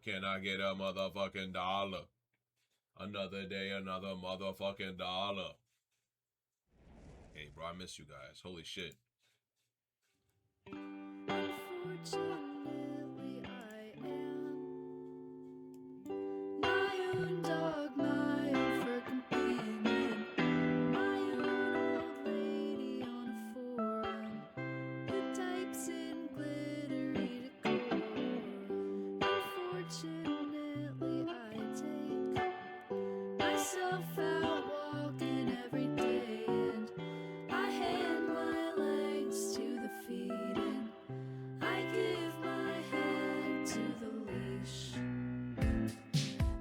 Can I get a motherfucking dollar? Another day, another motherfucking dollar. Hey, bro, I miss you guys. Holy shit. Unfortunately, I am my own dog, my own fur companion, my own old lady on a forum who types in glittery decorum. Unfortunately, I take myself out walking every day, and I hand my legs to the feet, and I give my head to the leash.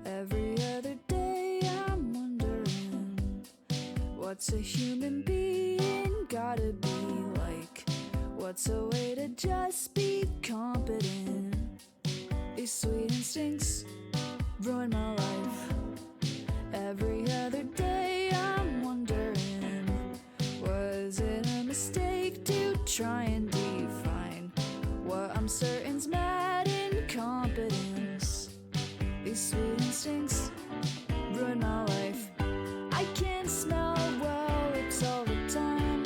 Every other day I'm wondering, what's a human being gotta be like? What's a way to just be competent? These sweet instincts ruin my life. Every other day I'm wondering, was it a mistake to try and define what I'm certain's mad incompetence? These sweet instincts ruin my life. I can't smell well lips all the time.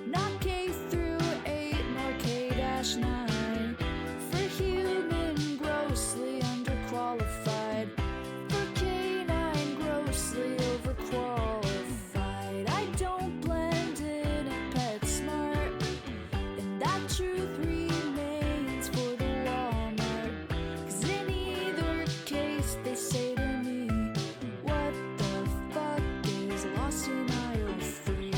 Not K through 8 nor K-9. For human, grossly underqualified. For canine, grossly overqualified. I don't blend in at PetSmart, and that truth remains for the Walmart. 'Cause in either case they say to me, what the fuck is lost in aisle 3?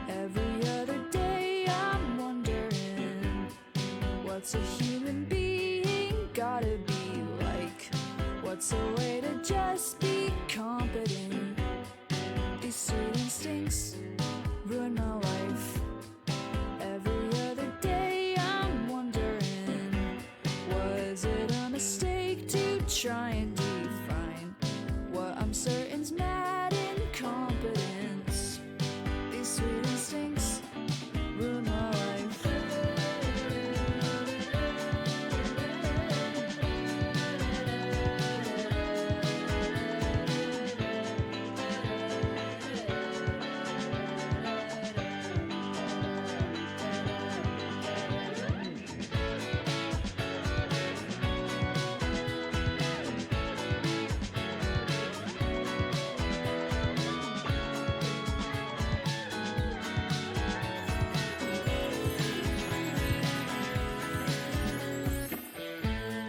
Every other day I'm wondering, what's a human being gotta be like? What's a way to just be competent? These sweet instincts ruin my life. Every other day I'm wondering, was it a mistake to try and define what I'm certain's mad incompetence? These sweet instincts ruin my life.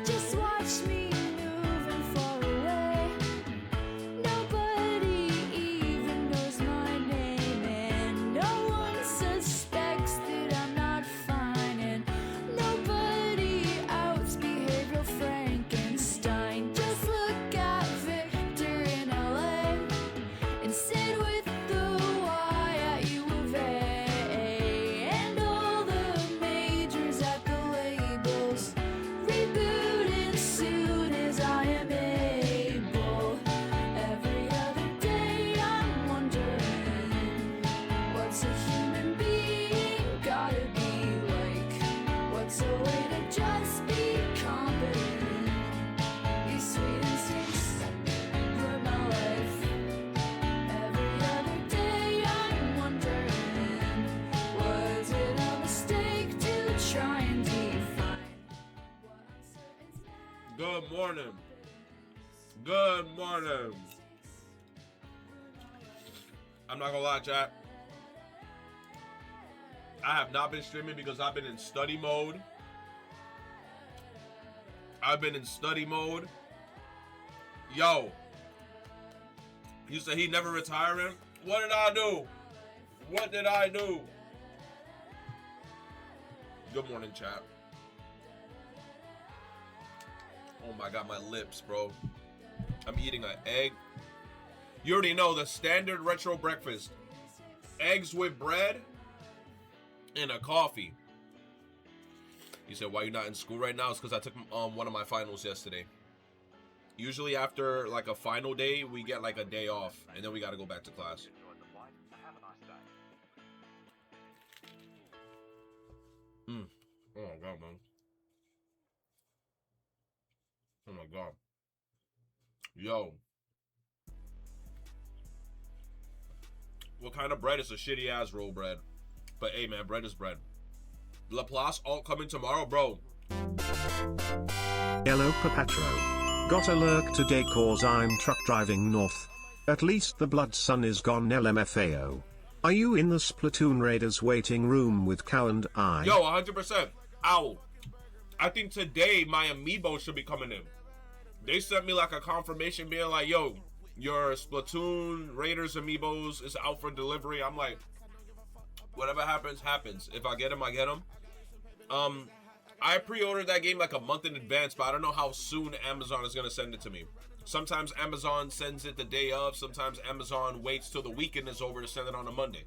Just watch me moving far away. Nobody even knows my name, and no one suspects that I'm not fine, and nobody outs behavioral Frankenstein. Just look at Victor in LA and sit with the Y at U of A, and all the majors at the labels. Reboot as soon as I am able. Every other day I'm wondering, what's a human being gotta be like? What's a way to just be competent? These sweet instincts ruin my life. Every other day I'm wondering, was it a mistake to try and define what I'm certain's mad Good morning. Good morning. I'm not gonna lie, chat. I have not been streaming because I've been in study mode. Yo, you said he never retiring? What did I do? What did I do? Good morning, chat. Oh my god, my lips, bro. I'm eating an egg. You already know the standard retro breakfast. Eggs with bread and a coffee. You said, why you not in school right now? It's because I took one of my finals yesterday. Usually after like a final day, we get like a day off, and then we got to go back to class. Oh god, man. Oh my god. Yo. What kind of bread is a shitty ass roll bread? But hey man, bread is bread. Laplace alt coming tomorrow, bro. Hello Papatro. Got a lurk today cause I'm truck driving north. At least the blood sun is gone LMFAO. Are you in the Splatoon Raiders waiting room with Cow and I? Yo, 100%. Ow. I think today my amiibo should be coming in. They sent me like a confirmation being like, yo, your Splatoon Raiders amiibos is out for delivery. I'm like, whatever happens, happens. If I get them, I get them. I pre-ordered that game like a month in advance, but I don't know how soon Amazon is going to send it to me. Sometimes Amazon sends it the day of. Sometimes Amazon waits till the weekend is over to send it on a Monday.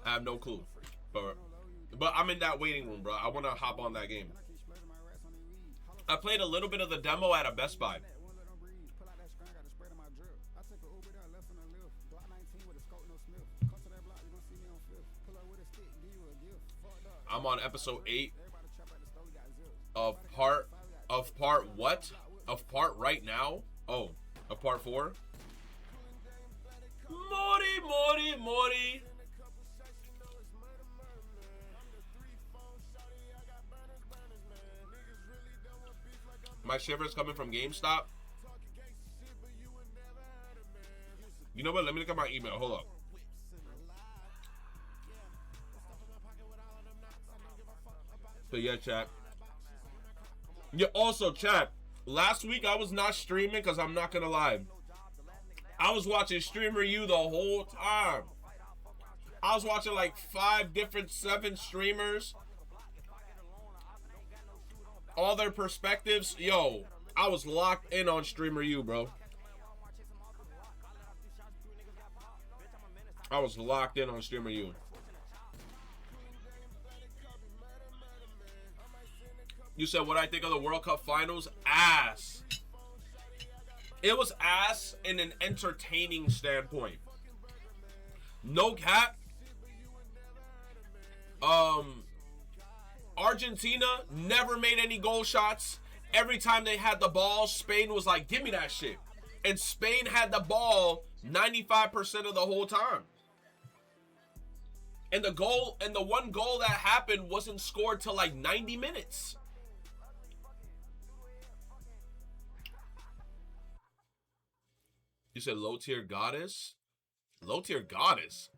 I have no clue. But I'm in that waiting room, bro. I want to hop on that game. I played a little bit of the demo at a Best Buy. I'm on episode 8 of part what? Of part right now? Oh, of part 4? Mori. My shiver's coming from GameStop. You know what? Let me look at my email. Hold up. So yeah, chat. Yeah, also, chat. Last week I was not streaming because I'm not gonna lie. I was watching Streamer U the whole time. I was watching like 7 streamers. All their perspectives. Yo, I was locked in on Streamer U, bro. I was locked in on Streamer U. You said what I think of the World Cup finals? Ass. It was ass in an entertaining standpoint. No cap. Argentina never made any goal shots. Every time they had the ball, Spain was like, give me that shit. And Spain had the ball 95% of the whole time. And the one goal that happened wasn't scored till like 90 minutes. You said low tier goddess? Low tier goddess?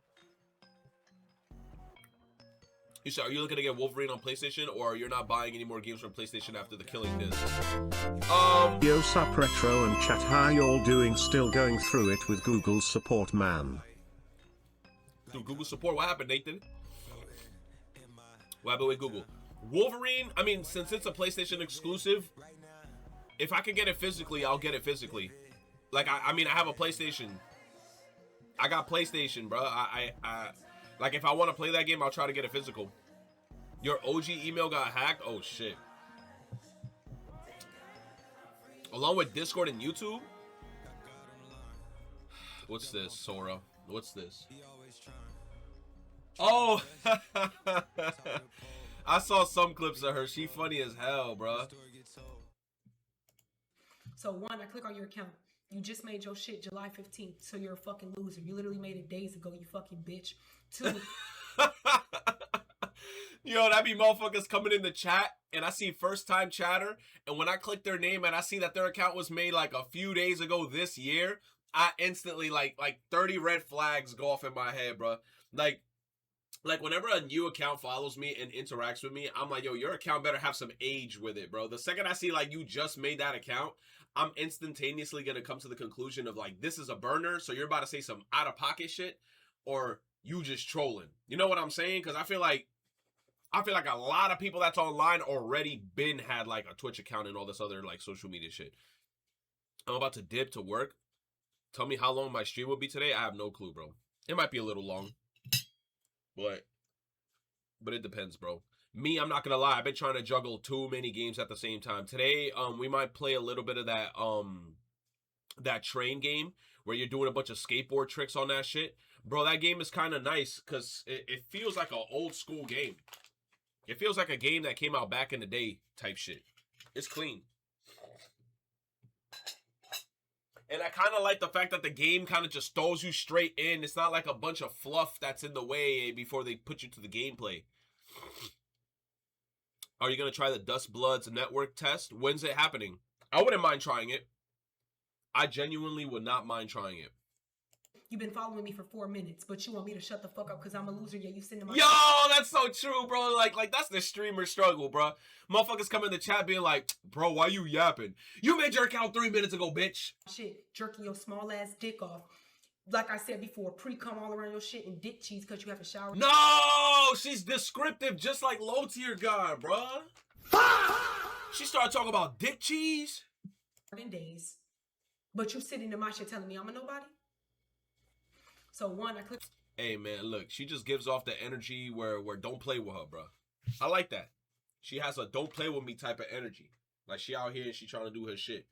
You said, are you looking to get Wolverine on PlayStation, or you're not buying any more games from PlayStation after the killing disc? Yo, sup retro and chat, how y'all doing? Still going through it with Google's support, man. Dude, Google support? What happened, Nathan? What happened with Google? Wolverine, I mean, since it's a PlayStation exclusive, if I can get it physically, I'll get it physically. Like, I mean, I have a PlayStation. I got PlayStation, bro. Like, if I want to play that game, I'll try to get it physical. Your OG email got hacked? Oh, shit. Along with Discord and YouTube? What's this, Sora? What's this? Oh! I saw some clips of her. She funny as hell, bro. So, 1, I click on your account. You just made your shit July 15th, so you're a fucking loser. You literally made it days ago, you fucking bitch. 2. Yo, that be motherfuckers coming in the chat, and I see first time chatter, and when I click their name and I see that their account was made like a few days ago this year, I instantly like 30 red flags go off in my head, bro. Like whenever a new account follows me and interacts with me, I'm like, yo, your account better have some age with it, bro. The second I see like you just made that account, I'm instantaneously gonna come to the conclusion of like, this is a burner, so you're about to say some out of pocket shit, or you just trolling. You know what I'm saying? Because I feel like a lot of people that's online already had like a Twitch account and all this other like social media shit. I'm about to dip to work. Tell me how long my stream will be today. I have no clue, bro. It might be a little long, but it depends, bro. Me, I'm not gonna lie. I've been trying to juggle too many games at the same time. Today, we might play a little bit of that train game where you're doing a bunch of skateboard tricks on that shit. Bro, that game is kind of nice because it feels like an old school game. It feels like a game that came out back in the day type shit. It's clean. And I kind of like the fact that the game kind of just throws you straight in. It's not like a bunch of fluff that's in the way before they put you to the gameplay. Are you going to try the Dust Bloods network test? When's it happening? I wouldn't mind trying it. I genuinely would not mind trying it. You've been following me for 4 minutes, but you want me to shut the fuck up because I'm a loser. Yeah, you sitting in my... Yo, that's so true, bro. Like that's the streamer struggle, bro. Motherfuckers come in the chat being like, bro, why you yapping? You made your account 3 minutes ago, bitch. Shit, jerking your small ass dick off. Like I said before, pre-cum all around your shit and dick cheese because you haven't showered. No, she's descriptive, just like low tier guy, bro. She started talking about dick cheese. In days, but you sitting in my shit telling me I'm a nobody. So one, I click. Hey man, look, she just gives off the energy where don't play with her, bro. I like that. She has a don't play with me type of energy. Like she out here and she trying to do her shit.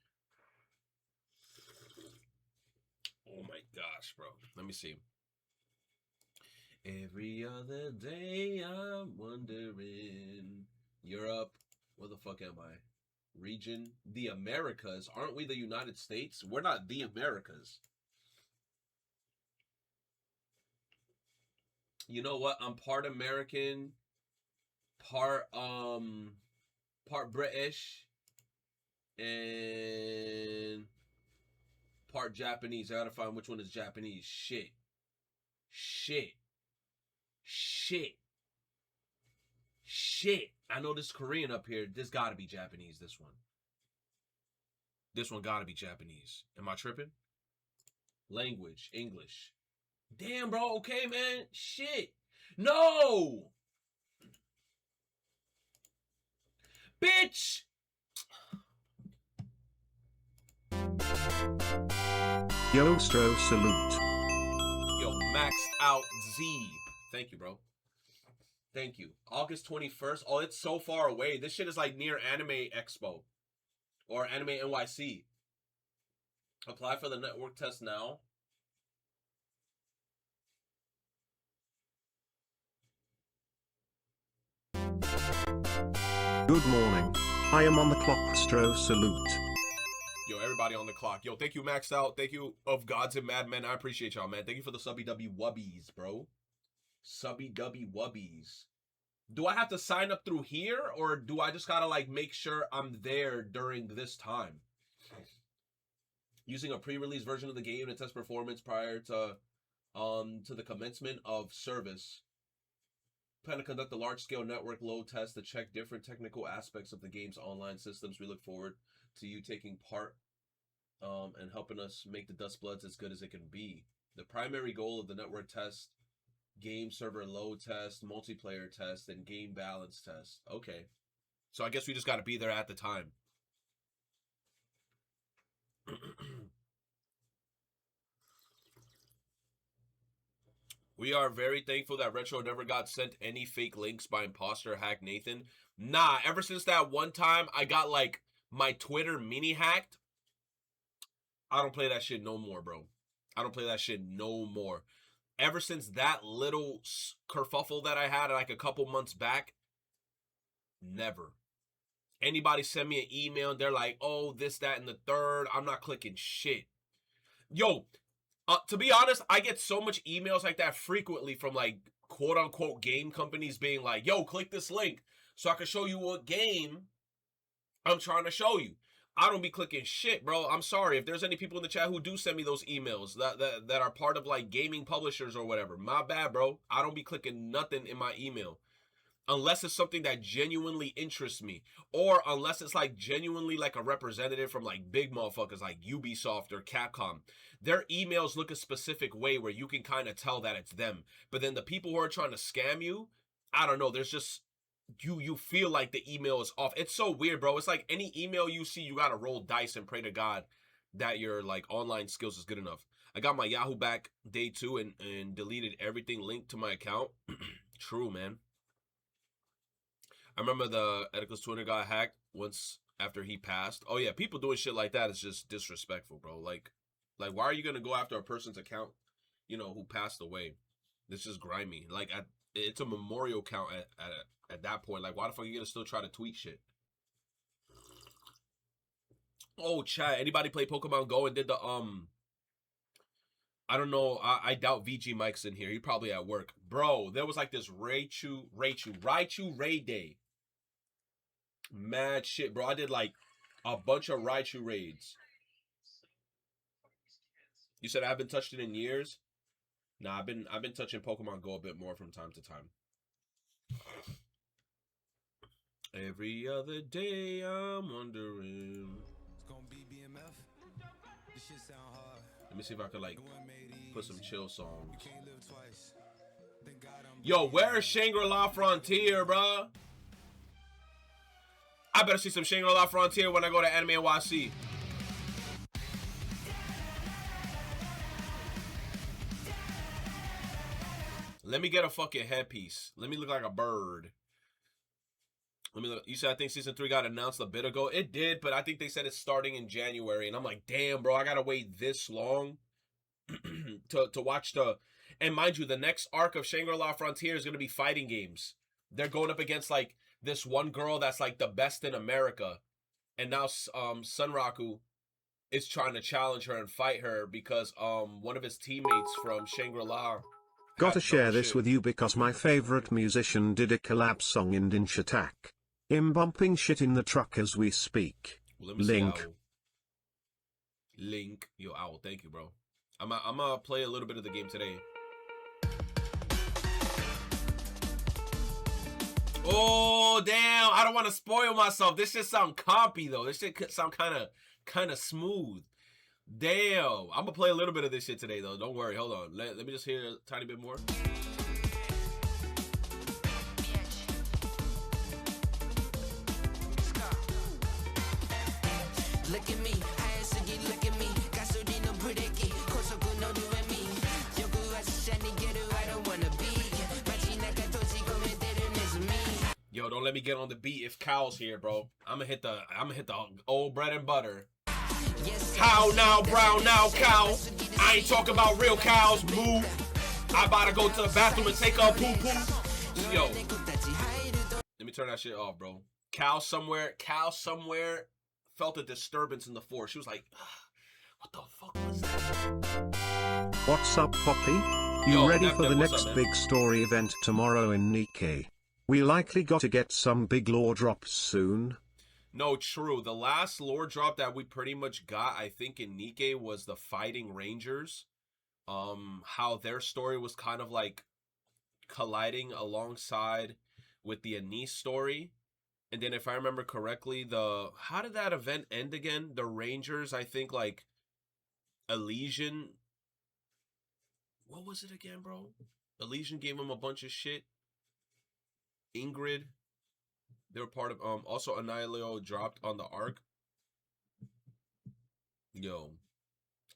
Oh my gosh, bro. Let me see. Every other day I'm wondering. Europe. Where the fuck am I? Region. The Americas. Aren't we the United States? We're not the Americas. You know what? I'm part American, part British, and part Japanese. I gotta find which one is Japanese. Shit. I know this Korean up here. This gotta be Japanese, this one. This one gotta be Japanese. Am I tripping? Language, English. Damn, bro. Okay, man. Shit. No. Bitch. Yo, Stro, salute. Yo, maxed out Z. Thank you, bro. Thank you. August 21st. Oh, it's so far away. This shit is like near Anime Expo. Or Anime NYC. Apply for the network test now. Good morning. I am on the clock, Stro, salute. Yo, everybody on the clock. Yo, thank you, Maxed Out. Thank you, Of Gods and Madmen. I appreciate y'all, man. Thank you for the Subby W Wubbies, bro. Subby W Wubbies. Do I have to sign up through here, or do I just gotta, like, make sure I'm there during this time? Using a pre-release version of the game to test performance prior to the commencement of service. Plan to conduct a large-scale network load test to check different technical aspects of the game's online systems. We look forward to you taking part and helping us make the Dust Bloods as good as it can be. The primary goal of the network test, game server load test, multiplayer test, and game balance test. Okay. So I guess we just got to be there at the time. We are very thankful that Retro never got sent any fake links by imposter hack Nathan. Nah, ever since that one time I got like my Twitter mini hacked, I don't play that shit no more, bro. I don't play that shit no more. Ever since that little kerfuffle that I had like a couple months back, never. Anybody send me an email and they're like, oh, this, that, and the third, I'm not clicking shit. Yo, to be honest, I get so much emails like that frequently from like quote-unquote game companies being like, yo, click this link so I can show you what game I'm trying to show you. I don't be clicking shit, bro. I'm sorry. If there's any people in the chat who do send me those emails that are part of like gaming publishers or whatever, my bad, bro. I don't be clicking nothing in my email. Unless it's something that genuinely interests me. Or unless it's like genuinely like a representative from like big motherfuckers like Ubisoft or Capcom. Their emails look a specific way where you can kind of tell that it's them. But then the people who are trying to scam you, I don't know. There's just, you feel like the email is off. It's so weird, bro. It's like any email you see, you got to roll dice and pray to God that your like online skills is good enough. I got my Yahoo back day 2 and deleted everything linked to my account. True, man. I remember the Edicus Twitter got hacked once after he passed. Oh yeah, people doing shit like that is just disrespectful, bro. Like why are you gonna go after a person's account, you know, who passed away? It's just grimy. Like it's a memorial count at that point. Like why the fuck are you gonna still try to tweet shit? Oh, chat. Anybody play Pokemon Go and did the I don't know. I doubt VG Mike's in here. He probably at work. Bro, there was like this Raichu raid day. Mad shit, bro. I did like a bunch of Raichu raids. You said I haven't touched it in years? Nah, I've been touching Pokemon Go a bit more from time to time. Every other day I'm wondering. It's gonna be BMF. This shit sound hard. Let me see if I could like put some chill songs. Can't live twice. Thank God I'm Yo, where's Shangri-La Frontier, bro? I better see some Shangri-La Frontier when I go to Anime NYC. Let me get a fucking headpiece. Let me look like a bird. Let me look. You said I think season 3 got announced a bit ago. It did, but I think they said it's starting in January. And I'm like, damn, bro, I gotta wait this long to watch the. And mind you, the next arc of Shangri-La Frontier is gonna be fighting games. They're going up against like this one girl that's like the best in America, and now Sunraku is trying to challenge her and fight her because one of his teammates from Shangri-La. Gotta share this with you because my favorite musician did a collab song in Dinch Attack. Him bumping shit in the truck as we speak. Well, let me Link. see, Owl. Link. Yo, Owl, thank you, bro. I'm gonna play a little bit of the game today. Oh, damn. I don't want to spoil myself. This shit sound compy, though. This shit could sound kind of smooth. Damn. I'm gonna play a little bit of this shit today, though. Don't worry. Hold on. Let me just hear a tiny bit more. Look at me, look at me. Yo, don't let me get on the beat if Cal's here, bro. I'm gonna hit the old bread and butter. Cow now, brown now, cow. I ain't talking about real cows. Moo. I about to go to the bathroom and take a poo poo. Yo, let me turn that shit off, bro. Cow somewhere felt a disturbance in the force. She was like, what the fuck was that? What's up, Poppy? You Yo, ready Nep for the Nep, what's next up, man? big story event tomorrow in Nikkei? We likely gotta get some big lore drops soon. No, true. The last lore drop that we pretty much got, I think, in Nikkei was the Fighting Rangers. How their story was kind of like colliding alongside with the Anise story. And then if I remember correctly, how did that event end again? The Rangers, I think, like Elysian. What was it again, bro? Elysian gave him a bunch of shit. Ingrid. They were part of also Annihilio dropped on the arc. Yo.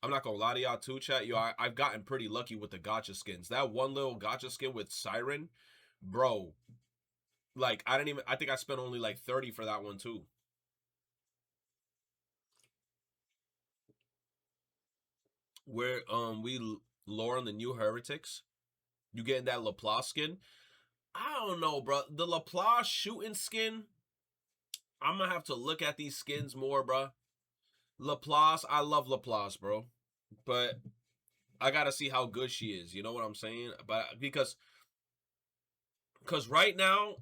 I'm not gonna lie to y'all too, chat. Yo, I've gotten pretty lucky with the gacha skins. That one little gacha skin with Siren, bro. Like, I think I spent only like 30 for that one too. Where we lore on the new heretics. You getting that Laplace skin? I don't know, bro. The Laplace shooting skin, I'm gonna have to look at these skins more, bro. Laplace, I love Laplace, bro. But I gotta see how good she is. You know what I'm saying? But because right now,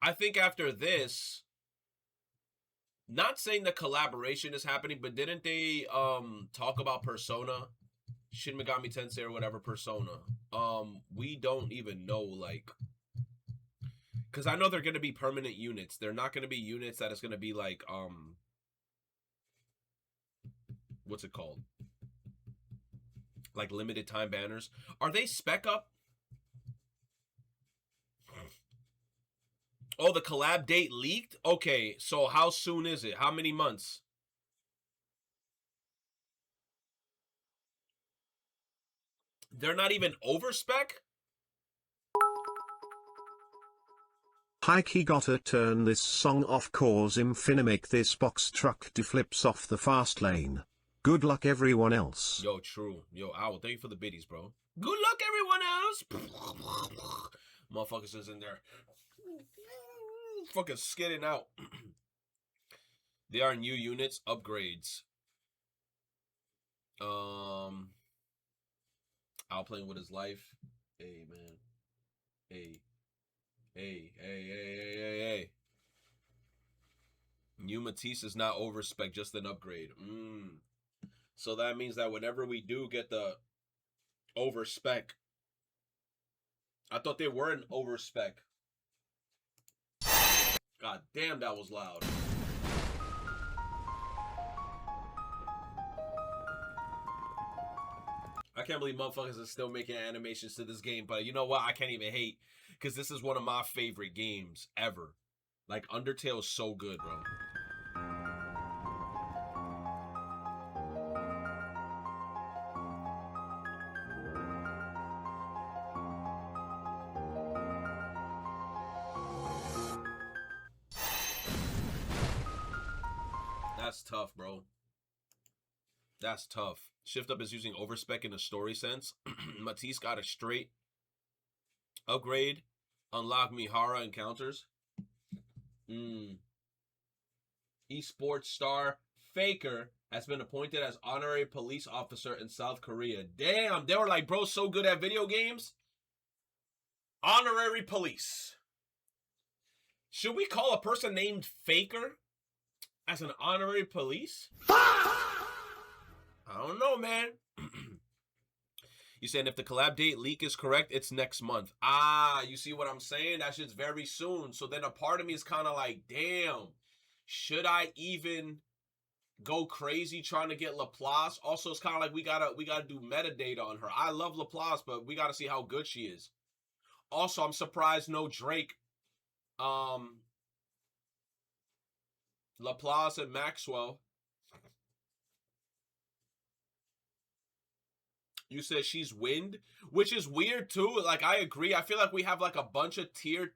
I think after this, not saying the collaboration is happening, but didn't they talk about Persona? Shin Megami Tensei or whatever Persona. We don't even know, like, because I know they're gonna be permanent units. They're not gonna be units that is gonna be like what's it called? Like limited time banners. Are they spec up? Oh, the collab date leaked? Okay, so how soon is it? How many months? They're not even over spec? Heike gotta turn this song off cause him finna make this box truck deflips off the fast lane. Good luck everyone else. Yo, true. Yo, Owl, thank you for the biddies, bro. Good luck everyone else. Motherfuckers is in there. Fucking skidding out. They are new units, upgrades. Outplaying with his life. Hey, man. Hey. Hey. New Matisse is not overspec, just an upgrade. So that means that whenever we do get the overspec, I thought they weren't overspec. God damn, that was loud. I can't believe motherfuckers are still making animations to this game, but you know what? I can't even hate, because this is one of my favorite games ever. Like, Undertale is so good, bro. That's tough, bro. That's tough. Shift Up is using overspec in a story sense. Matisse got a straight upgrade. Unlock Mihara encounters. Esports star Faker has been appointed as honorary police officer in South Korea. Damn, they were like, bro, so good at video games. Honorary police. Should we call a person named Faker as an honorary police? I don't know, man. You saying if the collab date leak is correct, it's next month. Ah, you see what I'm saying? That shit's very soon. So then a part of me is kind of like, damn, should I even go crazy trying to get Laplace? Also, it's kind of like we gotta do metadata on her. I love Laplace, but we gotta see how good she is. Also, I'm surprised no Drake. Laplace and Maxwell. You said she's wind, which is weird too. Like, I agree. I feel like we have like a bunch of tier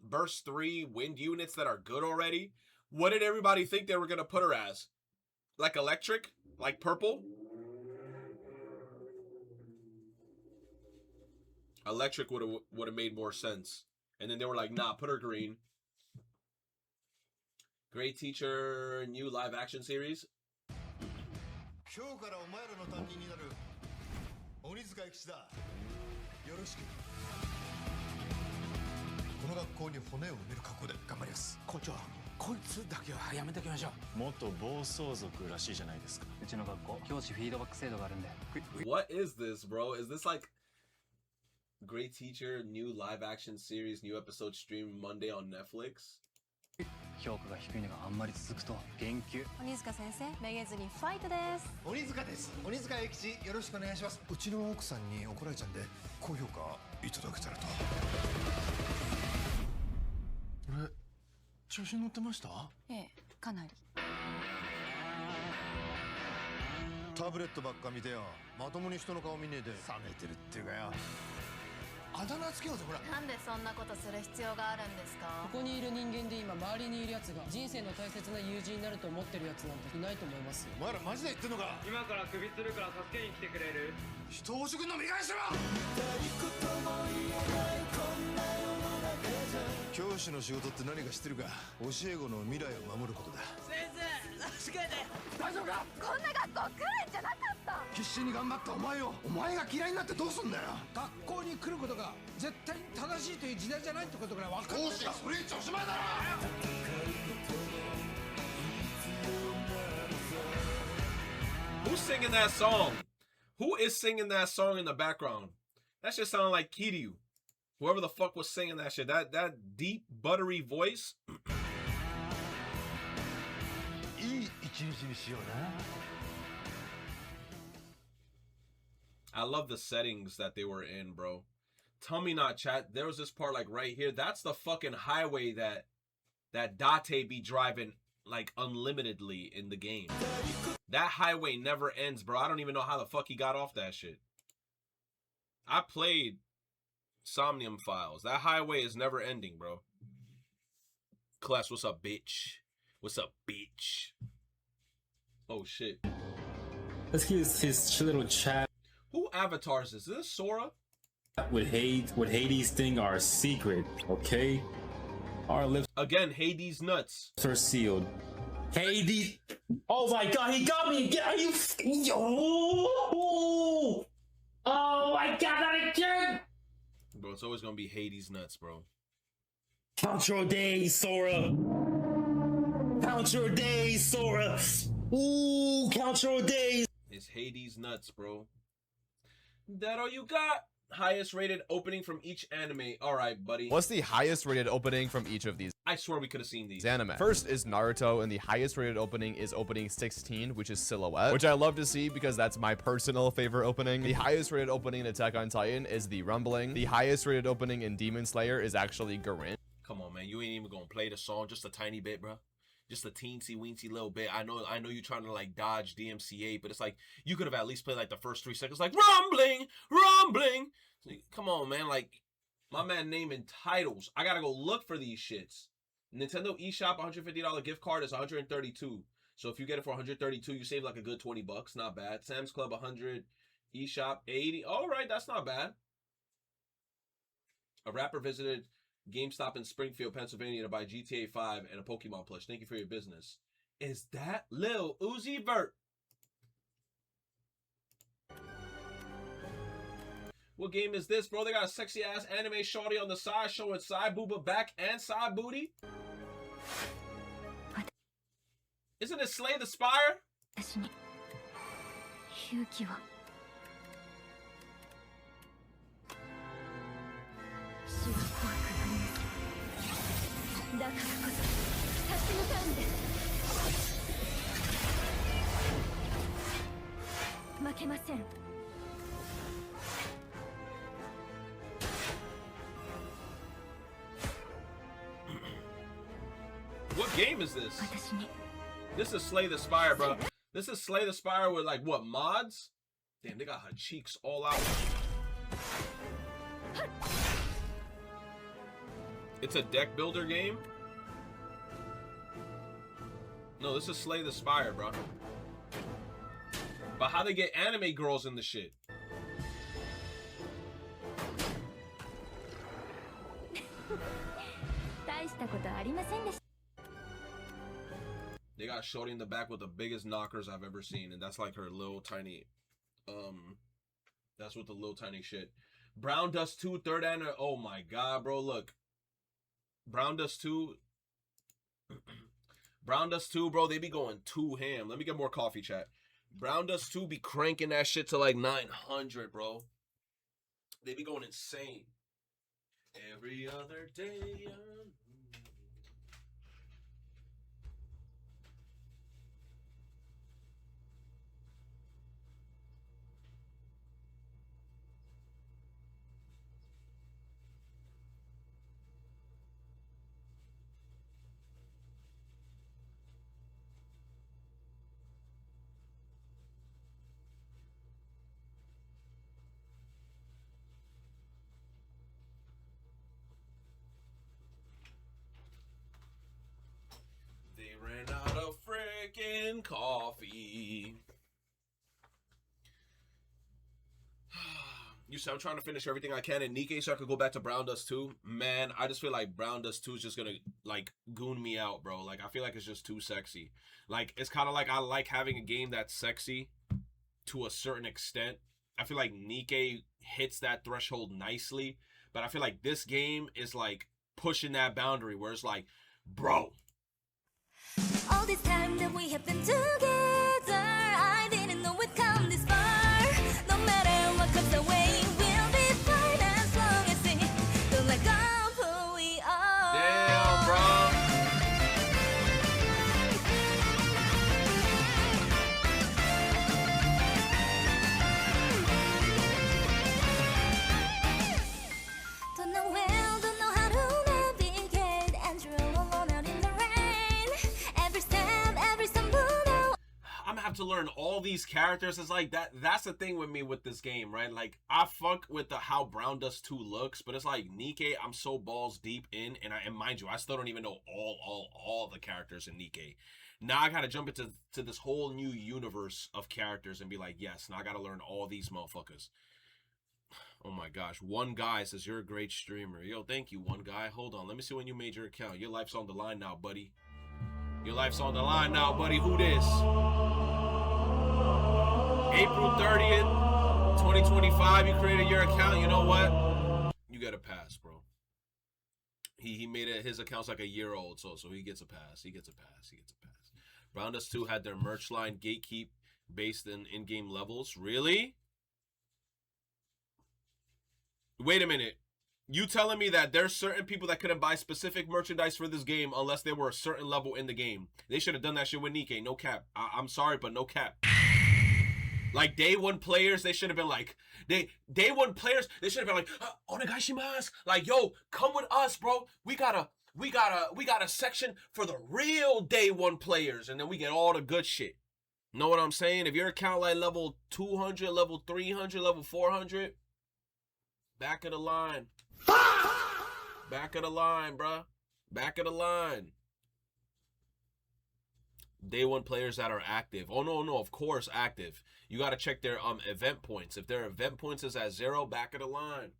burst 3 wind units that are good already. What did everybody think they were gonna put her as? Like electric? Like purple? Electric would have made more sense. And then they were like, nah, put her green. Great Teacher, new live action series. 今日からお前らの担任になる鬼塚駅士だ。よろしく。この学校に骨を埋める覚悟で頑張ります。校長、こいつだけはやめておきましょう。元暴走族らしいじゃないですか。うちの学校、教師フィードバック制度があるんで。What is this, bro? Is this like Great Teacher, new live action series, new episode streamed Monday on Netflix? 評価が低いのがあんまり続くと言及。鬼塚先生、めげずにファイトです。鬼塚です。鬼塚駅士、よろしくお願いします。うちの奥さんに怒られちゃうんで高評価いただけたらと。俺調子に乗ってました？ええ、かなり。タブレットばっか見てよ。まともに人の顔見ねえで冷めてるっていうかよ。あだ名つけようぜ、ほら。なんでそんなことする必要があるんですか？ここにいる人間で今周りにいるやつが人生の大切な友人になると思ってるやつなんていないと思いますよ。お前らマジで言ってんのか？今から首つるから助けに来てくれる？人を食の見返しろ！教師の仕事って何か知ってるか？教え子の未来を守ることだ。先生、助けて！大丈夫か？こんな学校来るんじゃなかった。必死に頑張ったお前を、お前が嫌いになってどうすんだよ。学校に来ることが絶対に正しいという時代じゃないってことぐらい分かってる。教師がそれ言っちゃおしまいだろ。Who's singing that song? Who is singing that song in the background? That shit sounded like Kiryu. Whoever the fuck was singing that shit. That deep, buttery voice. いい一日にしような。I love the settings that they were in, bro. Tell me not, chat. There was this part like right here. That's the fucking highway that Date be driving like unlimitedly in the game. That highway never ends, bro. I don't even know how the fuck he got off that shit. I played Somnium Files. That highway is never ending, bro. Class, what's up, bitch? What's up, bitch? Oh, shit. Let's get his little chat. Who avatars this? Is this Sora? With Hades thing are secret, okay? Our lips again, Hades nuts are sealed. Hades. Oh my god, he got me again. Are you? Oh my god, not again. Bro, it's always gonna be Hades nuts, bro. Count your days, Sora. Count your days, Sora. Ooh, count your days. It's Hades nuts, bro. That all you got? Highest rated opening from each anime. All right, buddy. What's the highest rated opening from each of these? I swear we could have seen these. Anime. First is Naruto, and the highest rated opening is opening 16, which is Silhouette, which I love to see because that's my personal favorite opening. The highest rated opening in Attack on Titan is the Rumbling. The highest rated opening in Demon Slayer is actually Gurren. Come on, man. You ain't even gonna play the song just a tiny bit, bro. Just a teensy weensy little bit. I know you're trying to like dodge DMCA, but it's like you could have at least played like the first 3 seconds, like rumbling, rumbling. Come on, man. Like my man naming titles. I gotta go look for these shits. Nintendo eShop $150 gift card is 132. So if you get it for 132, you save like a good 20 bucks. Not bad. Sam's Club 100, eShop 80. All right, that's not bad. A rapper visited GameStop in Springfield, Pennsylvania to buy GTA 5 and a Pokemon plush. Thank you for your business. Is that Lil Uzi Vert? What game is this, bro? They got a sexy ass anime shorty on the side showing side booba back and side booty. Isn't it Slay the Spire? What game is this? This is Slay the Spire, bro. This is Slay the Spire with like what mods? Damn, they got her cheeks all out. It's a deck builder game? No, this is Slay the Spire, bro. But how they get anime girls in the shit? They got Shorty in the back with the biggest knockers I've ever seen, and that's like her little tiny, that's with the little tiny shit. Brown Dust 2, third anime. Oh my god, bro, look. Brown Dust 2. Brown Dust 2, bro, they be going too ham. Let me get more coffee, chat. Brown Dust 2 be cranking that shit to like 900, bro. They be going insane. Every other day. They ran out of freaking coffee. You said I'm trying to finish everything I can in Nikkei so I could go back to Brown Dust 2. Man, I just feel like Brown Dust 2 is just gonna like goon me out, bro. Like I feel like it's just too sexy. Like it's kind of like I like having a game that's sexy to a certain extent. I feel like Nikkei hits that threshold nicely, but I feel like this game is like pushing that boundary where it's like, bro. All this time that we have been together, I didn't know we'd come this far. No matter what comes our way, we'll be fine as long as we don't let go of who we are. Damn, bro. Don't know well, don't know how to navigate, and you're all alone out in the rain. Every step, every stumble down. I'm gonna have to learn all these characters. It's like that's the thing with me with this game, right? Like I fuck with the how Brown Dust 2 looks, but it's like Nikkei, I'm so balls deep in, and mind you, I still don't even know all the characters in Nikkei. Now I gotta jump into this whole new universe of characters and be like, yes, now I gotta learn all these motherfuckers. Oh my gosh. One guy says you're a great streamer. Yo, thank you, one guy. Hold on, let me see when you made your account. Your life's on the line now, buddy. Your life's on the line now, buddy. Who this? April 30th, 2025. You created your account. You know what? You got a pass, bro. He made it. His account's like a year old, so he gets a pass. He gets a pass. He gets a pass. Brown Dust 2 had their merch line gatekeep based in-game levels. Really? Wait a minute. You telling me that there's certain people that couldn't buy specific merchandise for this game unless they were a certain level in the game? They should have done that shit with Nikkei. No cap. I'm sorry, but no cap. Like day one players, they should have been like, day one players, they should have been like, onegaishimasu. Like, yo, come with us, bro. We got a section for the real day one players, and then we get all the good shit. Know what I'm saying? If your account like level 200, level 300, level 400, back of the line. Back of the line, bruh. Back of the line. Day one players that are active. Oh, no, of course, active. You got to check their event points. If their event points is at 0, back of the line.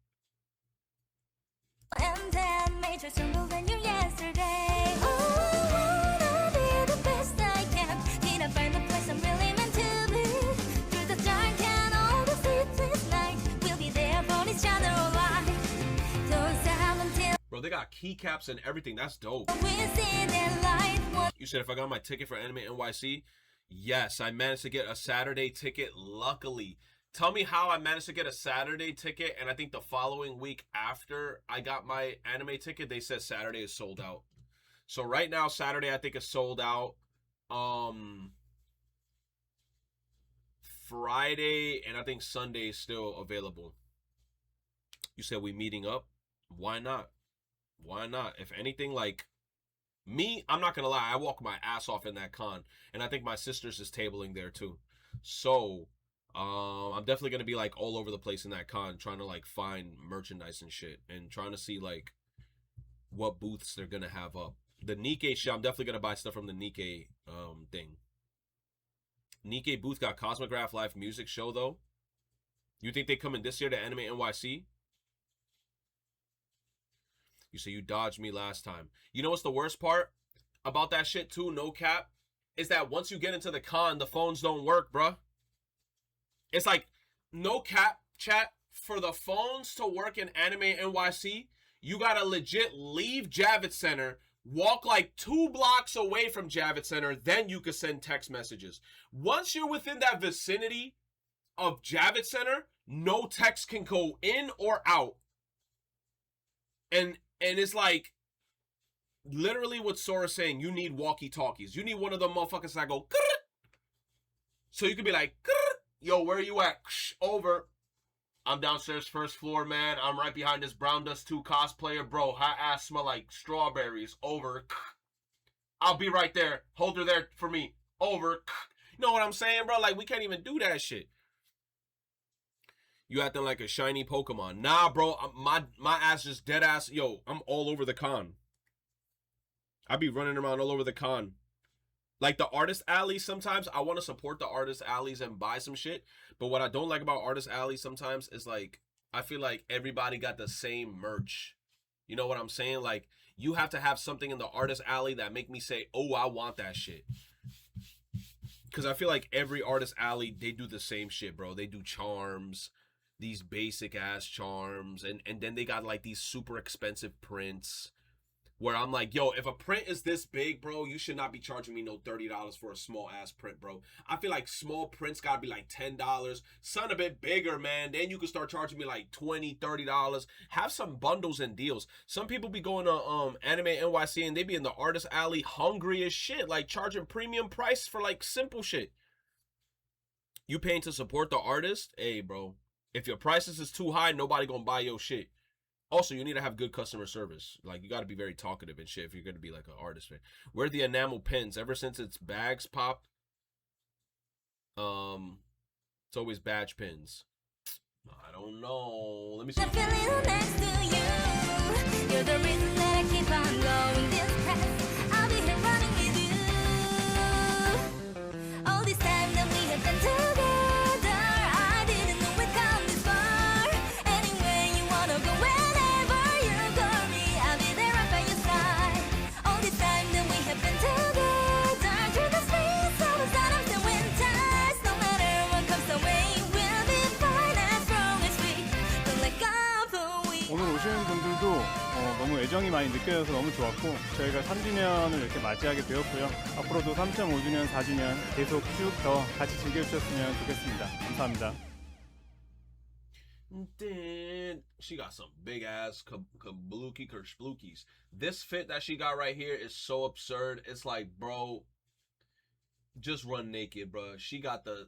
And then major stumbled in you yesterday. Oh, I wanna be the best I can. Need to find the place I'm really meant to be. Through the dark and all the sleepless nights, we'll be there for each other all life. Those out until Bro, they got keycaps and everything. That's dope. we see their light. You said if I got my ticket for Anime NYC, yes, I managed to get a Saturday ticket, luckily. Tell me how I managed to get a Saturday ticket, and I think the following week after I got my anime ticket, they said Saturday is sold out. So right now, Saturday I think is sold out. Friday and I think Sunday is still available. You said we meeting up? Why not? Why not? If anything, like me, I'm not gonna lie, I walk my ass off in that con, and I think my sister's is tabling there too. So I'm definitely gonna be like all over the place in that con, trying to like find merchandise and shit, and trying to see like what booths they're gonna have up. The Nikkei shit, I'm definitely gonna buy stuff from the Nikkei thing. Nikkei booth got Cosmograph live music show though. You think they come in this year to Anime NYC? You say you dodged me last time. You know what's the worst part about that shit too, no cap? Is that once you get into the con, the phones don't work, bruh. It's like, no cap, chat, for the phones to work in Anime NYC, you gotta legit leave Javits Center, walk like 2 blocks away from Javits Center, then you can send text messages. Once you're within that vicinity of Javits Center, no text can go in or out. And it's like, literally what Sora's saying, you need walkie-talkies. You need one of them motherfuckers that go, so you could be like, yo, where are you at? Over. I'm downstairs, first floor, man. I'm right behind this Brown Dust 2 cosplayer. Bro, hot ass smell like strawberries. Over. I'll be right there. Hold her there for me. Over. You know what I'm saying, bro? Like, we can't even do that shit. You acting like a shiny Pokemon. Nah, bro. My ass just dead ass. Yo, I'm all over the con. I be running around all over the con. Like the artist alleys, sometimes I want to support the artist alleys and buy some shit. But what I don't like about artist alleys sometimes is like, I feel like everybody got the same merch. You know what I'm saying? Like, you have to have something in the artist alley that make me say, oh, I want that shit. Because I feel like every artist alley, they do the same shit, bro. They do charms, these basic ass charms, and then they got like these super expensive prints where I'm like, yo, if a print is this big, bro, you should not be charging me no $30 for a small ass print, bro. I feel like small prints gotta be like $10. Something a bit bigger, man. Then you can start charging me like $20, $30. Have some bundles and deals. Some people be going to Anime NYC and they be in the artist alley hungry as shit, like charging premium price for like simple shit. You paying to support the artist? Hey, bro. If your prices is too high, nobody gonna buy your shit. Also, you need to have good customer service. Like, you got to be very talkative and shit if you're going to be like an artist, man. Where are the enamel pins? Ever since its bags popped, it's always badge pins. I don't know. Let me see. I feel it next to you. You're the reason that I keep on going this path. I'll be here running with you. All this time that we have been together, I didn't know we'd come this far. Anywhere you wanna go, whenever you call me, I'll be there right by your side. All this time that we have been together. 오늘 오시는 분들도 너무 애정이 많이 느껴져서 너무 좋았고 저희가 3주년을 이렇게 맞이하게 되었고요. 앞으로도 3.5주년, 4주년 계속 쭉 더 같이 즐겨주셨으면 좋겠습니다. 감사합니다. She got some big ass kabuki kershblookies. This fit that she got right here is so absurd. It's like, bro, just run naked, bro. She got the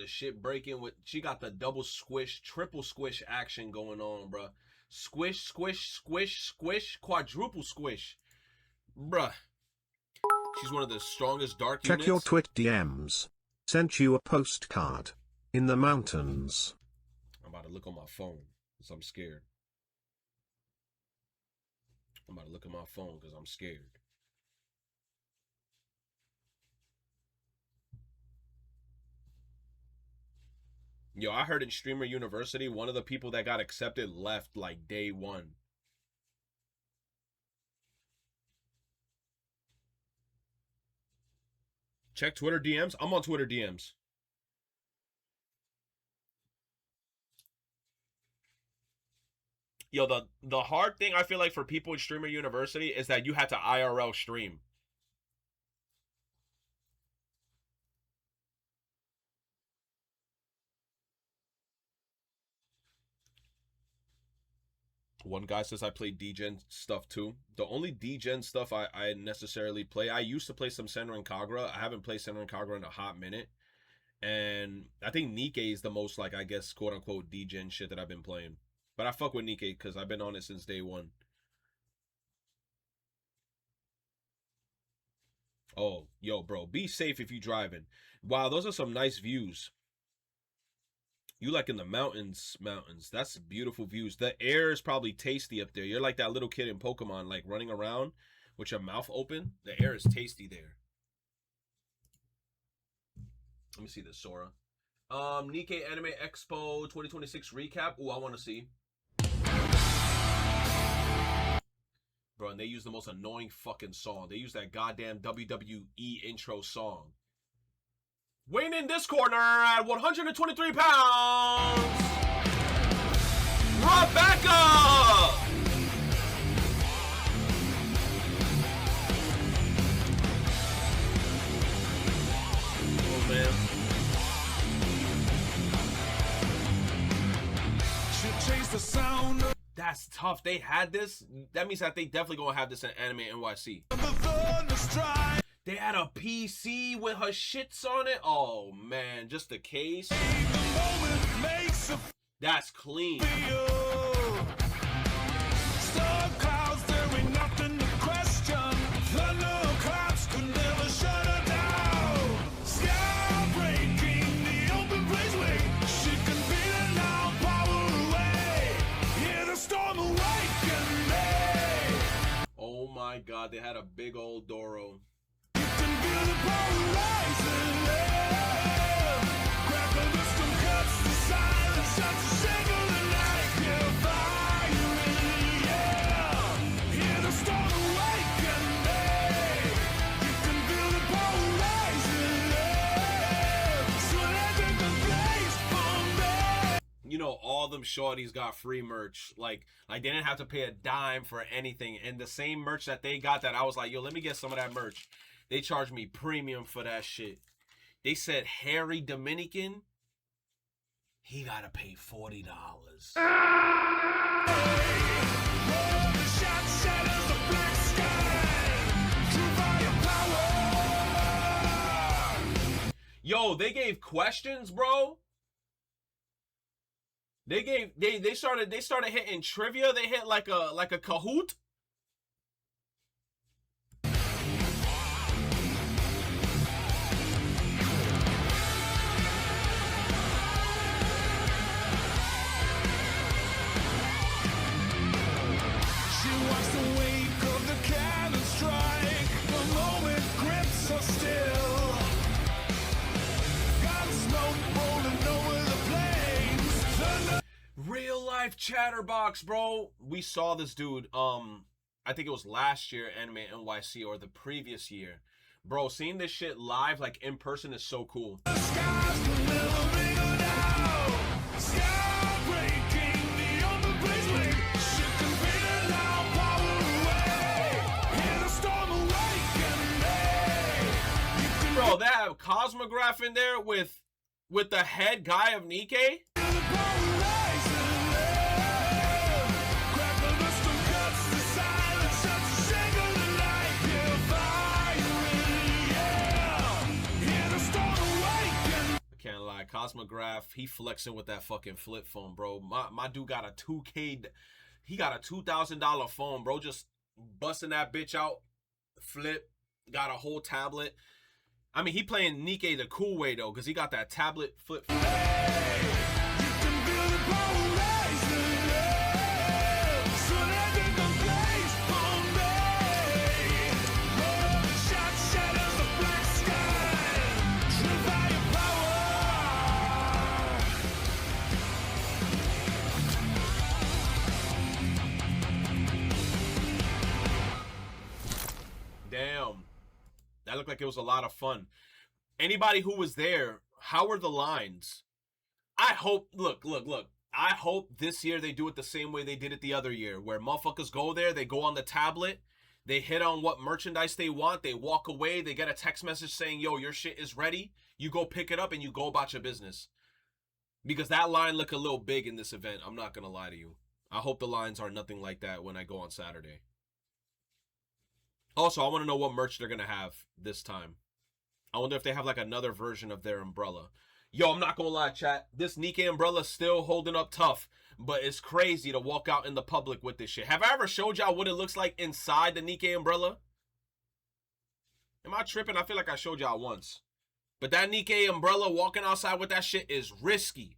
shit breaking with. She got the double squish, triple squish action going on, bro. Squish, squish, squish, squish, quadruple squish, bruh. She's one of the strongest dark Check units. your Twit DMs. Sent you a postcard. In the mountains. I'm about to look on my phone because I'm scared. I'm about to look at my phone because I'm scared. Yo, I heard in Streamer University, one of the people that got accepted left like day one. Check Twitter DMs. I'm on Twitter DMs. Yo, the hard thing I feel like for people in Streamer University is that you had to IRL stream. One guy says I play D-Gen stuff too. The only D-Gen stuff I necessarily play, I used to play some Senran Kagura. I haven't played Senran Kagura in a hot minute. And I think Nikkei is the most, like, I guess, quote-unquote D-Gen shit that I've been playing. But I fuck with Nikkei because I've been on it since day one. Oh, yo, bro, be safe if you driving. Wow, those are some nice views. You like in the mountains. That's beautiful views. The air is probably tasty up there. You're like that little kid in Pokemon, like running around with your mouth open. The air is tasty there. Let me see this, Sora. Nikkei Anime Expo 2026 recap. Ooh, I want to see. Bro, and they use the most annoying fucking song. They use that goddamn WWE intro song. Weighing in this corner at 123 pounds, Rebecca! Oh, man. The sound. That's tough. They had this. That means that they definitely gonna have this in Anime NYC. They had a PC with her shits on it. Oh man, just the case. That's clean. Oh my god, they had a big old Doro. You know, all them shorties got free merch. Like they didn't have to pay a dime for anything. And the same merch that they got that I was like, yo, let me get some of that merch. They charged me premium for that shit. They said Harry Dominican, he gotta pay $40. Yo, they gave questions, bro. They started hitting trivia. They hit like a Kahoot. Real life Chatterbox, bro. We saw this dude. I think it was last year, Anime NYC, or the previous year. Bro, seeing this shit live, like in person, is so cool. Cosmograph in there with the head guy of Nikkei? Can't lie, Cosmograph, he flexing with that fucking flip phone, bro. My dude got a 2K, he got a $2,000 phone, bro. Just busting that bitch out, flip, got a whole tablet. I mean, he playing Nikkei the cool way though, because he got that tablet flip. Damn, that looked like it was a lot of fun. Anybody who was there, how were the lines? I hope, look. I hope this year they do it the same way they did it the other year, where motherfuckers go there, they go on the tablet, they hit on what merchandise they want, they walk away, they get a text message saying, yo, your shit is ready. You go pick it up and you go about your business. Because that line looked a little big in this event, I'm not going to lie to you. I hope the lines are nothing like that when I go on Saturday. Also, I want to know what merch they're going to have this time. I wonder if they have like another version of their umbrella. Yo, I'm not going to lie, chat. This Nikkei umbrella is still holding up tough. But it's crazy to walk out in the public with this shit. Have I ever showed y'all what it looks like inside the Nikkei umbrella? Am I tripping? I feel like I showed y'all once. But that Nikkei umbrella, walking outside with that shit is risky.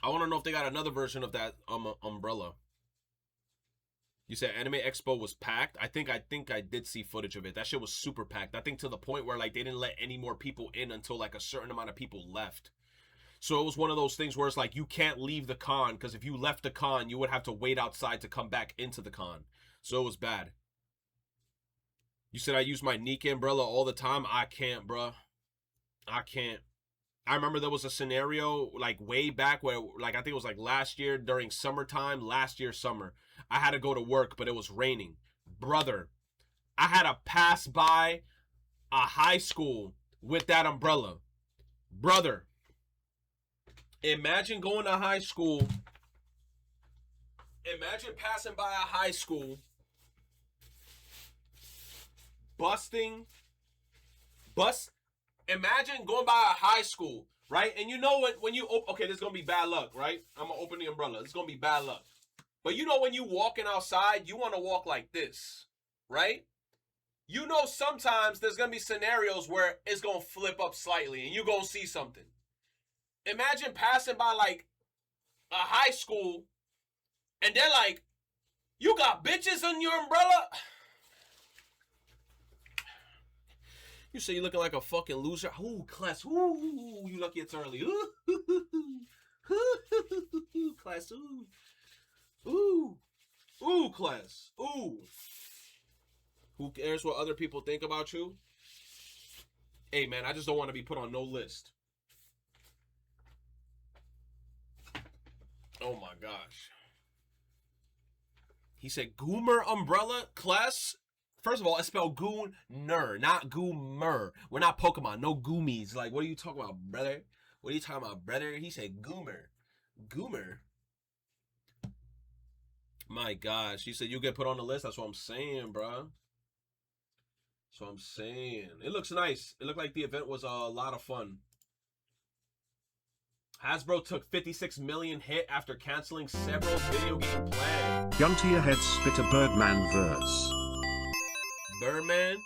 I want to know if they got another version of that umbrella. You said Anime Expo was packed. I think I did see footage of it. That shit was super packed. I think to the point where like they didn't let any more people in until like a certain amount of people left. So it was one of those things where it's like you can't leave the con because if you left the con, you would have to wait outside to come back into the con. So it was bad. You said I use my Nikkei umbrella all the time. I can't, bruh. I can't. I remember there was a scenario like way back where like I think it was like last year during summertime, last year summer. I had to go to work, but it was raining. Brother, I had to pass by a high school with that umbrella. Brother, imagine going to high school. Imagine passing by a high school. Imagine going by a high school, right? And you know when you, okay, this is going to be bad luck, right? I'm going to open the umbrella. It's going to be bad luck. But you know when you walking outside, you want to walk like this, right? You know sometimes there's going to be scenarios where it's going to flip up slightly and you're going to see something. Imagine passing by like a high school and they're like, you got bitches on your umbrella? You say you're looking like a fucking loser. Ooh, class. Ooh, you lucky it's early. Ooh, class. Ooh. Ooh. Ooh, class. Ooh. Who cares what other people think about you? Hey, man, I just don't want to be put on no list. Oh, my gosh. He said, Goomer umbrella, class. First of all, it's spelled Gooner, not Goomer. We're not Pokemon, no Goomies. Like, what are you talking about, brother? What are you talking about, brother? He said Goomer. Goomer? My gosh, he said you get put on the list. That's what I'm saying, bro. That's what I'm saying. It looks nice. It looked like the event was a lot of fun. Hasbro took 56 million hit after canceling several video game plans. Gun to your head, spit a Birdman verse. Birdman?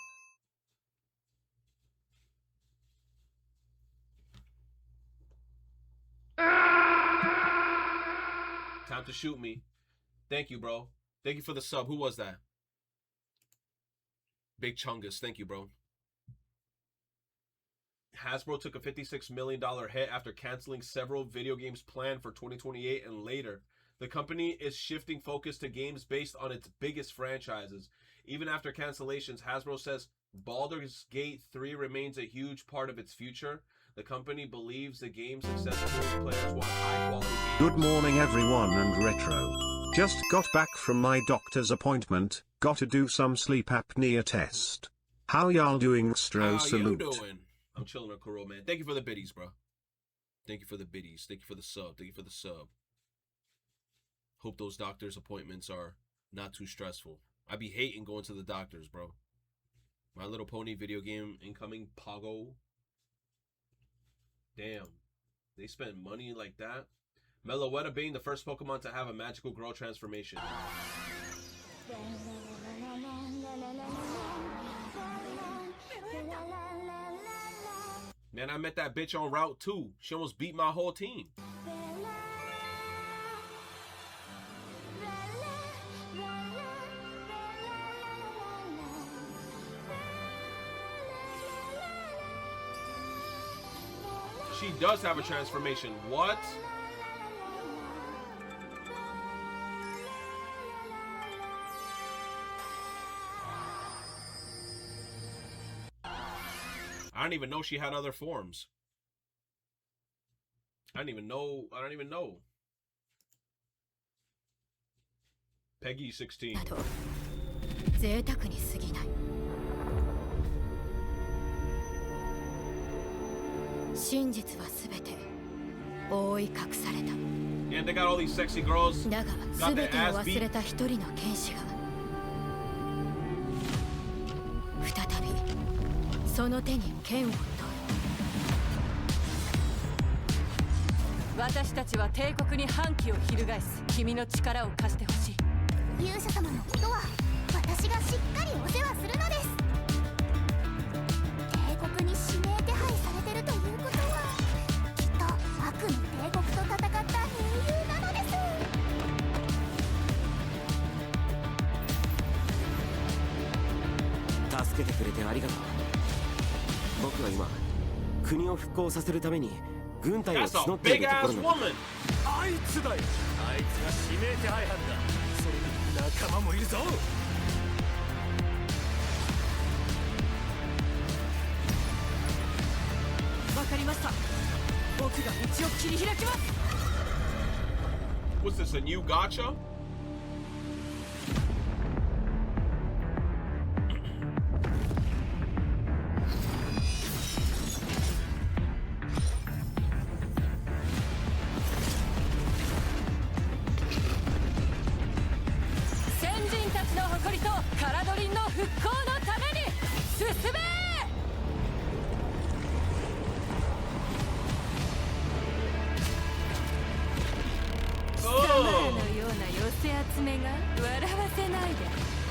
Time to shoot me. Thank you, bro. Thank you for the sub. Who was that? Big Chungus. Thank you, bro. Hasbro took a $56 million hit after canceling several video games planned for 2028 and later. The company is shifting focus to games based on its biggest franchises. Even after cancellations, Hasbro says Baldur's Gate 3 remains a huge part of its future. The company believes the game's success proves players want high-quality games. Good morning everyone and Retro. Just got back from my doctor's appointment, got to do some sleep apnea test. How y'all doing, Stro? How Salute. you doing? I'm chilling on Kuro, man. Thank you for the biddies, bro. Thank you for the biddies. Thank you for the sub. Thank you for the sub. Hope those doctor's appointments are not too stressful. I be hating going to the doctors, bro. My Little Pony video game incoming, Pogo. Damn. They spend money like that. Meloetta being the first Pokemon to have a magical girl transformation. Man, I met that bitch on Route 2. She almost beat my whole team. She does have a transformation. What? I didn't even know she had other forms. I don't even know. Peggy 16. 贅沢に過ぎない。真実はすべて覆い隠された。 And they got all these sexy girls. だが Got すべ their てを ass 忘 beat. れた一人の剣士が再びその手に剣を取る。私たちは帝国に反旗を翻す。君の力を貸してほしい。勇者様のことは私がしっかりお世話するのです。帝国に指名手配されてるということはきっと悪の帝国と戦った英雄なのです。助けてくれてありがとう。僕は今国を復興させるために軍隊を募っているところなの。あいつだよ。あいつが指名手配犯だ。それに仲間もいるぞ。わかりました。僕が道を切り開きます。 What's this, a new gacha?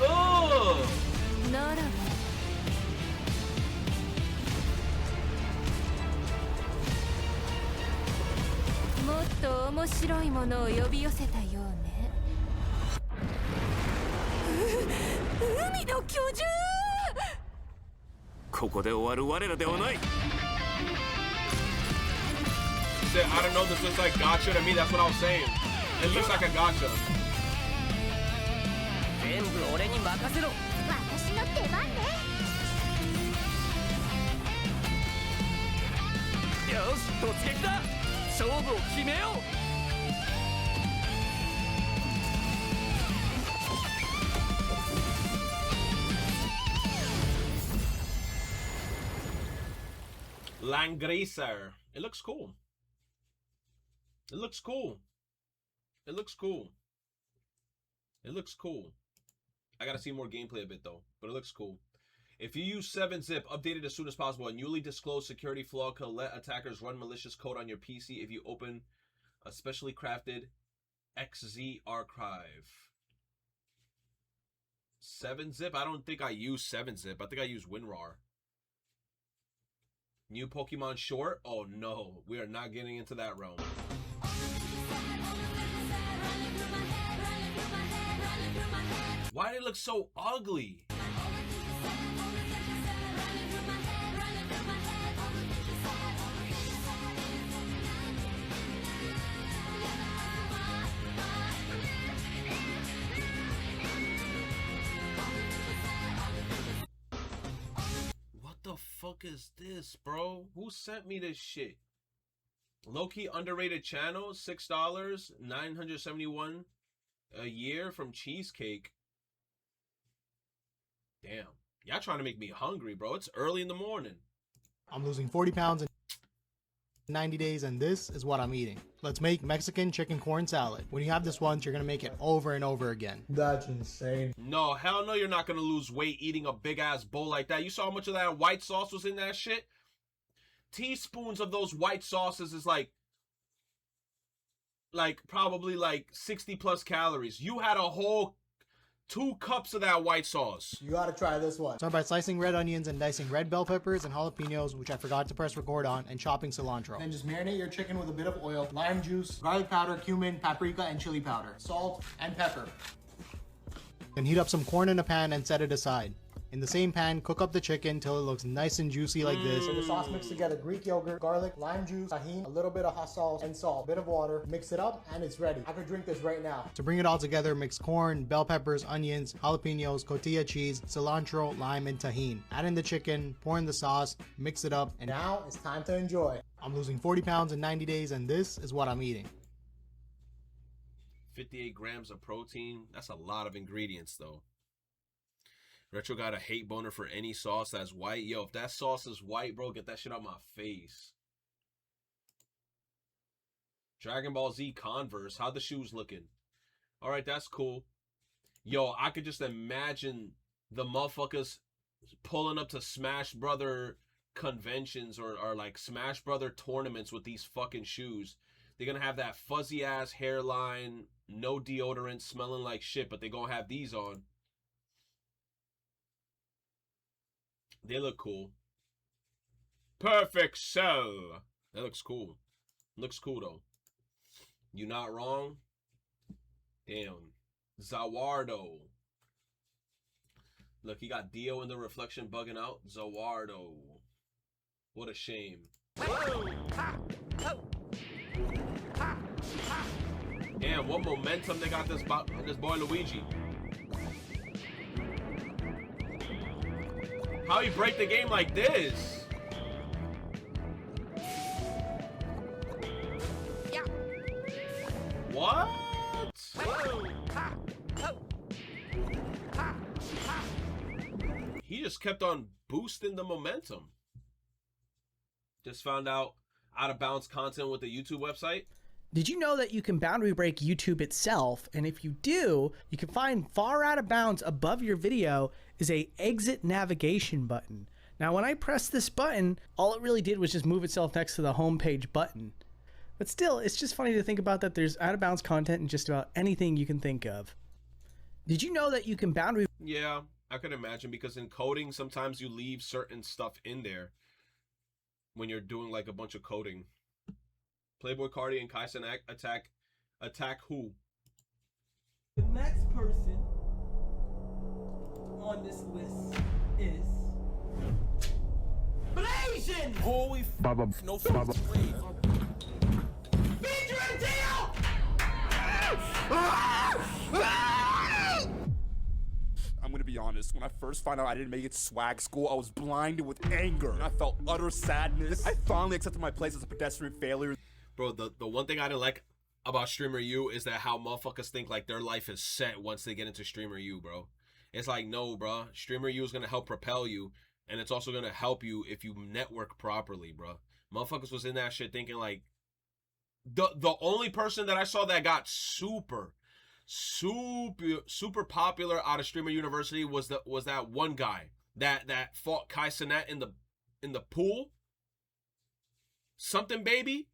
Oh! ならばもっと面白いものを呼び寄せたようね。海の巨獣。ここで終わる我らではない。 Said, I don't know, this looks like gacha to me. That's what I was saying. It looks like a gacha. 全部俺に任せろ。私の出番ね。よし、突撃だ。勝負を決めよう。Langrisser. It looks cool. It looks cool. It looks cool. It looks cool. I gotta see more gameplay of it though, but it looks cool. If you use 7-zip, updated as soon as possible, a newly disclosed security flaw could let attackers run malicious code on your PC if you open a specially crafted XZ archive. 7-zip? I don't think I use 7-zip. I think I use WinRAR. New Pokemon short? Oh no, we are not getting into that realm. Why do they look so ugly? What the fuck is this, bro? Who sent me this shit? Low-key underrated channel, $6, 971 a year from Cheesecake. Damn. Y'all trying to make me hungry, bro. It's early in the morning. I'm losing 40 pounds in 90 days, and this is what I'm eating. Let's make Mexican chicken corn salad. When you have this once, you're gonna make it over and over again. That's insane. No, hell no, you're not gonna lose weight eating a big ass bowl like that. You saw how much of that white sauce was in that shit? Teaspoons of those white sauces is like probably like 60 plus calories. You had a whole 2 cups of that white sauce. You gotta try this one. Start by slicing red onions and dicing red bell peppers and jalapenos, which I forgot to press record on, and chopping cilantro. Then just marinate your chicken with a bit of oil, lime juice, garlic powder, cumin, paprika, and chili powder, salt, and pepper. Then heat up some corn in a pan and set it aside. In the same pan, cook up the chicken till it looks nice and juicy like this. So the sauce mixed together, Greek yogurt, garlic, lime juice, tahini, a little bit of hot sauce, and salt, a bit of water. Mix it up, and it's ready. I could drink this right now. To bring it all together, mix corn, bell peppers, onions, jalapenos, cotija cheese, cilantro, lime, and tahini. Add in the chicken, pour in the sauce, mix it up, and now it's time to enjoy. I'm losing 40 pounds in 90 days, and this is what I'm eating. 58 grams of protein. That's a lot of ingredients, though. Retro got a hate boner for any sauce that's white. Yo, if that sauce is white, bro, get that shit out my face. Dragon Ball Z Converse. How the shoes looking? All right, that's cool. Yo, I could just imagine the motherfuckers pulling up to Smash Brother conventions or like Smash Brother tournaments with these fucking shoes. They're going to have that fuzzy ass hairline, no deodorant, smelling like shit, but they're going to have these on. They look cool. Perfect so. That looks cool. Looks cool though. You not wrong. Damn. Zawardo. Look, he got Dio in the reflection bugging out. Zawardo. What a shame. Damn, what momentum they got this boy Luigi. How he break the game like this? Yeah. What? He just kept on boosting the momentum. Just found out out of bounds content with the YouTube website. Did you know that you can boundary break YouTube itself? And if you do, you can find far out of bounds above your video is a exit navigation button. Now, when I pressed this button, all it really did was just move itself next to the homepage button. But still, it's just funny to think about that there's out of bounds content in just about anything you can think of. Did you know that you can boundary? Yeah, I could imagine, because in coding, sometimes you leave certain stuff in there when you're doing like a bunch of coding. Playboy Cardi and Kaisen attack who? The next person on this list is Blasian! Holy f***, no f***ing I'm gonna be honest, when I first found out I didn't make it to swag school, I was blinded with anger. And I felt utter sadness. I finally accepted my place as a pedestrian failure. Bro, the one thing I didn't like about Streamer U is that how motherfuckers think like their life is set once they get into Streamer U, bro. It's like, no, bro. Streamer U is going to help propel you, and it's also going to help you if you network properly, bro. Motherfuckers was in that shit thinking like, the only person that I saw that got super popular out of Streamer University was that one guy that fought Kai Cenat in the pool. Something baby.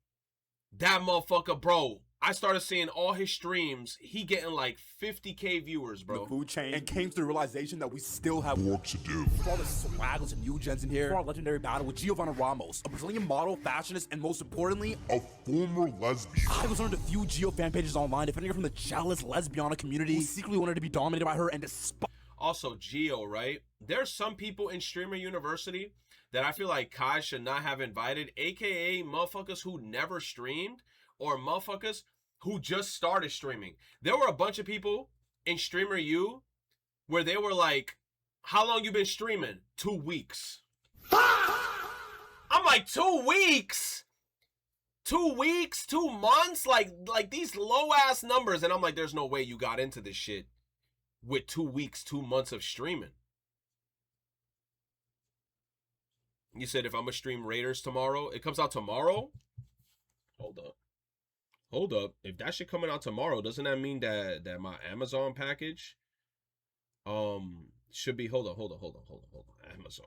That motherfucker, bro. I started seeing all his streams. He getting like 50K viewers, bro. The food chain, and came to the realization that we still have work to do. For all the swaggles and new gens in here, for our legendary battle with Giovanna Ramos, a Brazilian model, fashionist, and most importantly, a former lesbian. I was on a few Gio fan pages online defending her from the jealous lesbiana community who secretly wanted to be dominated by her and despise. Also, Gio, right? There's some people in Streamer University that I feel like Kai should not have invited, aka motherfuckers who never streamed or motherfuckers who just started streaming. There were a bunch of people in Streamer U where they were like, how long you been streaming? 2 weeks. I'm like, 2 weeks? 2 weeks? 2 months? Like these low ass numbers. And I'm like, there's no way you got into this shit with 2 weeks, 2 months of streaming. You said if I'm gonna stream Raiders tomorrow, it comes out tomorrow? Hold up. Hold up. If that shit coming out tomorrow, doesn't that mean that my Amazon package should be hold on. Amazon.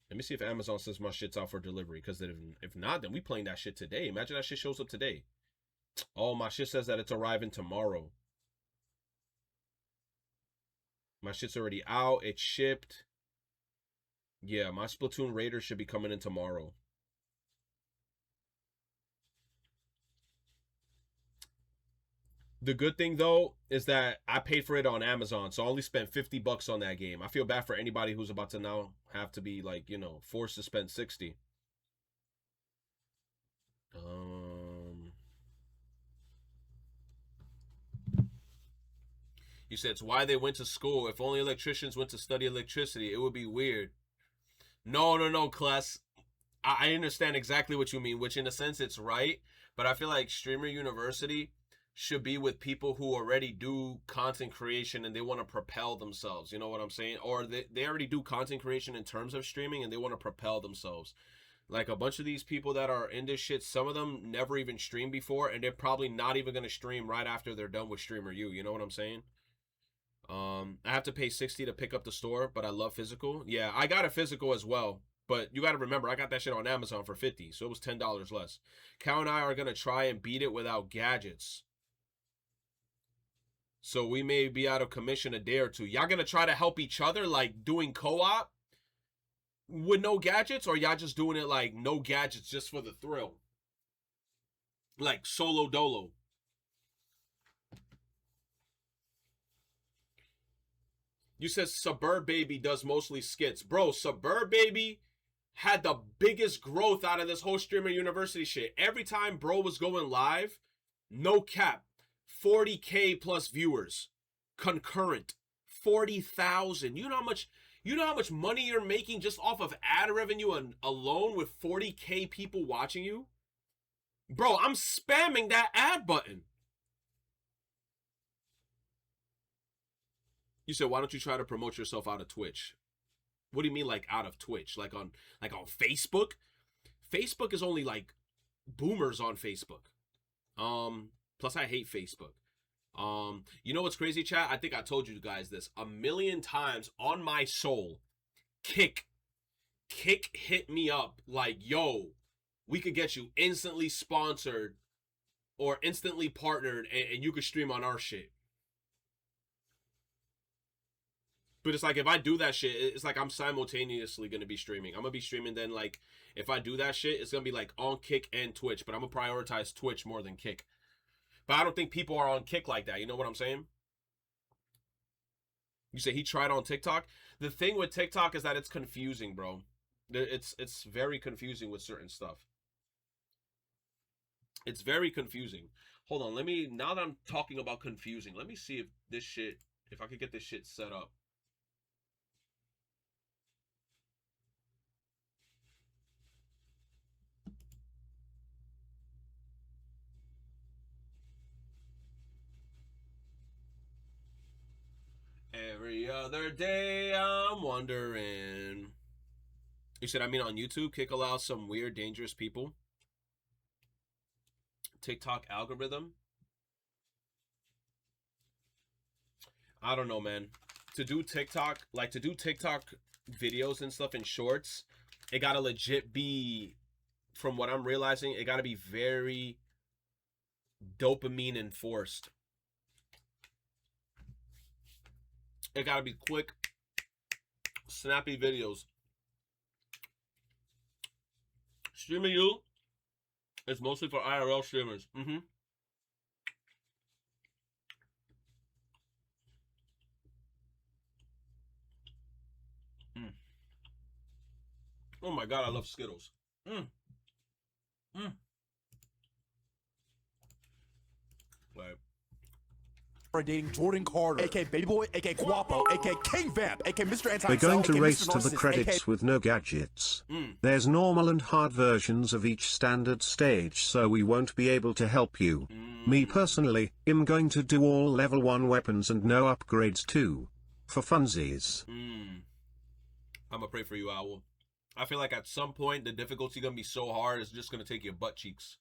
Let me see if Amazon says my shit's out for delivery, because if not, then we playing that shit today. Imagine that shit shows up today. Oh, my shit says that it's arriving tomorrow. My shit's already out. It's shipped. Yeah, my Splatoon Raiders should be coming in tomorrow. The good thing, though, is that I paid for it on Amazon, so I only spent $50 on that game. I feel bad for anybody who's about to now have to be, like, you know, forced to spend 60. You said it's why they went to school. If only electricians went to study electricity, it would be weird. No, Kless. I understand exactly what you mean, which in a sense it's right, but I feel like Streamer University should be with people who already do content creation and they want to propel themselves. You know what I'm saying? Or they already do content creation in terms of streaming and they want to propel themselves. Like a bunch of these people that are in this shit, some of them never even streamed before and they're probably not even going to stream right after they're done with Streamer U. You know what I'm saying? I have to pay $60 to pick up the store, but I love physical. Yeah, I got a physical as well. But you got to remember, I got that shit on Amazon for $50, so it was $10 less. Cal and I are going to try and beat it without gadgets. So we may be out of commission a day or two. Y'all gonna try to help each other, like doing co-op with no gadgets, or y'all just doing it like no gadgets just for the thrill? Like solo dolo. You said Suburb Baby does mostly skits. Bro, Suburb Baby had the biggest growth out of this whole Streamer University shit. Every time bro was going live, no cap, 40K plus viewers concurrent, 40,000. You know how much money you're making just off of ad revenue alone with 40K people watching you? Bro, I'm spamming that ad button. You said, why don't you try to promote yourself out of Twitch? What do you mean, like out of Twitch? Like on Facebook? Facebook is only like boomers on Facebook. Plus I hate Facebook. You know what's crazy, chat? I think I told you guys this 1,000,000 times on my soul. Kick hit me up like, yo, we could get you instantly sponsored or instantly partnered and you could stream on our shit. But it's like, if I do that shit, it's like I'm simultaneously going to be streaming. I'm going to be streaming then, like, if I do that shit, it's going to be like on Kick and Twitch. But I'm going to prioritize Twitch more than Kick. But I don't think people are on Kick like that. You know what I'm saying? You say he tried on TikTok? The thing with TikTok is that it's confusing, bro. It's very confusing with certain stuff. It's very confusing. Hold on, now that I'm talking about confusing, let me see if I could get this shit set up. Every other day I'm wondering. You said, I mean on YouTube, Kick allows some weird, dangerous people. TikTok algorithm. I don't know, man. To do TikTok videos and stuff in shorts, it gotta legit be, from what I'm realizing, it gotta be very dopamine enforced. It gotta be quick, snappy videos. Streaming U is mostly for IRL streamers. Oh my god, I love Skittles. Right. Are dating Jordan Carter, aka Baby Boy, aka Guapo, aka King Vamp, aka Mr. Anti. We're going to race to the credits with no gadgets. There's normal and hard versions of each standard stage, so we won't be able to help you. Me personally, I'm going to do all level 1 weapons and no upgrades too. For funsies. I'm gonna pray for you, Owl. I feel like at some point the difficulty gonna be so hard, it's just gonna take your butt cheeks.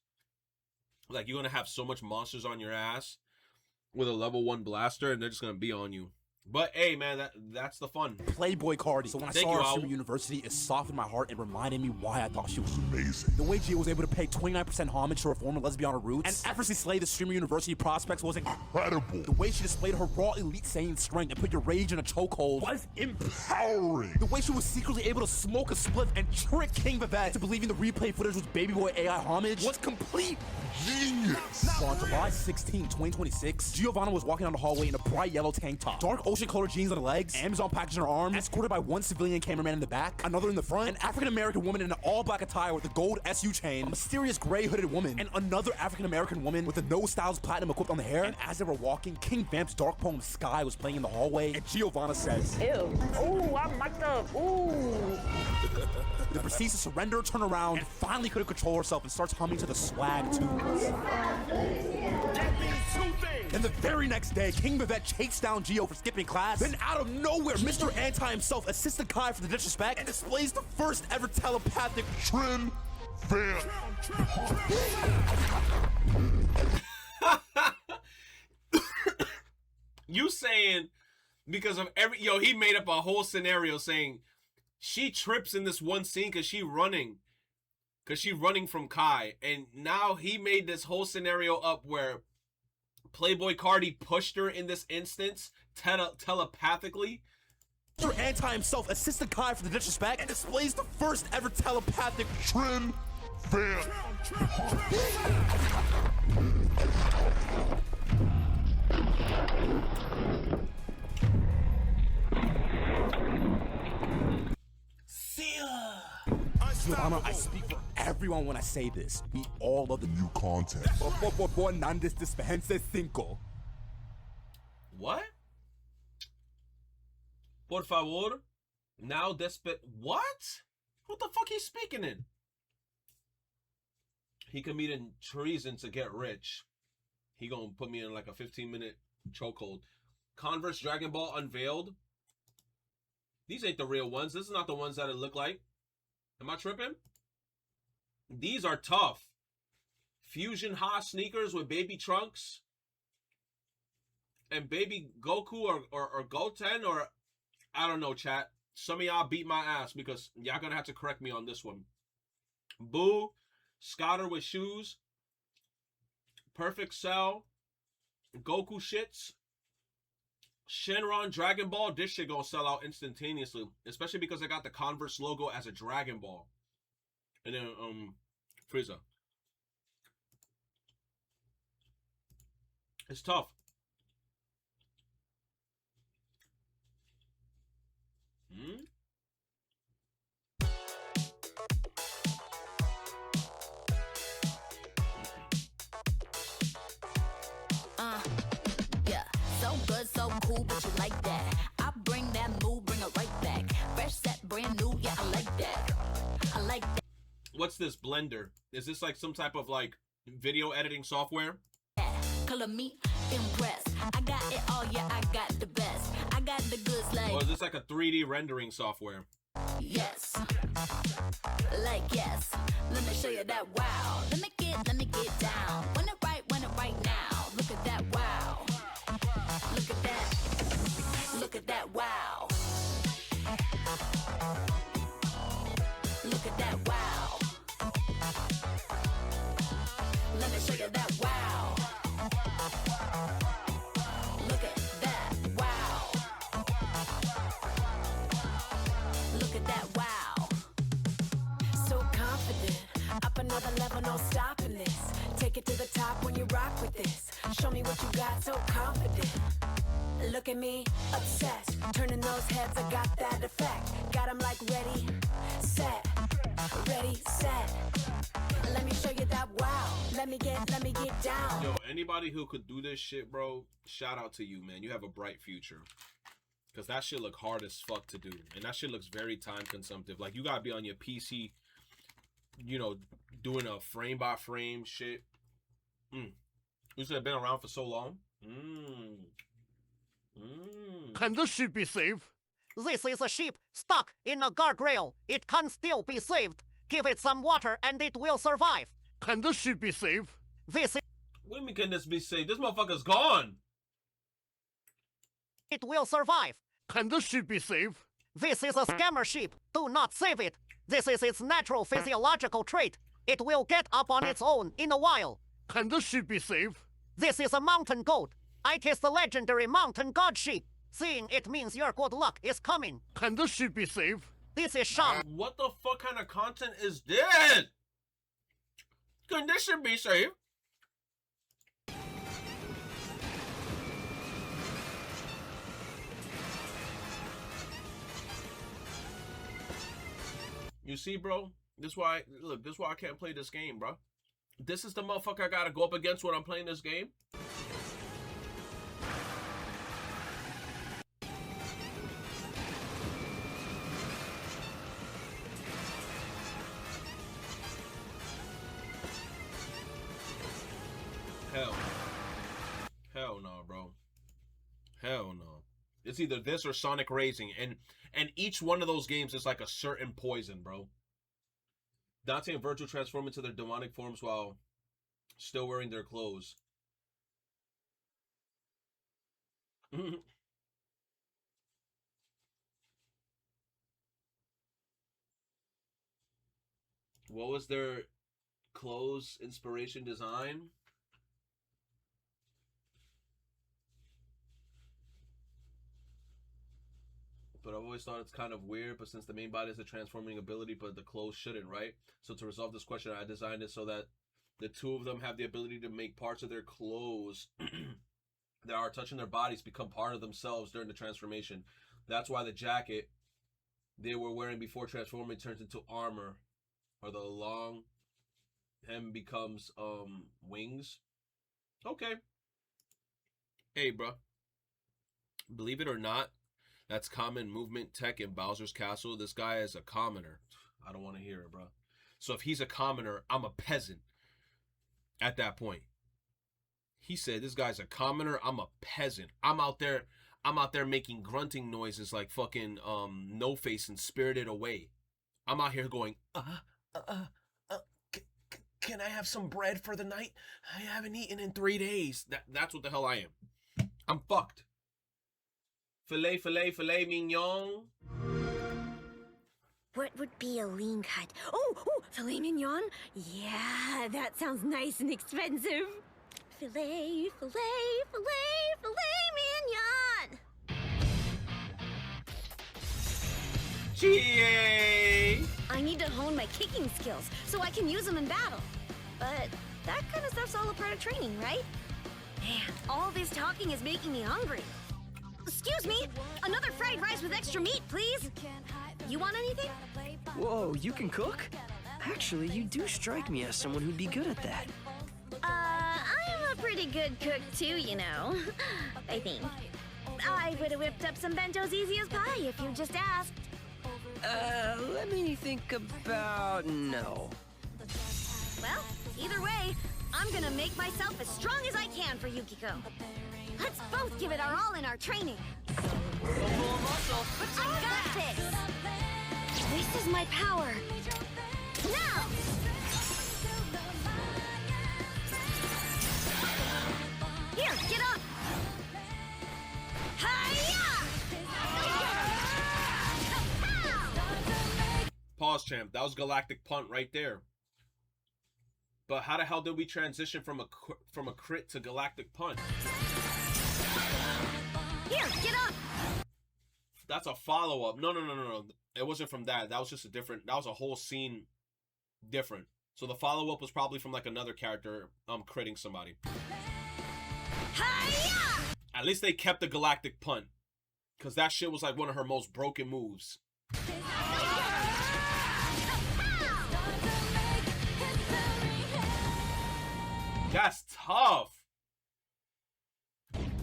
Like you're gonna have so much monsters on your ass with a level 1 blaster, and they're just gonna be on you. But hey, man, that's the fun. Playboy Cardi. So when I saw her at Streamer University, it softened my heart and reminded me why I thought she was amazing. The way Gia was able to pay 29% homage to her former lesbian roots and effortlessly slay the Streamer University prospects was incredible. The way she displayed her raw elite Saiyan strength and put your rage in a chokehold was empowering. The way she was secretly able to smoke a spliff and trick King Vivette to believing the replay footage was Baby Boy AI homage was complete genius. So on July 16, 2026, Giovanna was walking down the hallway in a bright yellow tank top, dark ocean colored jeans on her legs, Amazon package in her arm, escorted by one civilian cameraman in the back, another in the front, an African American woman in an all black attire with a gold SU chain, a mysterious gray hooded woman, and another African American woman with a No Styles platinum equipped on the hair. And as they were walking, King Vamp's dark poem Sky was playing in the hallway, and Giovanna says, "Ew, ooh, I'm mic'd up, ooh." Then proceeds to surrender, turn around, and finally couldn't control herself and starts humming to the swag tunes. And the very next day, King Vivette chased down Gio for skipping class. Then out of nowhere, Mr. Anti himself assisted Kai for the disrespect and displays the first ever telepathic Trin Vamp. You saying because of he made up a whole scenario saying she trips in this one scene because she's running from Kai, and now he made this whole scenario up where Playboy Cardi pushed her in this instance telepathically. Mr. Anti himself assisted Kai for the disrespect and displays the first ever telepathic Trin Vamp. Giovanna, I speak for everyone when I say this. We all love the new content. Por Nandes Dispense 5. What? Por favor, now what? What the fuck he's speaking in? He committed treason to get rich. He gonna put me in like a 15-minute chokehold. Converse Dragon Ball unveiled. These ain't the real ones. This is not the ones that it look like. Am I tripping? These are tough. Fusion Ha sneakers with baby trunks. And baby Goku or Goten or... I don't know, chat. Some of y'all beat my ass because y'all gonna have to correct me on this one. Boo. Scotter with shoes. Perfect Cell. Goku shits. Shenron Dragon Ball. This shit gonna sell out instantaneously. Especially because I got the Converse logo as a Dragon Ball. And then, Frieza. It's tough. Yeah, so good, so cool, but you like that. I bring that move, bring it right back. Fresh set, brand new, yeah, I like that. I like that. What's this Blender? Is this like some type of like video editing software? Color me impressed. I got it all, yeah, I got the best. I got the goods like. Or is this like a 3D rendering software? Yes. Like yes. Let me show you that wow. Let me get down. When it right now. Look at that wow. Look at that. Look at that wow. Look at that wow. Let me show you that wow. Look at that wow. Look at that wow. So confident, up another level, no stopping this. Take it to the top when you rock with this. Show me what you got, so confident. Look at me, obsessed. Turning those heads, I got that effect. Got 'em like ready, set. Ready, set. Let me show you that wow. Let me get down. Yo, anybody who could do this shit, bro, shout out to you, man. You have a bright future. Because that shit look hard as fuck to do. And that shit looks very time consumptive. Like, you gotta be on your PC, you know, doing a frame by frame shit. You should have been around for so long. Can this shit be safe? This is a ship stuck in a guardrail. It can still be saved. Give it some water and it will survive. Can this ship be saved? This is... What do you mean can this be saved? This motherfucker's gone. It will survive. Can this ship be saved? This is a scammer ship. Do not save it. This is its natural physiological trait. It will get up on its own in a while. Can this ship be saved? This is a mountain goat. It is the legendary mountain god sheep. Seeing it means your good luck is coming. Can this ship be saved? This is Shang. What the fuck kind of content is this? Can this shit be saved? You see, bro? This why I can't play this game, bro. This is the motherfucker I gotta go up against when I'm playing this game. Hell no, bro. Hell no. It's either this or Sonic Racing, and each one of those games is like a certain poison, bro. Dante and Virgil transform into their demonic forms while still wearing their clothes. What was their clothes inspiration design? But I've always thought it's kind of weird, but since the main body is a transforming ability, but the clothes shouldn't, right? So to resolve this question, I designed it so that the two of them have the ability to make parts of their clothes that are touching their bodies become part of themselves during the transformation. That's why the jacket they were wearing before transforming turns into armor, or the long hem becomes wings. Okay. Hey, bro. Believe it or not, that's common movement tech in Bowser's Castle. This guy is a commoner. I don't want to hear it, bro. So if he's a commoner, I'm a peasant at that point. He said this guy's a commoner, I'm a peasant. I'm out there making grunting noises like fucking No Face and Spirited Away. I'm out here going, can I have some bread for the night? I haven't eaten in 3 days. That's what the hell I am. I'm fucked. Filet mignon. What would be a lean cut? Oh, filet mignon? Yeah, that sounds nice and expensive. Filet mignon! Chie! I need to hone my kicking skills so I can use them in battle. But that kind of stuff's all a part of training, right? Man, all this talking is making me hungry. Excuse me, another fried rice with extra meat, please. You want anything? Whoa, you can cook? Actually, you do strike me as someone who'd be good at that. I'm a pretty good cook too, you know. I think. I would have whipped up some bentos easy as pie if you just asked. Let me think about... no. Well, either way, I'm gonna make myself as strong as I can for Yukiko. Let's both give it our all in our training. I got this! This is my power. Now! Here, get up! Pause, champ. That was Galactic Punt right there. But how the hell did we transition from a crit to Galactic Punt? Here, get up! That's a follow-up. No. It wasn't from that. That was just a different... That was a whole scene different. So the follow-up was probably from like another character critting somebody. At least they kept the Galactic Punt. Because that shit was like one of her most broken moves. That's tough.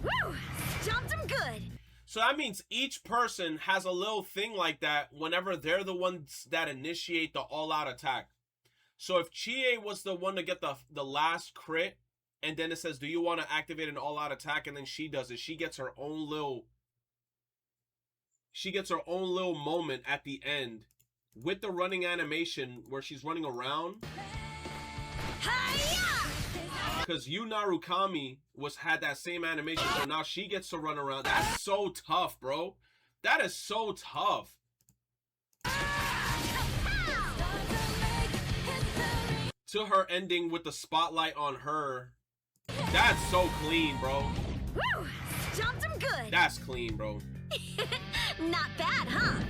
Woo! Stomped him good. So that means each person has a little thing like that whenever they're the ones that initiate the all-out attack. So if Chie was the one to get the last crit, and then it says, do you want to activate an all-out attack? And then she does it. She gets her own little she gets her own little moment at the end with the running animation where she's running around. Because Yu Narukami had that same animation, so now she gets to run around. That's so tough, bro. That is so tough. To her ending with the spotlight on her. That's so clean, bro. Woo! Stomped him good. That's clean, bro. Not bad, huh?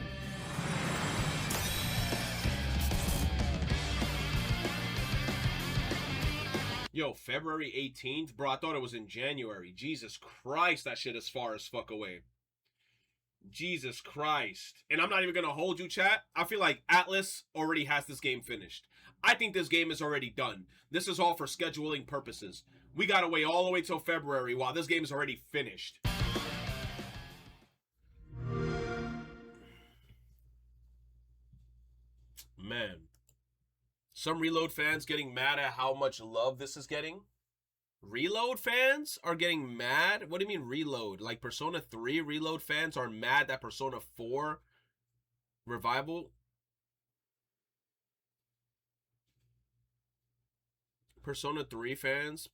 Yo, February 18th? Bro, I thought it was in January. Jesus Christ, that shit is far as fuck away. Jesus Christ. And I'm not even gonna hold you, chat. I feel like Atlas already has this game finished. I think this game is already done. This is all for scheduling purposes. We gotta wait all the way till February while this game is already finished. Man. Some Reload fans getting mad at how much love this is getting. Reload fans are getting mad? What do you mean Reload? Like Persona 3 Reload fans are mad that Persona 4 Revival? Persona 3 fans?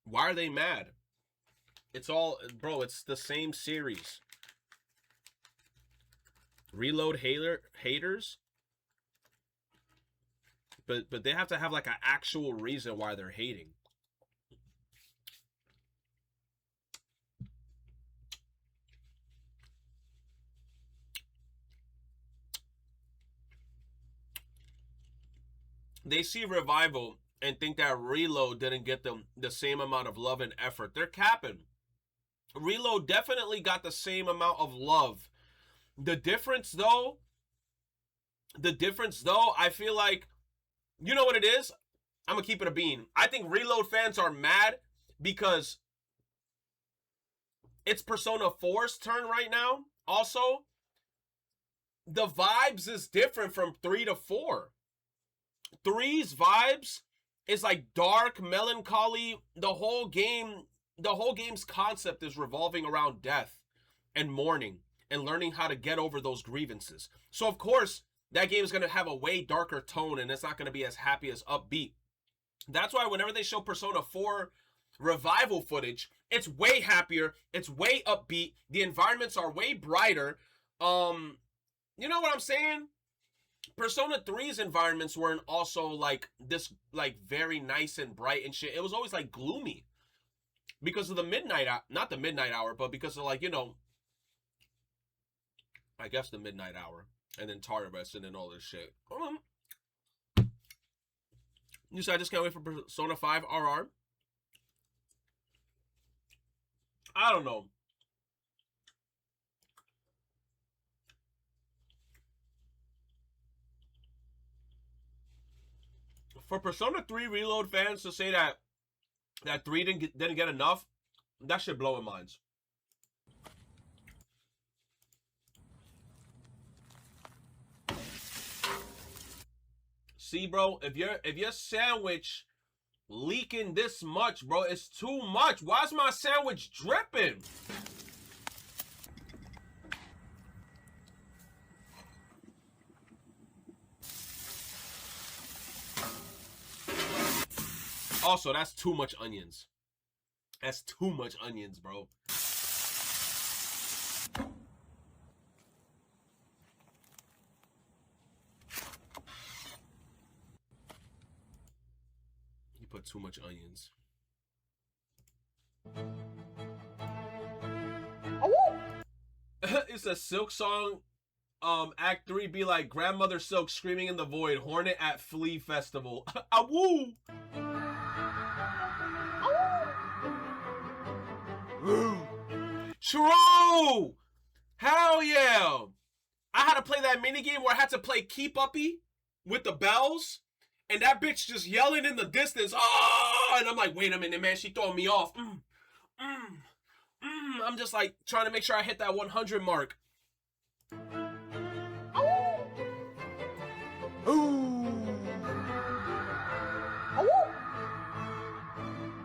Why are they mad? It's all, bro, it's the same series. Reload haters? But they have to have like an actual reason why they're hating. They see Revival and think that Reload didn't get them the same amount of love and effort. They're capping. Reload definitely got the same amount of love. The difference though, I feel like, you know what it is? I'm going to keep it a bean. I think Reload fans are mad because it's Persona 4's turn right now. Also, the vibes is different from 3 to 4. 3's vibes is like dark, melancholy. The whole game's concept is revolving around death and mourning and learning how to get over those grievances. So, of course, that game is going to have a way darker tone and it's not going to be as happy as upbeat. That's why whenever they show Persona 4 Revival footage, it's way happier, it's way upbeat, the environments are way brighter. You know what I'm saying? Persona 3's environments weren't also like this, like very nice and bright and shit. It was always like gloomy because of the midnight, not the midnight hour, but because of like, you know, I guess the midnight hour. And then Tarabest and all this shit. You said I just can't wait for Persona 5 RR? I don't know. For Persona 3 Reload fans to say that 3 didn't get enough, that should blow in minds. See, bro, if your sandwich leaking this much, bro, it's too much. Why is my sandwich dripping? Also, that's too much onions. That's too much onions, bro. Put too much onions. It's a Silk song. Act 3 be like Grandmother Silk screaming in the void. Hornet at Flea Festival. Awoo! True! Hell yeah! I had to play that minigame where I had to play Keep Uppy with the bells. And that bitch just yelling in the distance. Oh! And I'm like, wait a minute, man. She throwing me off. I'm just like trying to make sure I hit that 100 mark.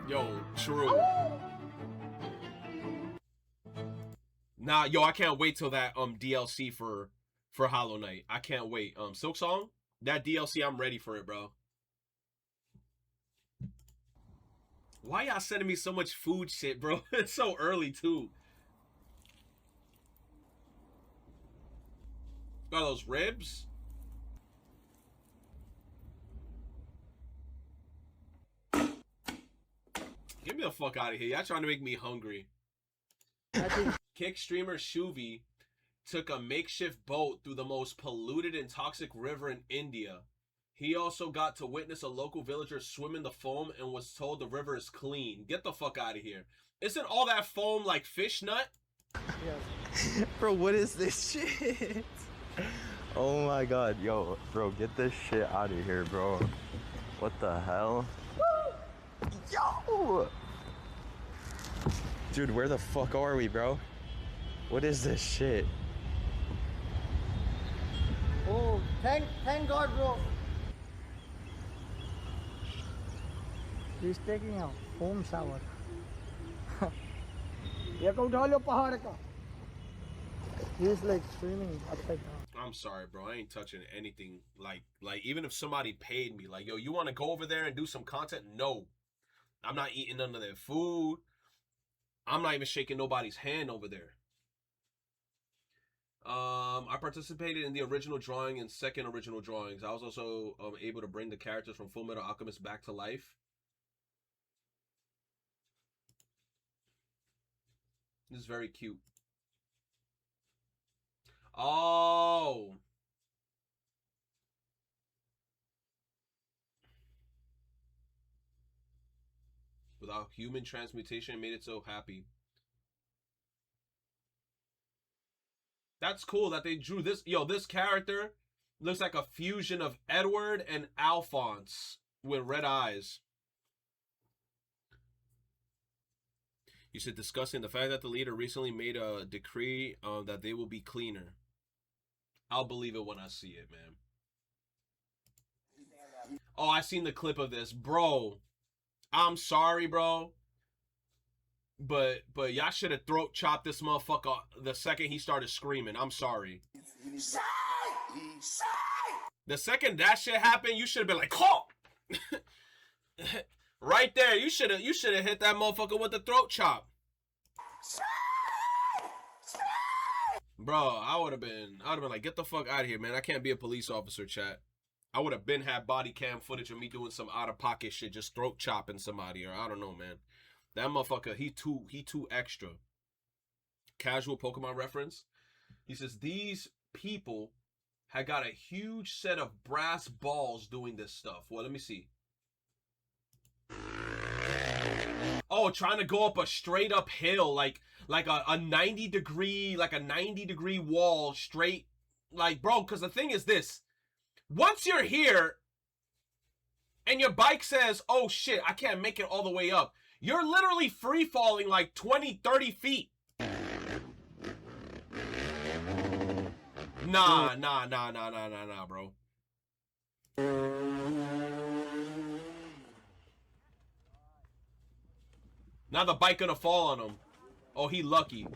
Yo, true. Nah, yo, I can't wait till that DLC for Hollow Knight. I can't wait. Silk Song, that DLC, I'm ready for it, bro. Why y'all sending me so much food shit, bro? It's so early too. Got those ribs? Get me the fuck out of here. Y'all trying to make me hungry. Kick streamer Shuvi took a makeshift boat through the most polluted and toxic river in India. He also got to witness a local villager swim in the foam and was told the river is clean. Get the fuck out of here. Isn't all that foam like fish nut? Bro, what is this shit? Oh my god, yo, bro, get this shit out of here, bro. What the hell? Yo! Dude, where the fuck are we, bro? What is this shit? Oh, thank God, bro. He's taking a foam shower. He's like streaming upside down. I'm sorry, bro. I ain't touching anything. Like even if somebody paid me, like, yo, you want to go over there and do some content? No. I'm not eating none of their food. I'm not even shaking nobody's hand over there. I participated in the original drawing and second original drawings. I was also able to bring the characters from Fullmetal Alchemist back to life. This is very cute. Oh. Without human transmutation, made it so happy. That's cool that they drew this. Yo, this character looks like a fusion of Edward and Alphonse with red eyes. You said discussing the fact that the leader recently made a decree that they will be cleaner. I'll believe it when I see it, man. Oh, I seen the clip of this. Bro, I'm sorry, bro. But y'all should have throat chopped this motherfucker the second he started screaming. I'm sorry. The second that shit happened, you should have been like, "Call!" Right there. You should have hit that motherfucker with the throat chop. Bro, I would have been like, get the fuck out of here, man. I can't be a police officer, chat. I would have been had body cam footage of me doing some out of pocket shit, just throat chopping somebody, or I don't know, man. That motherfucker, he too extra. Casual Pokemon reference. He says these people had got a huge set of brass balls doing this stuff. Well, let me see. Oh, trying to go up a straight up hill, like a 90 degree wall straight. Like, bro, because the thing is this. Once you're here and your bike says, oh shit, I can't make it all the way up, you're literally free falling like 20, 30 feet. Nah, bro. Now the bike gonna fall on him. Oh, he lucky.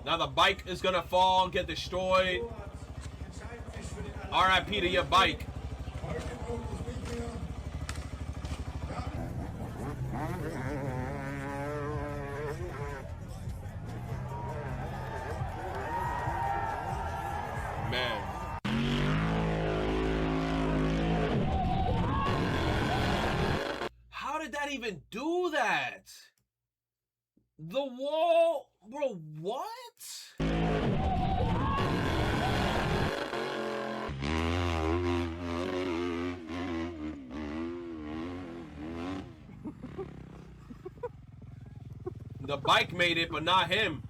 Now the bike is gonna fall, get destroyed. RIP to your bike. Man. How did that even do that? The wall, bro, what? The bike made it, but not him.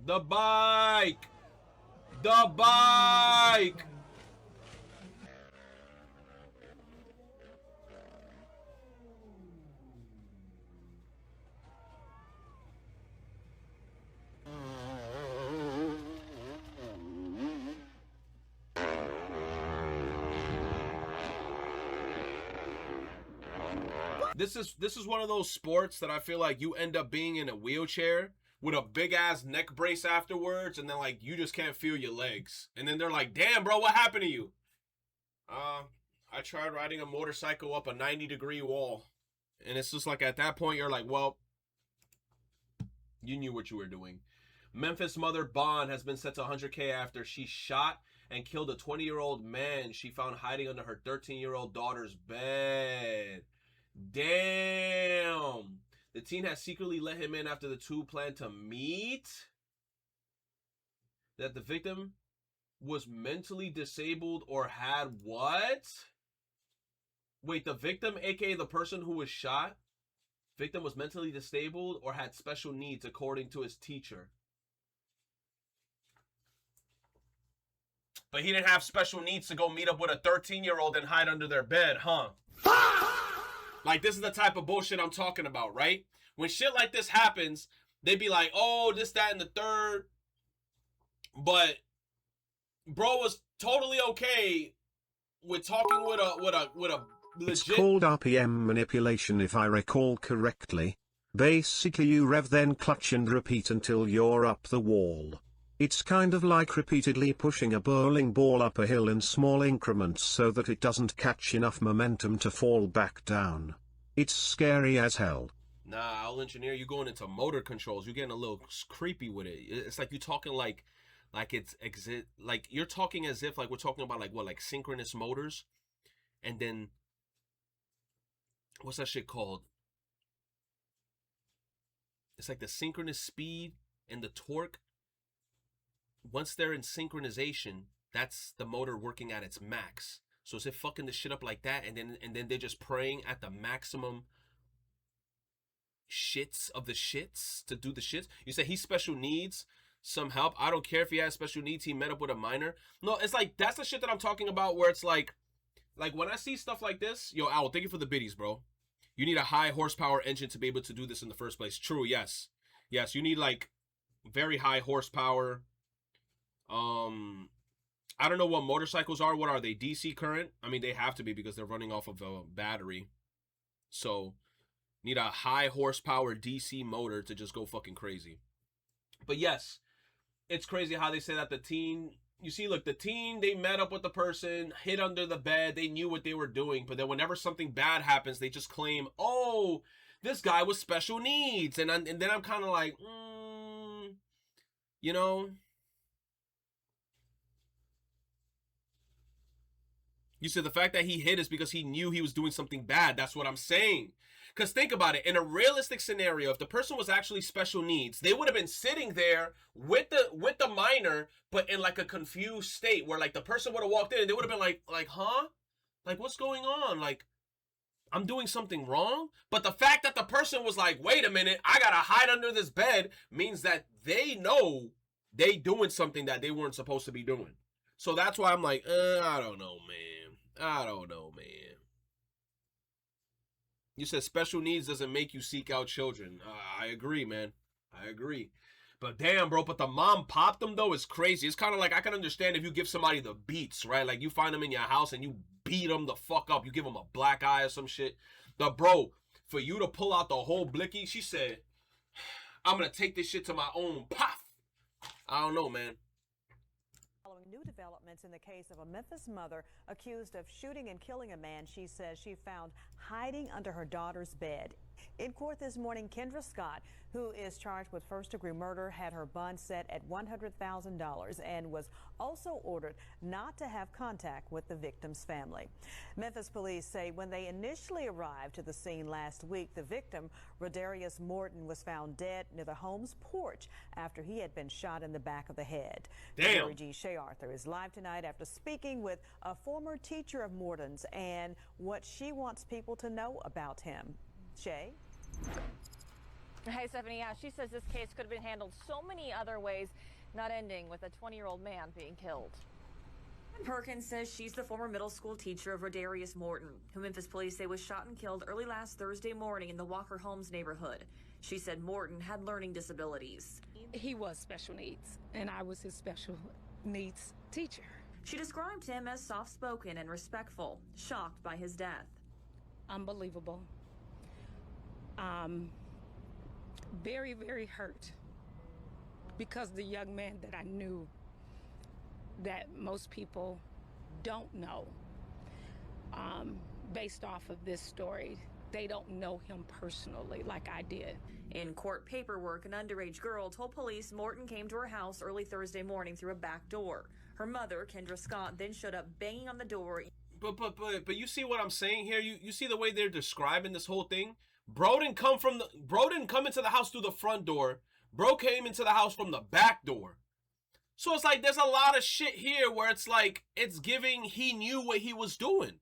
The bike! The bike! This is one of those sports that I feel like you end up being in a wheelchair with a big ass neck brace afterwards, and then like you just can't feel your legs. And then they're like, damn bro, what happened to you? I tried riding a motorcycle up a 90-degree wall. And it's just like at that point you're like, well, you knew what you were doing. Memphis mother bond has been set to 100K after she shot and killed a 20-year-old man she found hiding under her 13-year-old daughter's bed. Damn. The teen had secretly let him in after the two planned to meet. That the victim was mentally disabled or had what? Wait, the victim, aka the person who was shot, victim was mentally disabled or had special needs according to his teacher. But he didn't have special needs to go meet up with a 13-year-old and hide under their bed, huh? Like, this is the type of bullshit I'm talking about, right? When shit like this happens, they be like, oh, this, that, and the third. But bro was totally okay with talking with a legit... It's called RPM manipulation if I recall correctly. Basically you rev then clutch and repeat until you're up the wall. It's kind of like repeatedly pushing a bowling ball up a hill in small increments so that it doesn't catch enough momentum to fall back down. It's scary as hell. Nah, I'll engineer you going into motor controls. You're getting a little creepy with it. It's like you're talking like it's like you're talking as if like we're talking about like what, like synchronous motors, and then what's that shit called? It's like the synchronous speed and the torque. Once they're in synchronization, that's the motor working at its max. So is it fucking the shit up like that, and then they're just praying at the maximum shits of the shits to do the shits? You say he's special needs, some help. I don't care if he has special needs. He met up with a minor. No, it's like that's the shit that I'm talking about. Where it's like when I see stuff like this, yo, Owl, thank you for the biddies, bro. You need a high horsepower engine to be able to do this in the first place. True, yes, you need like very high horsepower. I don't know what motorcycles are. What are they? DC current? I mean, they have to be because they're running off of a battery. So, need a high horsepower DC motor to just go fucking crazy. But yes, it's crazy how they say that the teen... You see, look, the teen, they met up with the person, hid under the bed, they knew what they were doing, but then whenever something bad happens, they just claim, oh, this guy was special needs. And then I'm kind of like, you know... You said the fact that he hid is because he knew he was doing something bad. That's what I'm saying. Because think about it. In a realistic scenario, if the person was actually special needs, they would have been sitting there with the minor, but in like a confused state where like the person would have walked in and they would have been like, huh? Like, what's going on? Like, I'm doing something wrong? But the fact that the person was like, wait a minute, I gotta hide under this bed means that they know they doing something that they weren't supposed to be doing. So that's why I'm like, I don't know, man. I don't know, man. You said special needs doesn't make you seek out children. I agree, man. I agree. But damn, bro, but the mom popped them, though, is crazy. It's kind of like, I can understand if you give somebody the beats, right? Like, you find them in your house and you beat them the fuck up. You give them a black eye or some shit. But, bro, for you to pull out the whole blicky, she said, I'm going to take this shit to my own pop. I don't know, man. New developments in the case of a Memphis mother accused of shooting and killing a man she says she found hiding under her daughter's bed. In court this morning, Kendra Scott, who is charged with first-degree murder, had her bond set at $100,000 and was also ordered not to have contact with the victim's family. Memphis police say when they initially arrived to the scene last week, the victim, Rodarius Morton, was found dead near the home's porch after he had been shot in the back of the head. Damn. Mary G. Shea Arthur is live tonight after speaking with a former teacher of Morton's and what she wants people to know about him. Shay? Hey, Stephanie, yeah, she says this case could have been handled so many other ways, not ending with a 20-year-old man being killed. Perkins says she's the former middle school teacher of Rodarius Morton, who Memphis police say was shot and killed early last Thursday morning in the Walker Homes neighborhood. She said Morton had learning disabilities. He was special needs, and I was his special needs teacher. She described him as soft-spoken and respectful, shocked by his death. Unbelievable. Very, very hurt, because the young man that I knew that most people don't know, based off of this story, they don't know him personally like I did. In court paperwork, an underage girl told police Morton came to her house early Thursday morning through a back door. Her mother, Kendra Scott, then showed up banging on the door. But you see what I'm saying here? You see the way they're describing this whole thing? Bro didn't come into the house through the front door. Bro came into the house from the back door. So it's like there's a lot of shit here where it's like it's giving he knew what he was doing.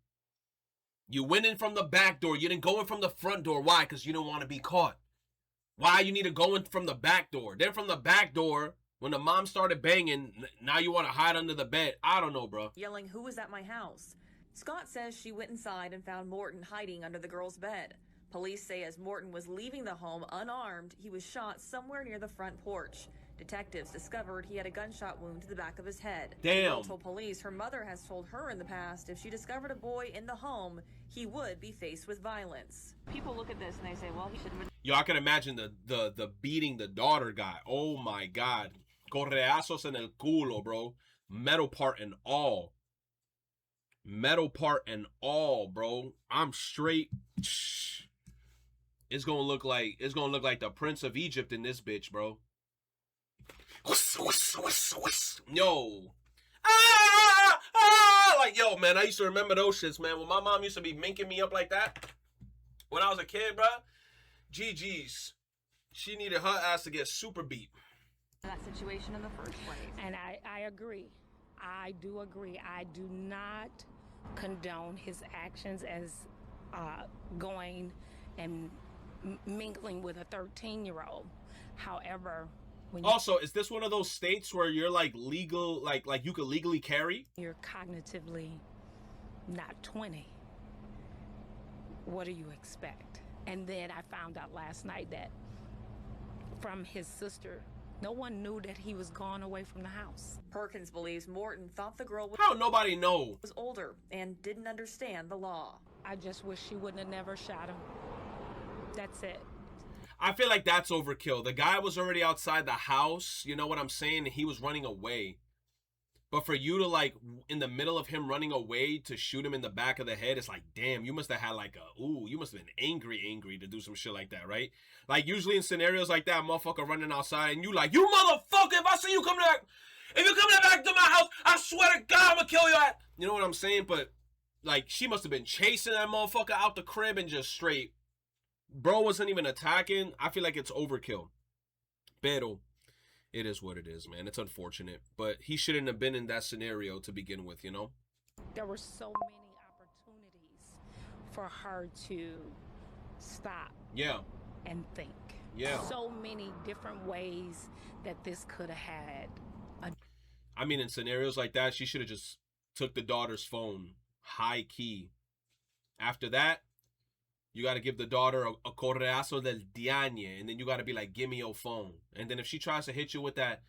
You went in from the back door. You didn't go in from the front door. Why? Because you didn't want to be caught. Why you need to go in from the back door? Then from the back door, when the mom started banging, now you want to hide under the bed. I don't know, bro. Yelling, "Who was at my house?" Scott says she went inside and found Morton hiding under the girl's bed. Police say as Morton was leaving the home unarmed, he was shot somewhere near the front porch. Detectives discovered he had a gunshot wound to the back of his head. Damn. The girl told police her mother has told her in the past if she discovered a boy in the home, he would be faced with violence. People look at this and they say, well, he should have been... Yo, I can imagine the beating the daughter guy. Oh my God. Correazos en el culo, bro. Metal part and all. Metal part and all, bro. I'm straight. It's gonna look like the Prince of Egypt in this bitch, bro. Yo. Like, yo, man, I used to remember those shits, man. When my mom used to be minking me up like that when I was a kid, bro. GG's. She needed her ass to get super beat. That situation in the first place. And I agree. I do agree. I do not condone his actions as going and mingling with a 13-year-old. However, when also, is this one of those states where you're like legal, like you could legally carry? You're cognitively not 20. What do you expect? And then I found out last night that from his sister, no one knew that he was gone away from the house. Perkins believes Morton thought the girl How nobody know? Was older and didn't understand the law. I just wish she wouldn't have never shot him. That's it. I feel like that's overkill. The guy was already outside the house, you know what I'm saying? He was running away. But for you to, like, in the middle of him running away to shoot him in the back of the head, it's like, damn, you must have had like you must have been angry to do some shit like that, right? Like, usually in scenarios like that, motherfucker running outside and you like, you motherfucker, if I see you coming back, if you come back to my house, I swear to God, I'm gonna kill you. You know what I'm saying? But, like, she must have been chasing that motherfucker out the crib and just straight. Bro wasn't even attacking. I feel like it's overkill. Pero it is what it is, man. It's unfortunate. But he shouldn't have been in that scenario to begin with, you know? There were so many opportunities for her to stop. Yeah. And think. Yeah. So many different ways that this could have had. I mean, in scenarios like that, she should have just took the daughter's phone. High key. After that, you got to give the daughter a correazo del diañe, and then you got to be like, give me your phone. And then if she tries to hit you with that,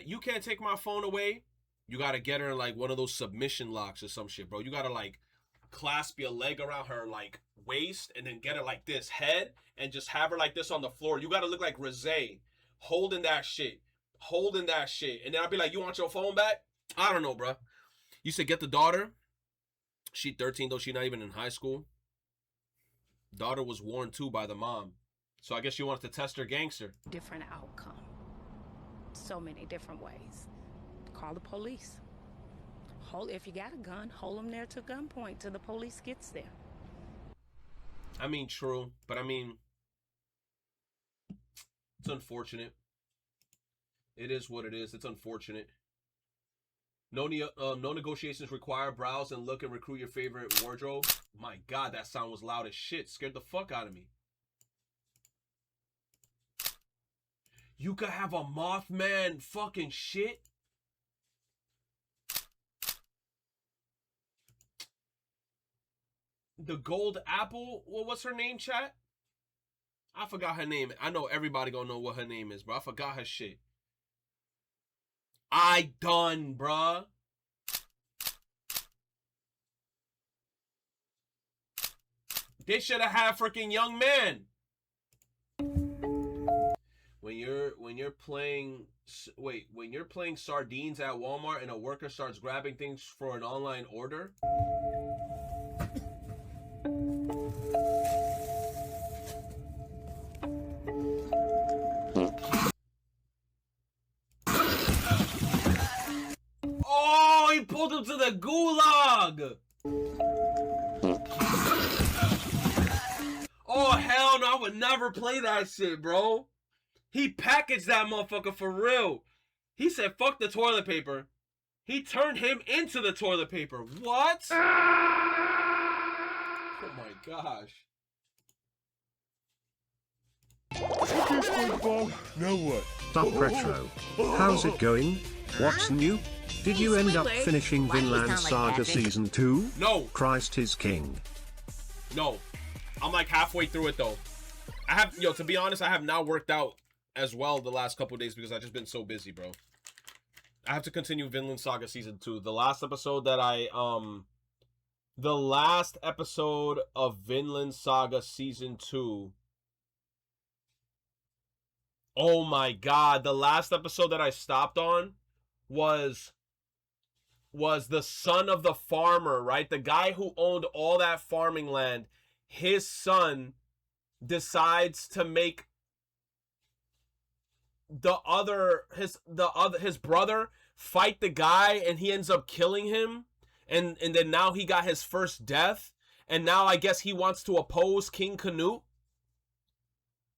you can't take my phone away, you got to get her in like one of those submission locks or some shit, bro. You got to like clasp your leg around her like waist and then get her like this head and just have her like this on the floor. You got to look like Rosé holding that shit. And then I'll be like, you want your phone back? I don't know, bro. You said get the daughter. She 13 though. She not even in high school. Daughter was warned too by the mom. So I guess she wanted to test her gangster. Different outcome. So many different ways. Call the police. If you got a gun, hold them there to gunpoint till the police gets there. I mean, true. But I mean, it's unfortunate. It is what it is. It's unfortunate. No negotiations required. Browse and look and recruit your favorite wardrobe. My God, that sound was loud as shit. Scared the fuck out of me. You could have a Mothman fucking shit. The gold apple. Well, what's her name, chat? I forgot her name. I know everybody gonna know what her name is, bro. I forgot her shit. I done, bruh. They should have had freaking Young Man. When you're playing sardines at Walmart and a worker starts grabbing things for an online order. Oh, he pulled him to the gulag. Oh, hell no, I would never play that shit, bro. He packaged that motherfucker for real. He said, fuck the toilet paper. He turned him into the toilet paper. What? Oh my gosh. Now what? Sup Retro. How's it going? What's new? Did you end up finishing Vinland Saga Season 2? No. Christ is king. No. I'm like halfway through it though. To be honest, I have not worked out as well the last couple of days because I've just been so busy, bro. I have to continue Vinland Saga Season 2. The last episode of Vinland Saga Season 2. Oh my god, the last episode that I stopped on was the son of the farmer, right? The guy who owned all that farming land. His son decides to make his brother fight the guy, and he ends up killing him, and then now he got his first death, and now I guess he wants to oppose King Canute,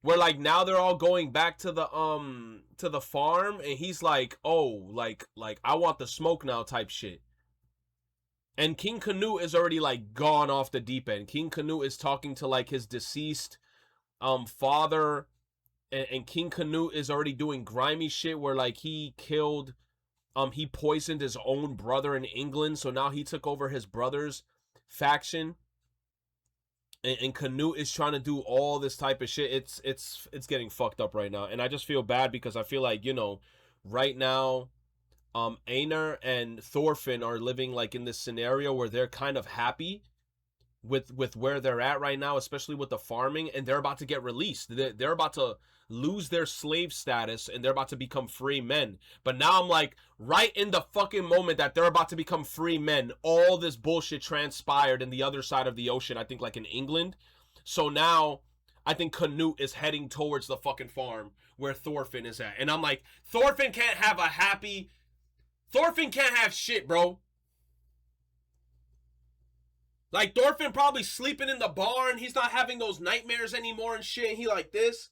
where like now they're all going back to the farm, and he's like, oh, like I want the smoke now type shit. And King Canute is already like gone off the deep end. King Canute is talking to like his deceased father, and King Canute is already doing grimy shit where like he poisoned his own brother in England, so now he took over his brother's faction. And Canute is trying to do all this type of shit. It's getting fucked up right now, and I just feel bad because I feel like, you know, right now Einar and Thorfinn are living like in this scenario where they're kind of happy with where they're at right now, especially with the farming, and they're about to get released. They're about to lose their slave status and they're about to become free men. But now I'm like, right in the fucking moment that they're about to become free men, all this bullshit transpired in the other side of the ocean, I think like in England. So now I think Canute is heading towards the fucking farm where Thorfinn is at. And I'm like, Thorfinn can't have shit, bro. Like, Thorfinn probably sleeping in the barn. He's not having those nightmares anymore and shit. And he like this.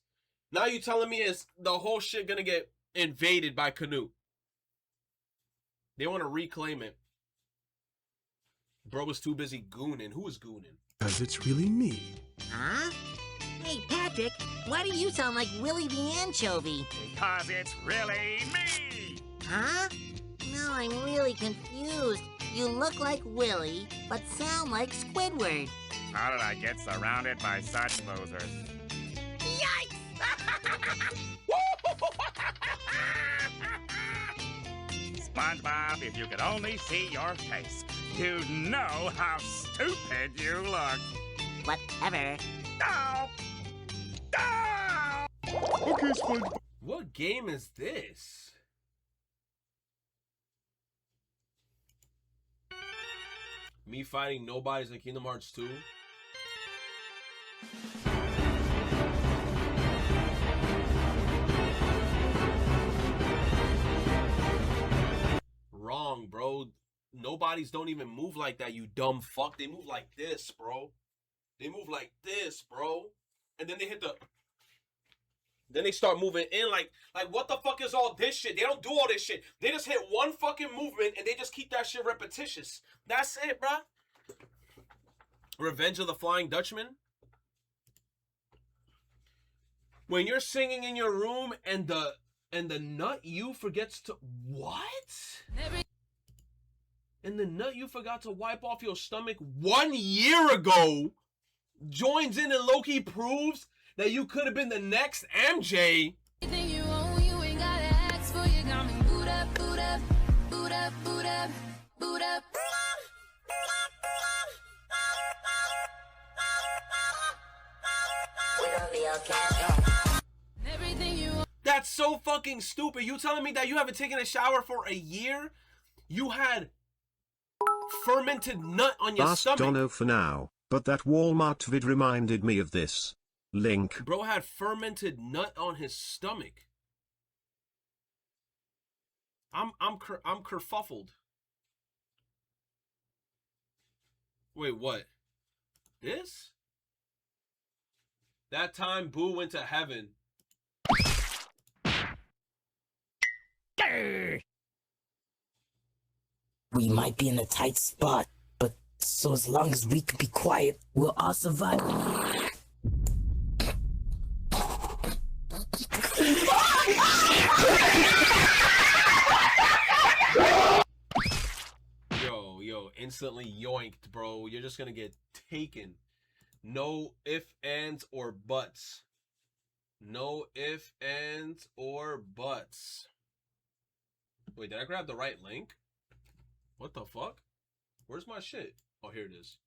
Now you telling me is the whole shit gonna get invaded by Canute? They want to reclaim it. Bro was too busy gooning. Who was gooning? Because it's really me. Huh? Hey, Patrick, why do you sound like Willie the Anchovy? Because it's really me! Huh? No, I'm really confused. You look like Willie, but sound like Squidward. How did I get surrounded by such losers? Yikes! SpongeBob, if you could only see your face, you'd know how stupid you look. Whatever. No! No! Okay, SpongeBob. What game is this? Me fighting nobodies in Kingdom Hearts 2? Wrong, bro. Nobodies don't even move like that, you dumb fuck. They move like this, bro. They move like this, bro. And then they hit the... Then they start moving in like what the fuck is all this shit? They don't do all this shit. They just hit one fucking movement and they just keep that shit repetitious. That's it, bruh. Revenge of the Flying Dutchman? When you're singing in your room and the nut you forgets to what? And the nut you forgot to wipe off your stomach 1 year ago joins in and low-key proves that you could have been the next MJ. Anything you own, you ain't gotta ask for. You got me boot up, boot up, boot up, boot up, boot up. We gon' be okay. Everything you That's so fucking stupid. You telling me that you haven't taken a shower for a year? You had fermented nut on your Ask stomach. Dono for now, but that Walmart vid reminded me of this. Link. Bro had fermented nut on his stomach. I'm kerfuffled. Wait, what? This? That time Boo went to heaven. We might be in a tight spot, but so as long as we can be quiet, we'll all survive. Yo, instantly yoinked, bro. You're just gonna get taken. No ifs, ands, or buts. No ifs, ands, or buts. Wait, did I grab the right link? What the fuck? Where's my shit? Oh, here it is.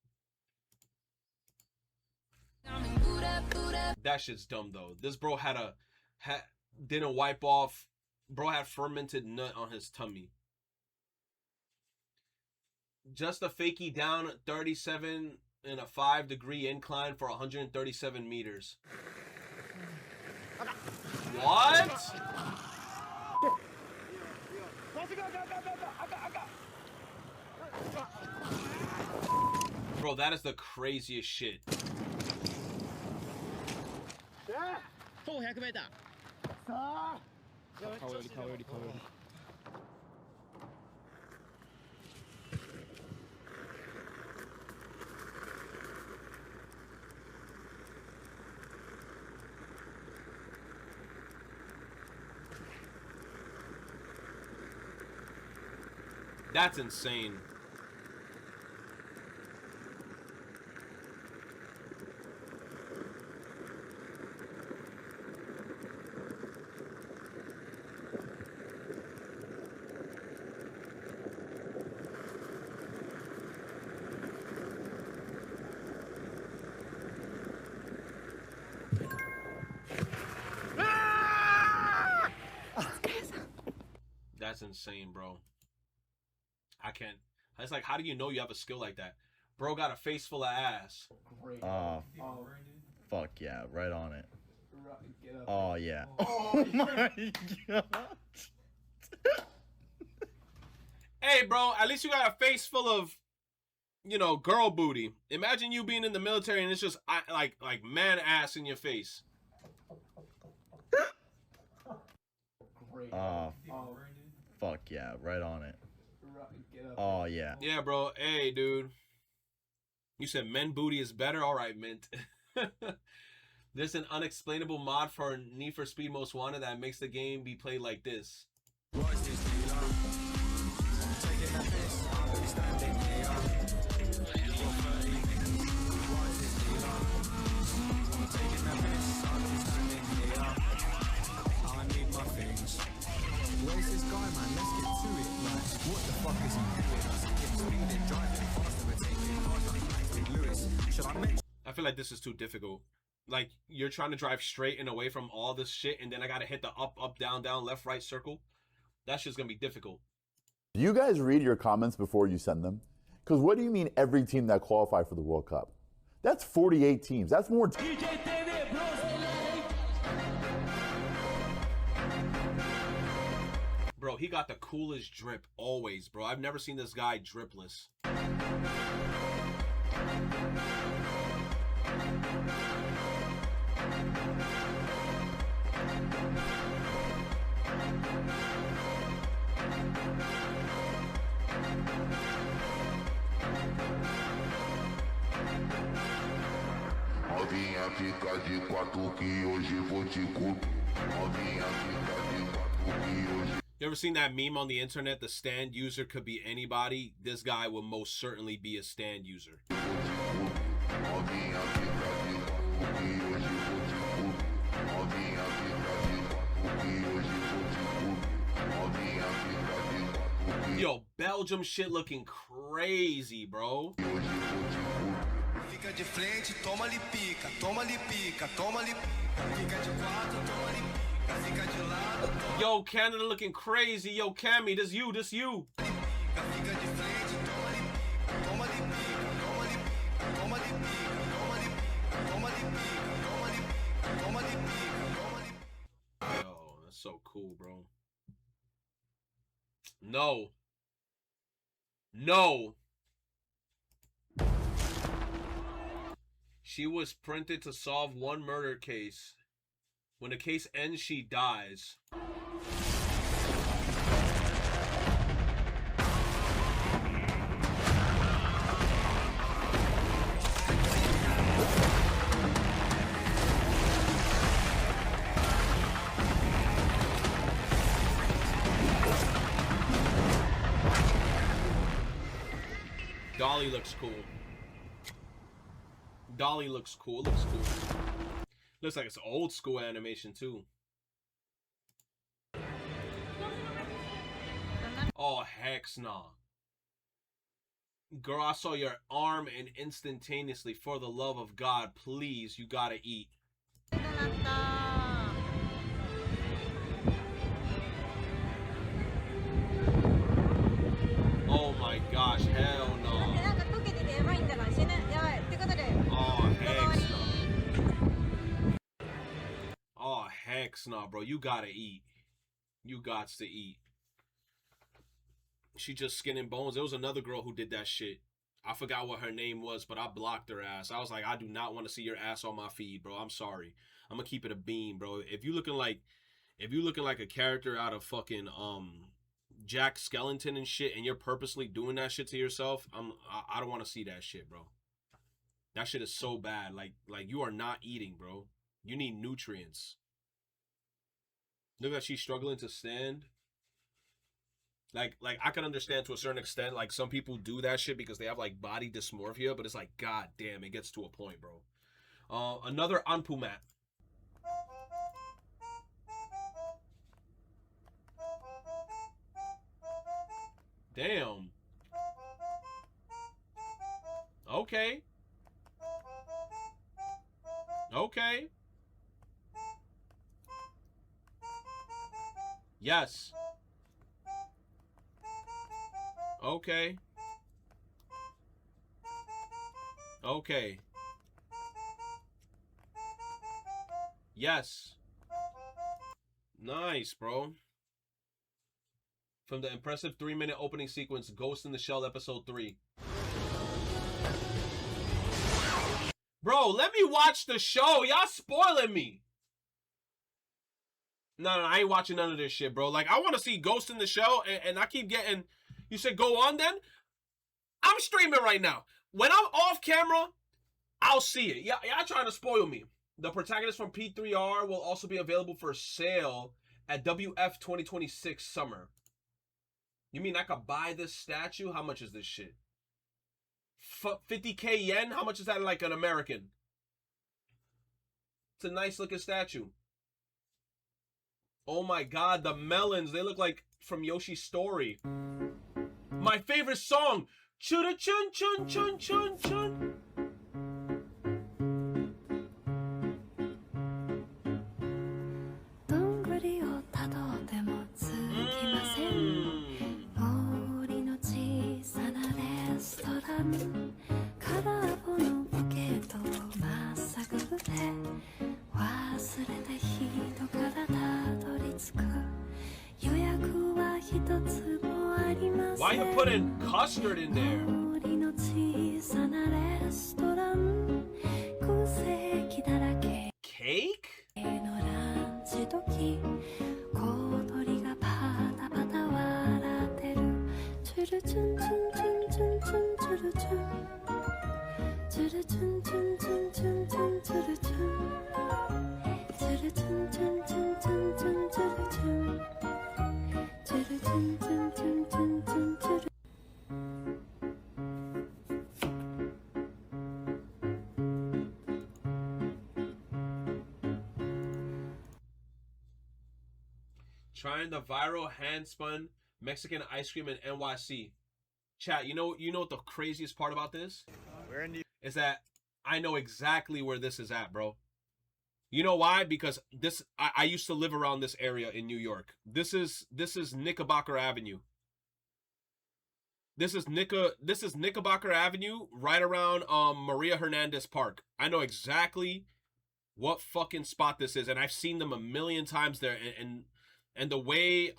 That shit's dumb though. This bro didn't wipe off. Bro had fermented nut on his tummy. Just a fakie down 37 in a 5-degree incline for 137 meters. What? Bro, that is the craziest shit. That's insane. That's insane, bro. I can't. It's like, how do you know you have a skill like that? Bro got a face full of ass. Fuck yeah, right on it. Oh yeah. Oh my god. Hey, bro, at least you got a face full of, you know, girl booty. Imagine you being in the military and it's just like man ass in your face. Fuck yeah, right on it. Oh yeah. Yeah, bro. Hey, dude. You said men booty is better? Alright, Mint. There's an unexplainable mod for Need for Speed Most Wanted that makes the game be played like this. Where's this guy, man? Let's get to it. Like, what the fuck is he doing? Speeding, driving faster, we're taking cars like Lewis. Should I mention? I feel like this is too difficult. Like, you're trying to drive straight and away from all this shit, and then I gotta hit the up, up, down, down, left, right circle. That shit's gonna be difficult. Do you guys read your comments before you send them? Because what do you mean every team that qualified for the World Cup? That's 48 teams. That's more. Bro, he got the coolest drip always, bro. I've never seen this guy dripless. fica de quatro que hoje vou te comer. Novinha fica de quatro que hoje. You ever seen that meme on the internet? The stand user could be anybody. This guy will most certainly be a stand user. Yo, Belgium shit looking crazy, bro. Fica de frente, toma-lhe pica, toma-lhe pica, toma-lhe pica. Fica de quatro, toma-lhe pica, fica de lado. Yo, Canada looking crazy. Yo, Cammy, this you, this you. Fica de frente, toma-lhe pica, toma-lhe pica, toma-lhe pica, toma-lhe pica, toma-lhe pica, toma-lhe pica, toma-lhe pica, toma-lhe pica. Yo, that's so cool, bro. No. No. She was printed to solve one murder case. When the case ends, she dies. Dolly looks cool. Dolly looks cool. Looks cool. Looks like it's old school animation too. Oh, heck nah. Girl, I saw your arm and instantaneously, for the love of God, please, you gotta eat. Oh my gosh, hell no. Oh, heck no. Oh, heck no, bro. You gotta eat. You gots to eat. She just skin and bones. There was another girl who did that shit. I forgot what her name was, but I blocked her ass. I was like, I do not want to see your ass on my feed, bro. I'm sorry. I'm gonna keep it a beam, bro. If you looking like a character out of fucking Jack Skellington and shit, and you're purposely doing that shit to yourself, I don't want to see that shit, bro. That shit is so bad. Like you are not eating, bro. You need nutrients. Look like she's struggling to stand. Like I can understand to a certain extent, like some people do that shit because they have like body dysmorphia, but it's like, god damn, it gets to a point, bro. Another Anpu map. Damn. Okay. Okay. Yes. Okay. Okay. Yes. Nice, bro. From the impressive 3-minute opening sequence, Ghost in the Shell Episode 3. Bro, let me watch the show. Y'all spoiling me. No, I ain't watching none of this shit, bro. Like, I want to see Ghost in the Shell, and I keep getting... You said go on then? I'm streaming right now. When I'm off camera, I'll see it. Y'all trying to spoil me. The protagonist from P3R will also be available for sale at WF 2026 Summer. You mean I could buy this statue? How much is this shit? 50k yen? How much is that like an American? It's a nice looking statue. Oh my god, the melons. They look like from Yoshi's Story. My favorite song. Chun chun chun chun chun chun. Why you putting custard in there? Cake? Trying the viral hand-spun Mexican ice cream in NYC. Chat, you know what the craziest part about this? Is that I know exactly where this is at, bro. You know why? Because I used to live around this area in New York. This is Knickerbocker Avenue. This is Knickerbocker Avenue, right around Maria Hernandez Park. I know exactly what fucking spot this is, and I've seen them a million times there. And the way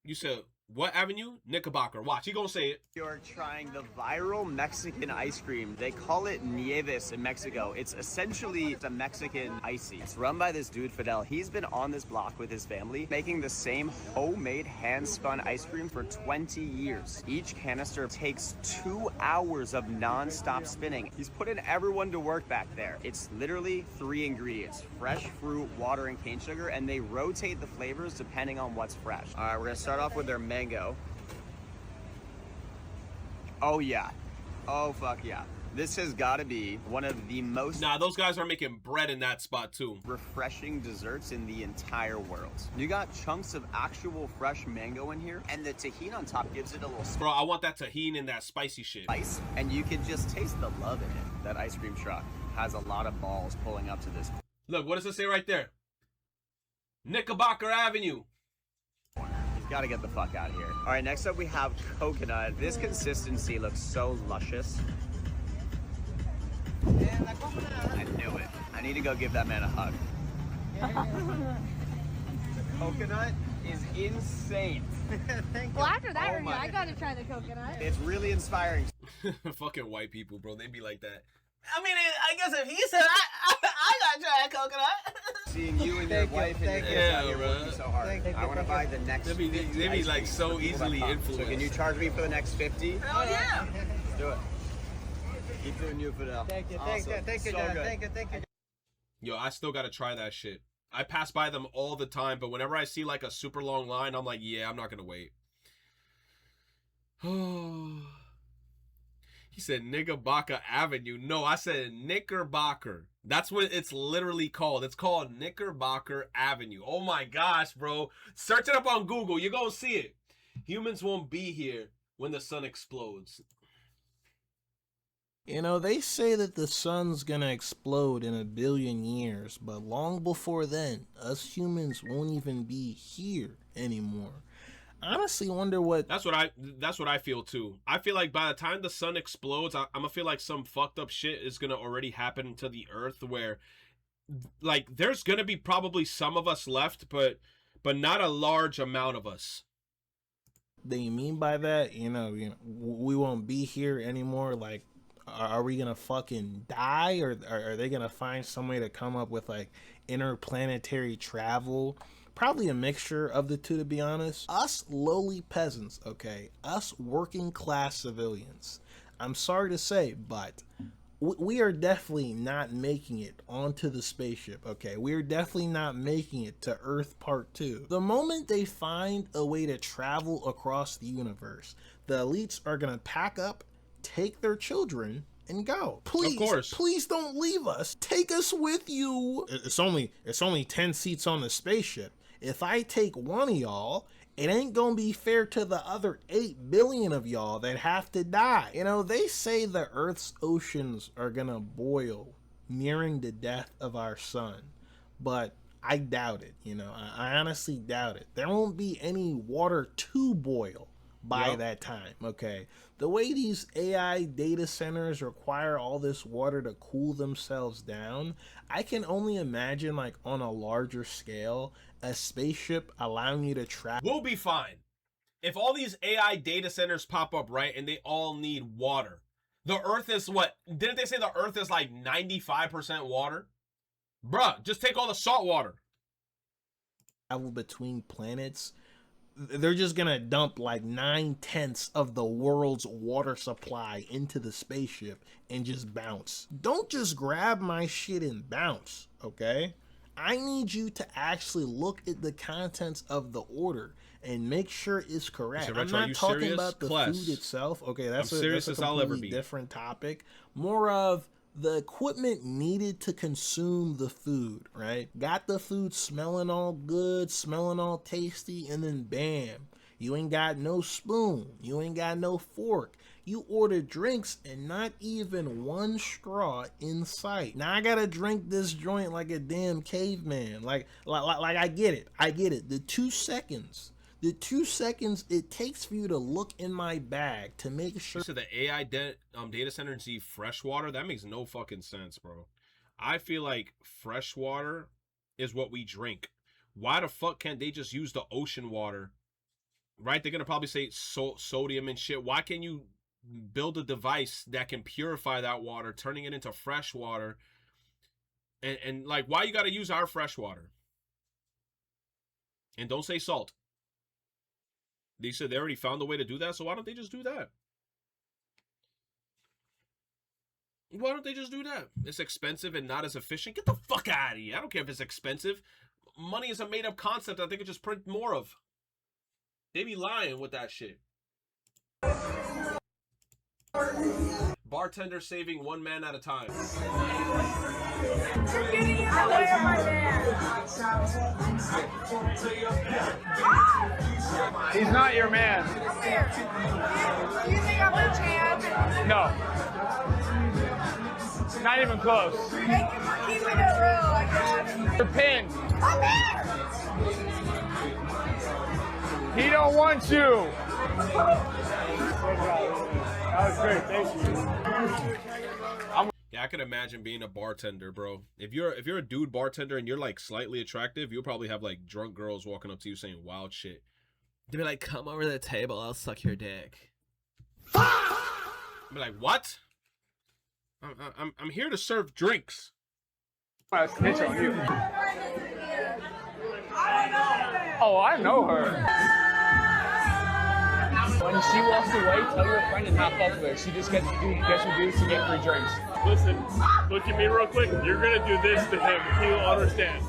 you said what avenue? Knickerbocker. Watch, he gonna say it. You're trying the viral Mexican ice cream. They call it Nieves in Mexico. It's essentially the Mexican icy. It's run by this dude, Fidel. He's been on this block with his family, making the same homemade hand-spun ice cream for 20 years. Each canister takes 2 hours of non-stop spinning. He's putting everyone to work back there. It's literally 3 ingredients: fresh fruit, water, and cane sugar, and they rotate the flavors depending on what's fresh. All right, we're gonna start off with their mango. Oh yeah. Oh fuck yeah. This has got to be one of the most... Nah, those guys are making bread in that spot too. ...refreshing desserts in the entire world. You got chunks of actual fresh mango in here, and the tahini on top gives it a little... Bro, I want that tahini and that spicy shit. Spice, and you can just taste the love in it. That ice cream truck has a lot of balls pulling up to this. Look, what does it say right there? Knickerbocker Avenue. Gotta get the fuck out of here. All right, next up we have coconut. This consistency looks so luscious. I knew it. I need to go give that man a hug. The coconut is insane. Thank you. Well, after that review, I gotta try the coconut. It's really inspiring. Fucking white people, bro. They be like that. I mean, I guess if he said I gotta try a coconut. Seeing you and your wife and your kids out here working so hard. I want to buy the next. They be like so easily influenced. So can you charge me for the next 50? Hell yeah. Let's do it. Keep doing you, Fidel. Thank you, awesome. thank you, so John. good. Thank you. Yo, I still gotta try that shit. I pass by them all the time, but whenever I see like a super long line, I'm like, yeah, I'm not gonna wait. He said Knickerbocker Avenue. No, I said Knickerbocker. That's what it's literally called. It's called Knickerbocker Avenue. Oh my gosh, bro. Search it up on Google. You're gonna see it. Humans won't be here when the sun explodes. You know, they say that the sun's gonna explode in 1 billion years, but long before then, us humans won't even be here anymore. I honestly wonder what... That's what I feel too. I feel like by the time the sun explodes, I'm gonna feel like some fucked up shit is gonna already happen to the earth where, like, there's gonna be probably some of us left, but not a large amount of us. They mean by that, you know, we won't be here anymore. Like, are we gonna fucking die, or are they gonna find some way to come up with like interplanetary travel? Probably a mixture of the two, to be honest. Us lowly peasants, okay, us working class civilians, I'm sorry to say, but we are definitely not making it onto the spaceship, okay? We are definitely not making it to Earth Part 2. The moment they find a way to travel across the universe, the elites are gonna pack up, take their children, and go. Please, of course. Please don't leave us. Take us with you. It's only 10 seats on the spaceship. If I take one of y'all, it ain't gonna be fair to the other 8 billion of y'all that have to die. You know, they say the Earth's oceans are gonna boil, nearing the death of our sun. But I doubt it, you know. I honestly doubt it. There won't be any water to boil by that time, okay? The way these AI data centers require all this water to cool themselves down, I can only imagine, like, on a larger scale, a spaceship allowing you to travel. We'll be fine. If all these AI data centers pop up, right, and they all need water. The Earth is what? Didn't they say the Earth is like 95% water? Bruh, just take all the salt water. Travel between planets. They're just gonna dump like 9/10 of the world's water supply into the spaceship and just bounce. Don't just grab my shit and bounce, okay? I need you to actually look at the contents of the order and make sure it's correct. I'm not talking about the food itself. Okay, that's a completely different topic. More of the equipment needed to consume the food, right? Got the food smelling all good, smelling all tasty, and then bam, you ain't got no spoon, you ain't got no fork. You order drinks and not even one straw in sight. Now I gotta drink this joint like a damn caveman. Like I get it. The 2 seconds it takes for you to look in my bag to make sure. So the AI data center and see fresh water, that makes no fucking sense, bro. I feel like fresh water is what we drink. Why the fuck can't they just use the ocean water? Right? They're gonna probably say sodium and shit. Why can't you build a device that can purify that water, turning it into fresh water? And like, why you gotta use our fresh water? And don't say salt. They said they already found a way to do that, so why don't they just do that? Why don't they just do that? It's expensive and not as efficient. Get the fuck out of here. I don't care if it's expensive. Money is a made-up concept that they could just print more of. They be lying with that shit. Bartender saving one man at a time. You're getting in the way of my man. He's not your man. Come here. Do you think I'm a champ? No. Not even close. Thank you for keeping it real, I guess. You're pinned. Come here. He don't want you. That was great. Thank you. Yeah, I can imagine being a bartender, bro. If you're a dude bartender and you're like slightly attractive, you'll probably have like drunk girls walking up to you saying wild shit. They'll be like, "Come over to the table, I'll suck your dick." I'll be like, "What? I'm here to serve drinks." I snitch on you. Oh, I know her. When she walks away, tell your friend and not fuck with her. She just gets her dues to get free drinks. Listen, look at me real quick. You're gonna do this to him. He'll understand.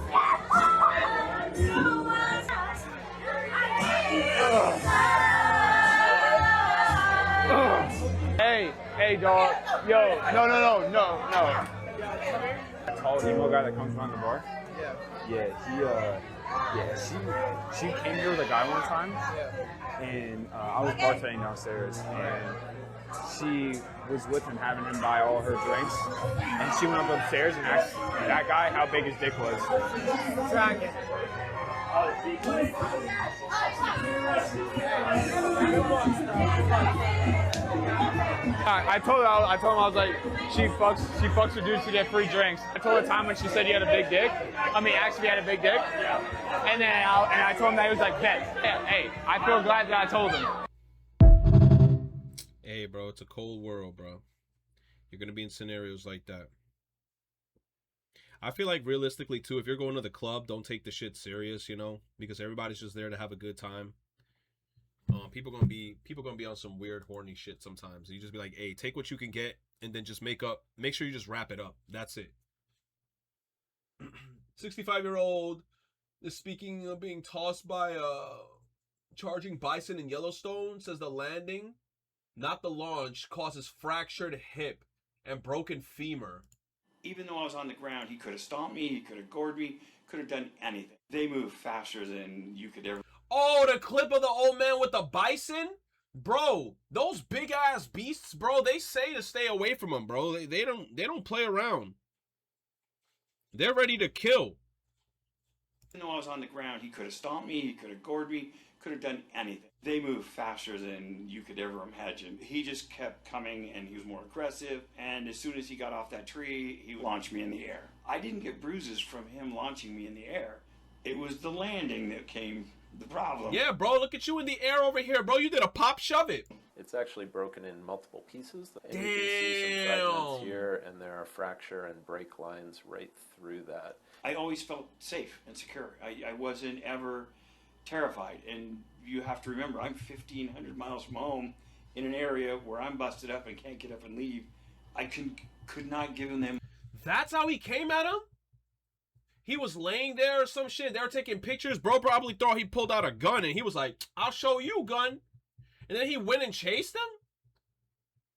Hey, dog. Yo, no. That tall emo guy that comes around the bar? Yeah, she came here with a guy one time, and I was bartending downstairs, and she was with him, having him buy all her drinks, and she went up upstairs and asked that guy how big his dick was. Dragon. I told him I was like, she fucks her dudes to get free drinks. I told her time when she said he had a big dick. Actually had a big dick. And then I told him that he was like, bet. Yeah, hey, I feel glad that I told him. Hey, bro, it's a cold world, bro. You're gonna be in scenarios like that. I feel like realistically too, if you're going to the club, don't take the shit serious, you know, because everybody's just there to have a good time. People gonna be on some weird horny shit sometimes. You just be like, hey, take what you can get, and then just make sure you just wrap it up. That's it. 65-year-old is speaking of being tossed by charging bison in Yellowstone. Says the landing, not the launch, causes fractured hip and broken femur. Even though I was on the ground, he could have stomped me, he could have gored me, could have done anything. They move faster than you could ever. Oh, the clip of the old man with the bison? Bro, those big ass beasts, bro, they say to stay away from them, bro. They don't play around. They're ready to kill. Even though I was on the ground, he could have stomped me, he could have gored me, could have done anything. They move faster than you could ever imagine. He just kept coming, and he was more aggressive, and as soon as he got off that tree, he launched me in the air. I didn't get bruises from him launching me in the air. It was the landing that came the problem. Yeah, bro, look at you in the air over here, bro. You did a pop shove it. It's actually broken in multiple pieces. And you can see some fragments here, and there are fracture and break lines right through that. I always felt safe and secure. I wasn't ever terrified. And you have to remember, I'm 1,500 miles from home in an area where I'm busted up and can't get up and leave. I could not give them. That's how he came at him? He was laying there or some shit. They were taking pictures. Bro probably thought he pulled out a gun, and he was like, I'll show you, gun. And then he went and chased him?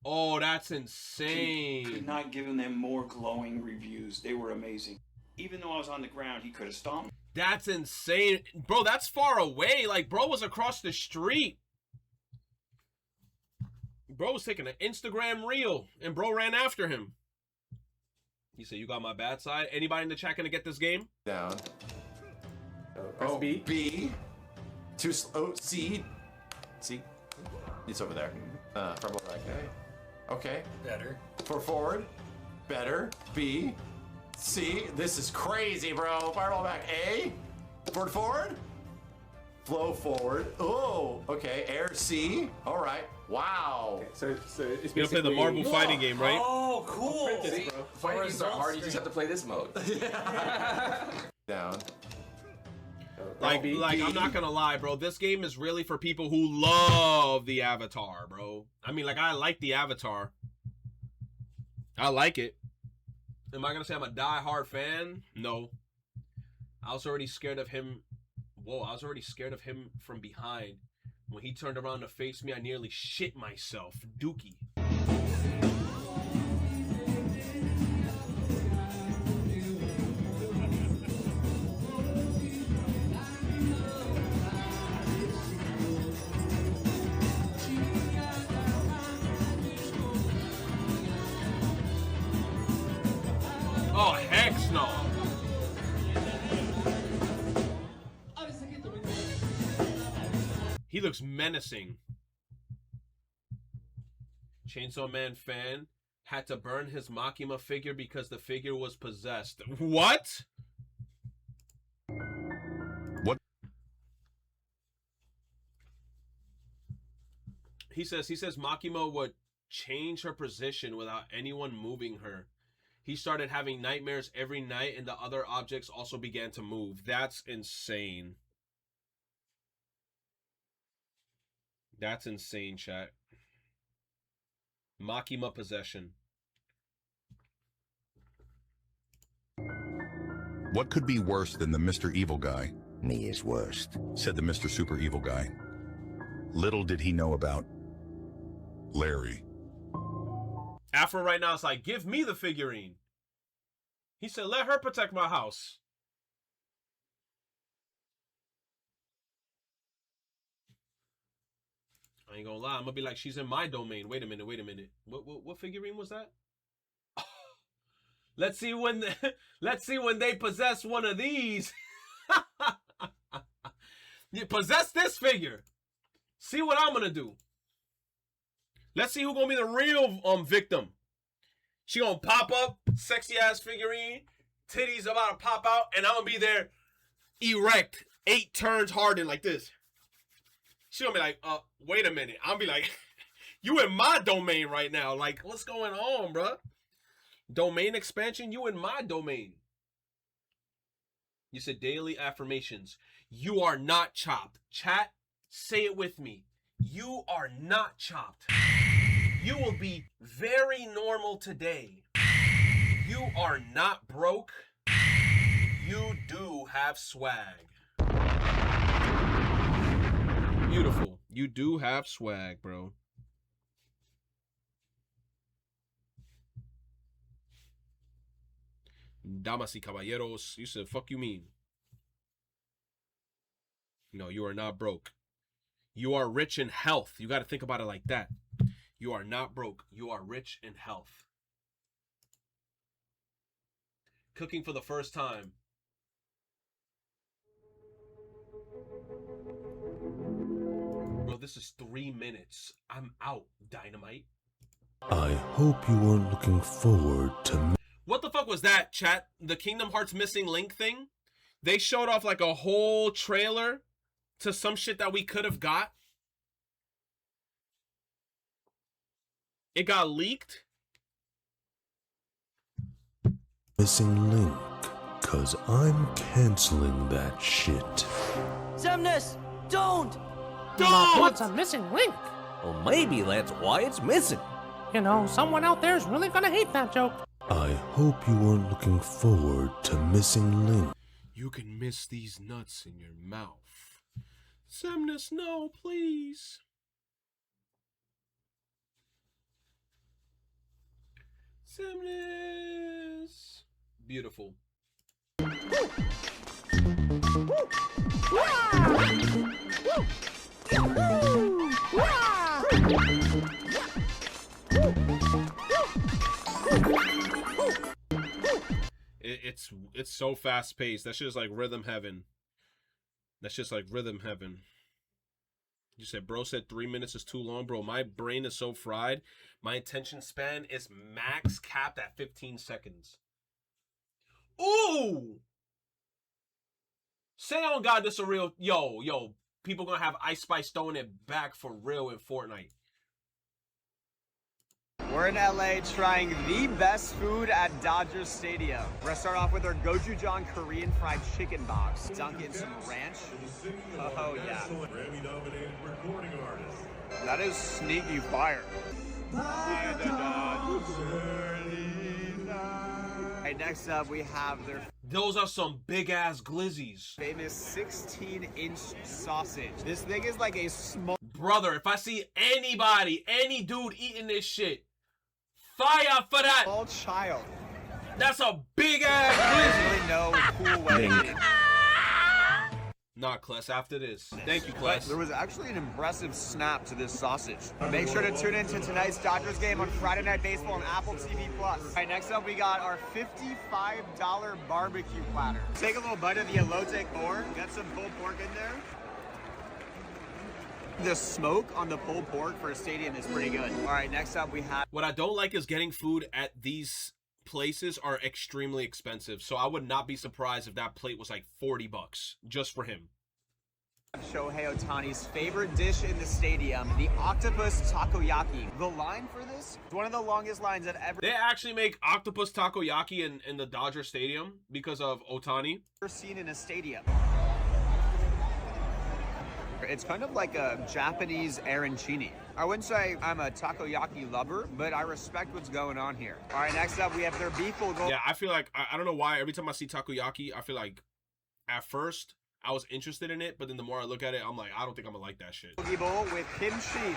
Oh, that's Could insane. not given them more glowing reviews. They were amazing. Even though I was on the ground, he could have stomped. That's insane. Bro, that's far away. Like, bro was across the street. Bro was taking an Instagram reel, and bro ran after him. He said, you got my bad side. Anybody in the chat gonna get this game? Down. Press B. B. Too slow. C. C. It's over there. Front right. Okay. Better. For forward. Better. B. C. This is crazy, bro. Fireball back. A. Forward. Flow forward. Oh. Okay. Air C. All right. Wow. Okay, so it's You're gonna play the marble fighting game, right? Oh, cool. See, fighting games are hard. You just have to play this mode. Down. Like, I'm not gonna lie, bro. This game is really for people who love the Avatar, bro. I mean, like, I like the Avatar. I like it. Am I gonna say I'm a die-hard fan? No. I was already scared of him. Whoa, I was already scared of him from behind. When he turned around to face me, I nearly shit myself. Dookie. Oh, heck no. He looks menacing. Chainsaw Man fan had to burn his Makima figure because the figure was possessed. What? What? He says Makima would change her position without anyone moving her. He started having nightmares every night and the other objects also began to move. That's insane. That's insane, chat. Makima possession. What could be worse than the Mr. Evil Guy? Me is worst, said the Mr. Super Evil Guy. Little did he know about Larry. Afro right now is like, give me the figurine. He said, let her protect my house. I ain't gonna lie, I'm gonna be like, she's in my domain. Wait a minute. What figurine was that? Let's see when they possess one of these. You possess this figure. See what I'm gonna do. Let's see who's gonna be the real victim. She gonna pop up, sexy ass figurine, titties about to pop out, and I'm gonna be there erect, 8 turns hardened like this. She gonna be like, wait a minute. I'll be like, you in my domain right now. Like, what's going on, bruh? Domain expansion? You in my domain. You said daily affirmations. You are not chopped. Chat, say it with me. You are not chopped. You will be very normal today. You are not broke. You do have swag. Beautiful. You do have swag, bro. Damas y caballeros. You said, fuck you mean? No, you are not broke. You are rich in health. You got to think about it like that. You are not broke. You are rich in health. Cooking for the first time. Bro, this is 3 minutes. I'm out, Dynamite. I hope you weren't looking forward to... What the fuck was that, chat? The Kingdom Hearts Missing Link thing? They showed off like a whole trailer to some shit that we could have got. It got leaked. Missing Link, cause I'm canceling that shit. Xemnas, don't! What's a missing link? Well, maybe that's why it's missing. You know, someone out there's really gonna hate that joke. I hope you weren't looking forward to Missing Link. You can miss these nuts in your mouth. Xemnas, no, please. Awesomeness. Beautiful. It's so fast paced. That shit is like rhythm heaven. That's just like rhythm heaven. You said, bro said 3 minutes is too long, bro. My brain is so fried. My attention span is max capped at 15 seconds. Ooh! Say on God, this a real... Yo. People gonna have Ice Spice throwing it back for real in Fortnite. We're in LA trying the best food at Dodger Stadium. We're gonna start off with our Gochujang Korean fried chicken box. Dunk in some ranch. Oh yeah. Grammy-nominated recording artist. That is sneaky fire. Alright, next up we have their Those are some big ass glizzies. famous 16-inch sausage. This thing is like a small... Brother, if I see anybody, any dude eating this shit, fire for that. Small child. That's a big ass glizzy. Really no cool way to eat it. Nah, Kless, after this. Thank you, Kless. There was actually an impressive snap to this sausage. Make sure to tune in to tonight's Dodgers game on Friday Night Baseball on Apple TV+. All right, next up we got our $55 barbecue platter. Take a little bite of the elote corn. Got some pulled pork in there. The smoke on the pulled pork for a stadium is pretty good. All right, next up we have... What I don't like is getting food at these places are extremely expensive. So I would not be surprised if that plate was like $40 just for him. Shohei Ohtani's favorite dish in the stadium, the octopus takoyaki. The line for this is one of the longest lines I've ever... They actually make octopus takoyaki in the Dodger Stadium because of Ohtani. ...seen in a stadium. It's kind of like a Japanese arancini. I wouldn't say I'm a takoyaki lover, but I respect what's going on here. All right, next up we have their beef bulgogi. Yeah, I feel like, I don't know why, every time I see takoyaki, I feel like at first I was interested in it, but then the more I look at it, I'm like, I don't think I'm gonna like that shit. Bowl with kimchi.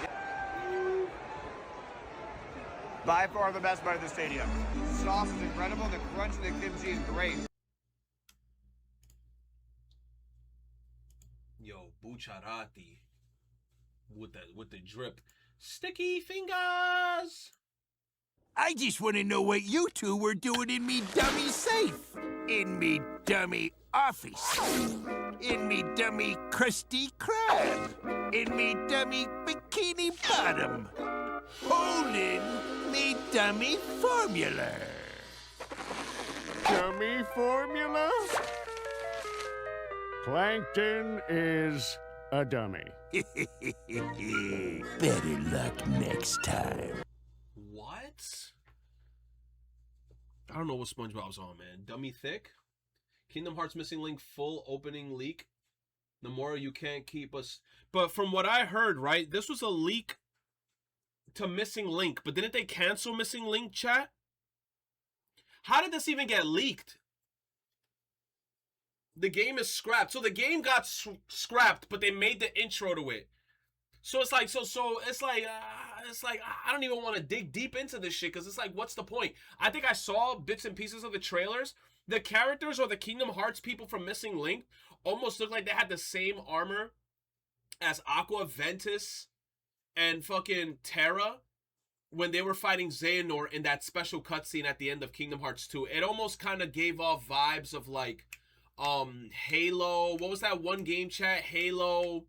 By far the best part of the stadium. Sauce is incredible, and the crunch of the kimchi is great. Yo, Bucciarati with the drip. Sticky fingers. I just want to know what you two were doing in me dummy safe. In me dummy office. In me dummy Krusty Krab. In me dummy Bikini Bottom. Holding me dummy formula. Dummy formula? Plankton is a dummy. Better luck next time. What? I don't know what SpongeBob's on, man. Dummy thick? Kingdom Hearts Missing Link full opening leak. Nomura, you can't keep us. But from what I heard, right, this was a leak to Missing Link. But didn't they cancel Missing Link, chat? How did this even get leaked? The game is scrapped. So the game got scrapped, but they made the intro to it. So it's like, it's like I don't even want to dig deep into this shit because it's like, what's the point? I think I saw bits and pieces of the trailers. The characters or the Kingdom Hearts people from Missing Link almost look like they had the same armor as Aqua, Ventus, and fucking Terra when they were fighting Xehanort in that special cutscene at the end of Kingdom Hearts 2. It almost kind of gave off vibes of like Halo. What was that one game, chat? Halo,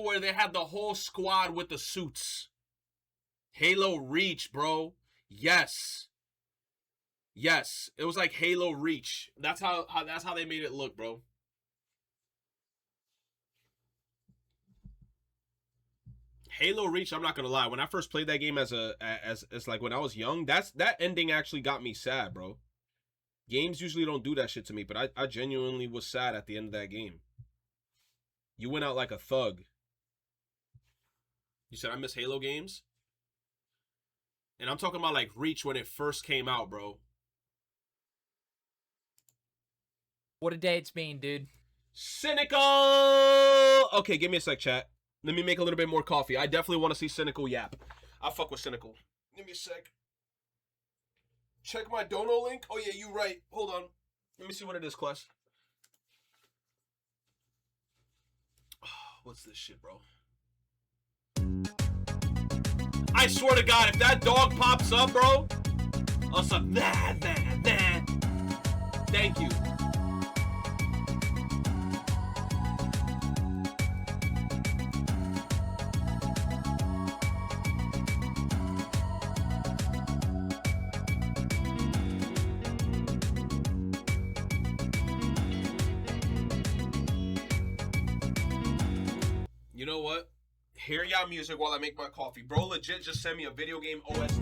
where they had the whole squad with the suits. Halo Reach, bro. Yes. It was like Halo Reach. That's how they made it look, bro. Halo Reach, I'm not gonna lie. When I first played that game as like when I was young, that ending actually got me sad, bro. Games usually don't do that shit to me, but I genuinely was sad at the end of that game. You went out like a thug. You said I miss Halo games? And I'm talking about like Reach when it first came out, bro. What a day it's been, dude. Cynical! Okay, give me a sec, chat. Let me make a little bit more coffee. I definitely want to see Cynical yap. I fuck with Cynical. Give me a sec. Check my dono link. Oh yeah, you right. Hold on. Let me see what it is, class. What's this shit, bro? I swear to God, if that dog pops up, bro, I'll say, nah. Thank you. You know what? Hear y'all music while I make my coffee. Bro legit just sent me a video game OST.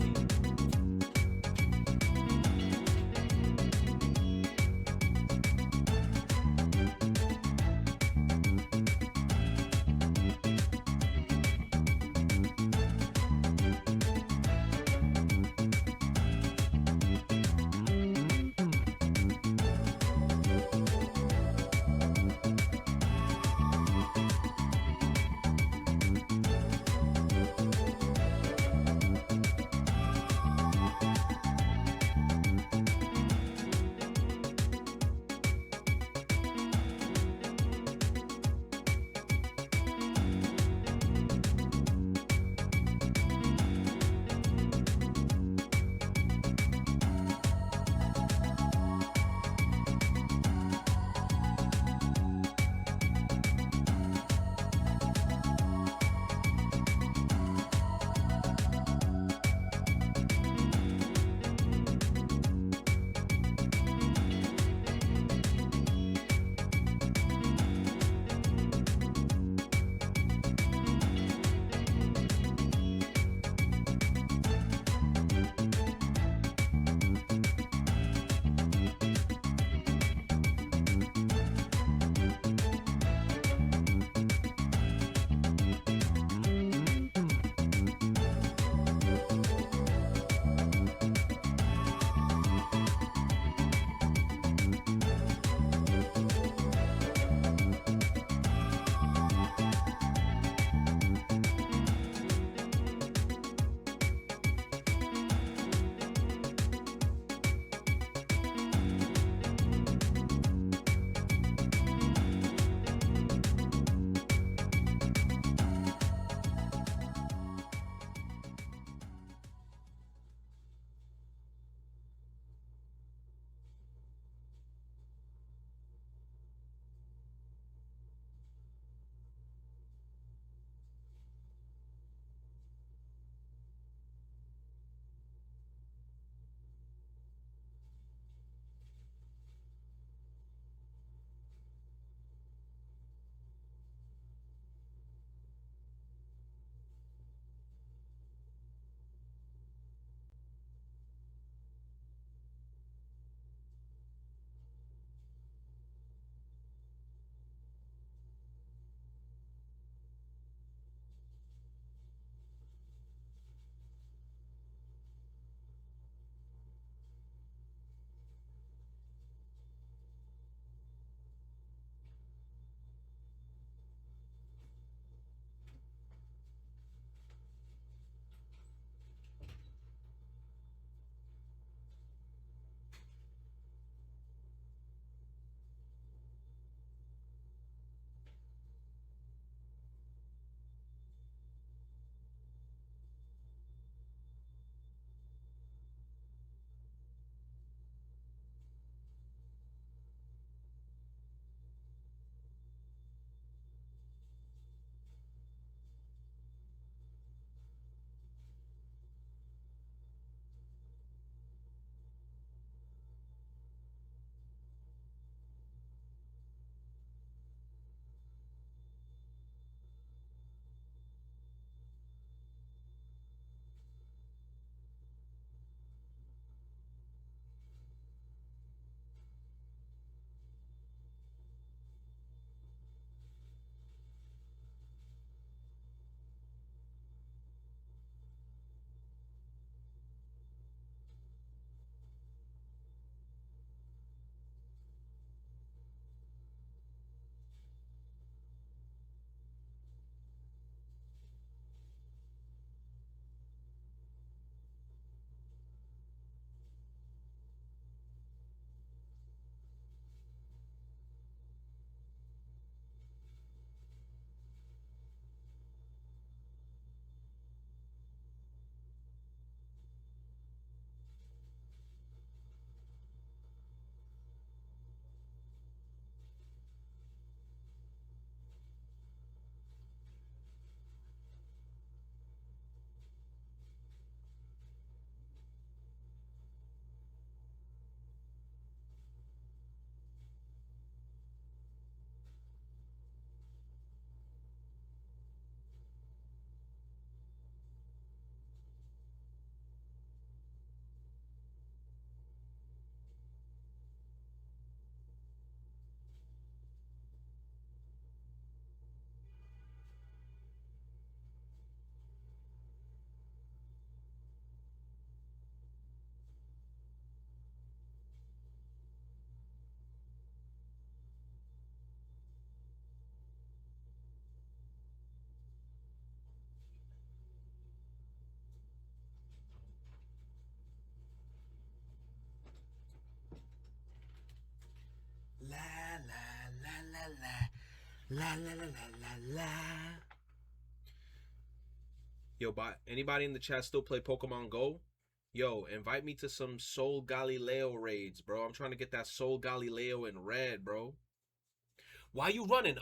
La la la la la la. Yo, anybody in the chat still play Pokemon Go? Yo, invite me to some Soul Galileo raids, bro. I'm trying to get that Soul Galileo in red, bro. Why you running?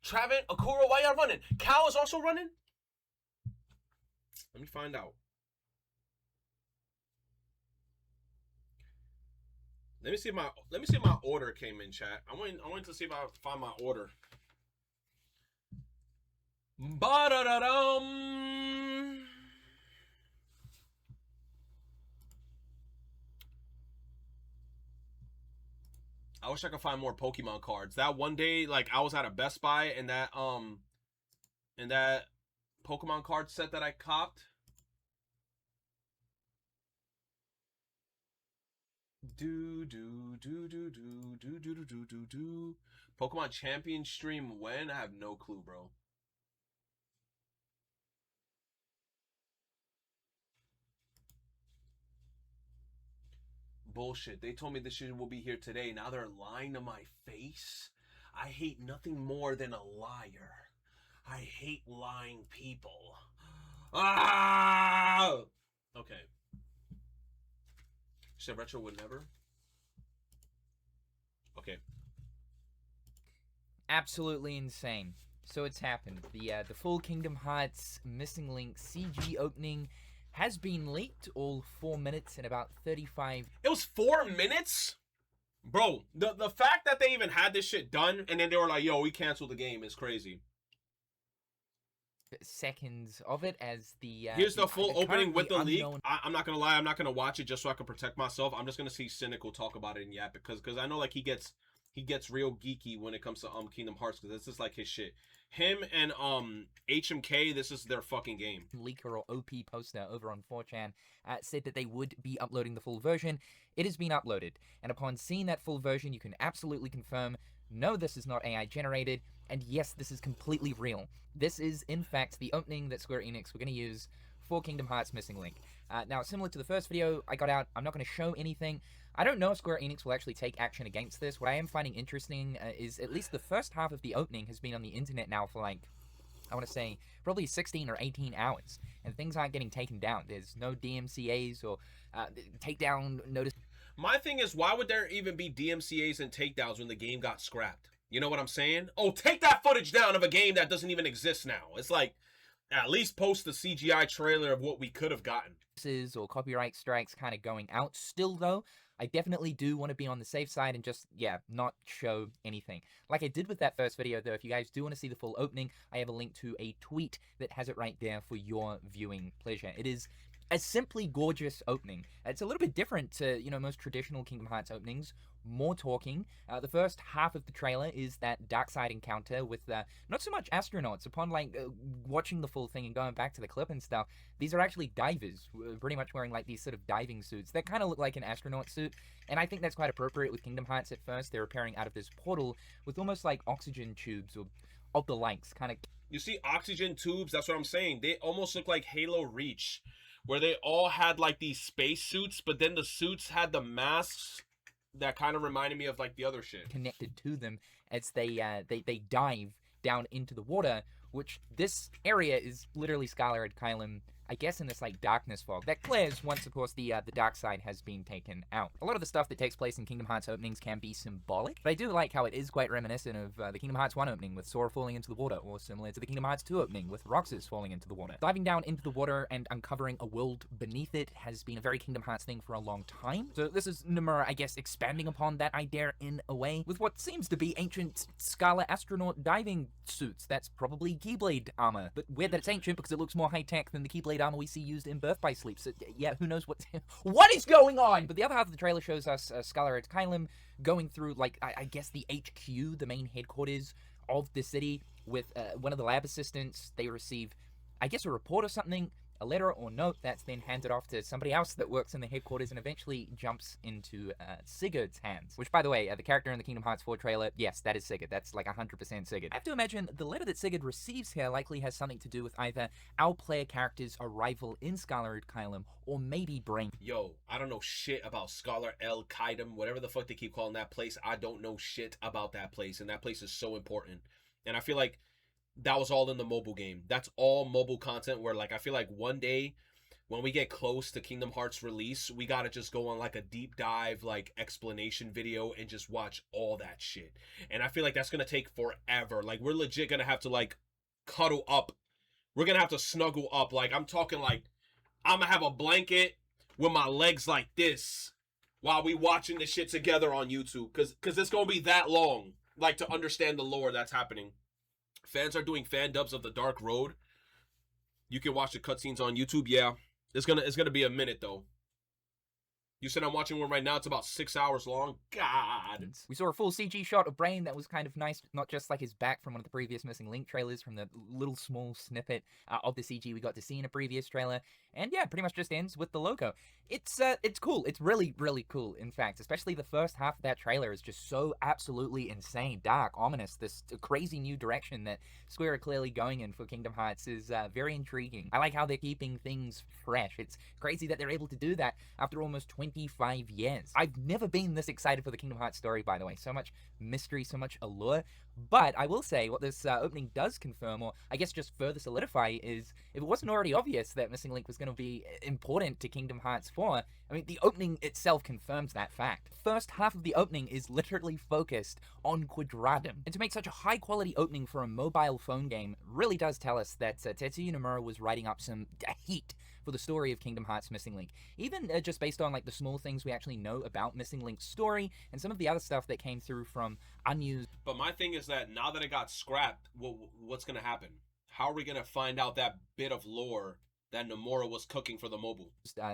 Travin, Akuro, why y'all running? Cal is also running? Let me find out. Let me see if my order came in, chat. I went to see if I find my order. Ba-da-da-dum. I wish I could find more Pokemon cards. That one day, like, I was at a Best Buy and that Pokemon card set that I copped. Pokemon Champion stream when? I have no clue, bro. Bullshit. They told me this shit will be here today. Now they're lying to my face. I hate nothing more than a liar. I hate lying people. Ah! Okay. You said Retro would never? Okay. Absolutely insane. So it's happened. The full Kingdom Hearts Missing Link CG opening has been leaked, all 4 minutes and about 35. It was 4 minutes? Bro, the fact that they even had this shit done and then they were like, yo, we canceled the game is crazy. Seconds of it as the here's the full opening with the leak. I'm not gonna lie, I'm not gonna watch it just so I can protect myself. I'm just gonna see Cynical talk about it in Yap because I know like he gets real geeky when it comes to Kingdom Hearts because this is like his shit. Him and HMK, this is their fucking game. Leaker or OP poster over on 4chan said that they would be uploading the full version. It has been uploaded, and upon seeing that full version, you can absolutely confirm, no, this is not AI generated, and yes, this is completely real. This is, in fact, the opening that Square Enix were going to use for Kingdom Hearts Missing Link. Now, similar to the first video I got out, I'm not going to show anything. I don't know if Square Enix will actually take action against this. What I am finding interesting is at least the first half of the opening has been on the internet now for like, I want to say, probably 16 or 18 hours. And things aren't getting taken down. There's no DMCAs or takedown notice. My thing is, why would there even be DMCAs and takedowns when the game got scrapped? You know what I'm saying? Oh, take that footage down of a game that doesn't even exist now. It's like, at least post the CGI trailer of what we could have gotten. Or copyright strikes kind of going out. Still, though, I definitely do want to be on the safe side and just, yeah, not show anything. Like I did with that first video, though, if you guys do want to see the full opening, I have a link to a tweet that has it right there for your viewing pleasure. It is a simply gorgeous opening. It's a little bit different to, most traditional Kingdom Hearts openings. More talking. The first half of the trailer is that Darkseid encounter with not so much astronauts. Upon watching the full thing and going back to the clip and stuff, these are actually divers, pretty much wearing like these sort of diving suits that kind of look like an astronaut suit. And I think that's quite appropriate with Kingdom Hearts. At first, they're appearing out of this portal with almost like oxygen tubes or of the likes, kind of. You see oxygen tubes? That's what I'm saying. They almost look like Halo Reach, where they all had like these space suits, but then the suits had the masks that kind of reminded me of like the other shit. Connected to them as they dive down into the water, which this area is literally Skylar and Kylam, I guess, in this like darkness fog that clears once, of course, the dark side has been taken out. A lot of the stuff that takes place in Kingdom Hearts openings can be symbolic, but I do like how it is quite reminiscent of the Kingdom Hearts 1 opening with Sora falling into the water, or similar to the Kingdom Hearts 2 opening with Roxas falling into the water. Diving down into the water and uncovering a world beneath it has been a very Kingdom Hearts thing for a long time. So this is Nomura, I guess, expanding upon that idea in a way with what seems to be ancient Scala astronaut diving suits. That's probably Keyblade armor, but weird that it's ancient because it looks more high-tech than the Keyblade armor we see used in Birth by Sleep. So yeah, who knows what is going on? But the other half of the trailer shows us Skylar and Kylam going through, like, I guess the HQ, the main headquarters of the city, with one of the lab assistants. They receive, I guess, a report or something, a letter or note that's then handed off to somebody else that works in the headquarters and eventually jumps into Sigurd's hands. Which, by the way, the character in the Kingdom Hearts 4 trailer, yes, that is Sigurd. That's like 100% Sigurd. I have to imagine the letter that Sigurd receives here likely has something to do with either our player character's arrival in Skylar and Kylam, or maybe Brain. Yo, I don't know shit about Scholar El Qaidam, whatever the fuck they keep calling that place. I don't know shit about that place, and that place is so important. And I feel like that was all in the mobile game. That's all mobile content where, like, I feel like one day when we get close to Kingdom Hearts release, we gotta just go on like a deep dive, like, explanation video and just watch all that shit. And I feel like that's gonna take forever. Like, we're legit gonna have to, like, cuddle up. We're gonna have to snuggle up. Like, I'm talking like I'm gonna have a blanket with my legs like this while we watching this shit together on YouTube. Cause it's gonna be that long, like, to understand the lore that's happening. Fans are doing fan dubs of The Dark Road. You can watch the cutscenes on YouTube. Yeah. It's gonna be a minute though. You said I'm watching one right now. It's about 6 hours long. God. We saw a full CG shot of Brain that was kind of nice, not just like his back from one of the previous Missing Link trailers, from the little small snippet of the CG we got to see in a previous trailer. And yeah, pretty much just ends with the logo. It's cool. It's really, really cool, in fact. Especially the first half of that trailer is just so absolutely insane, dark, ominous. This crazy new direction that Square are clearly going in for Kingdom Hearts is very intriguing. I like how they're keeping things fresh. It's crazy that they're able to do that after almost 25 years. I've never been this excited for the Kingdom Hearts story, by the way. So much mystery, so much allure. But I will say what this opening does confirm, or I guess just further solidify, is if it wasn't already obvious that Missing Link was going to be important to Kingdom Hearts 4, I mean, the opening itself confirms that fact. First half of the opening is literally focused on Quadratum. And to make such a high quality opening for a mobile phone game really does tell us that Tetsuya Nomura was writing up some heat for the story of Kingdom Hearts Missing Link. Even just based on like the small things we actually know about Missing Link's story and some of the other stuff that came through from unused. But my thing is that now that it got scrapped, what's gonna happen? How are we gonna find out that bit of lore that Nomura was cooking for the mobile?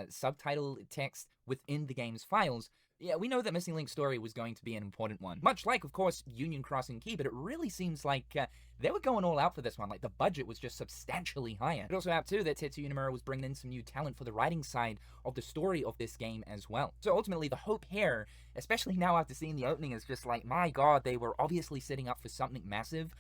Subtitle text within the game's files. Yeah, we know that Missing Link's story was going to be an important one. Much like, of course, Union Crossing Key, but it really seems like they were going all out for this one. Like, the budget was just substantially higher. It also helped, too, that Tetsuya Nomura was bringing in some new talent for the writing side of the story of this game as well. So ultimately, the hope here, especially now after seeing the opening, is just like, my god, they were obviously setting up for something massive.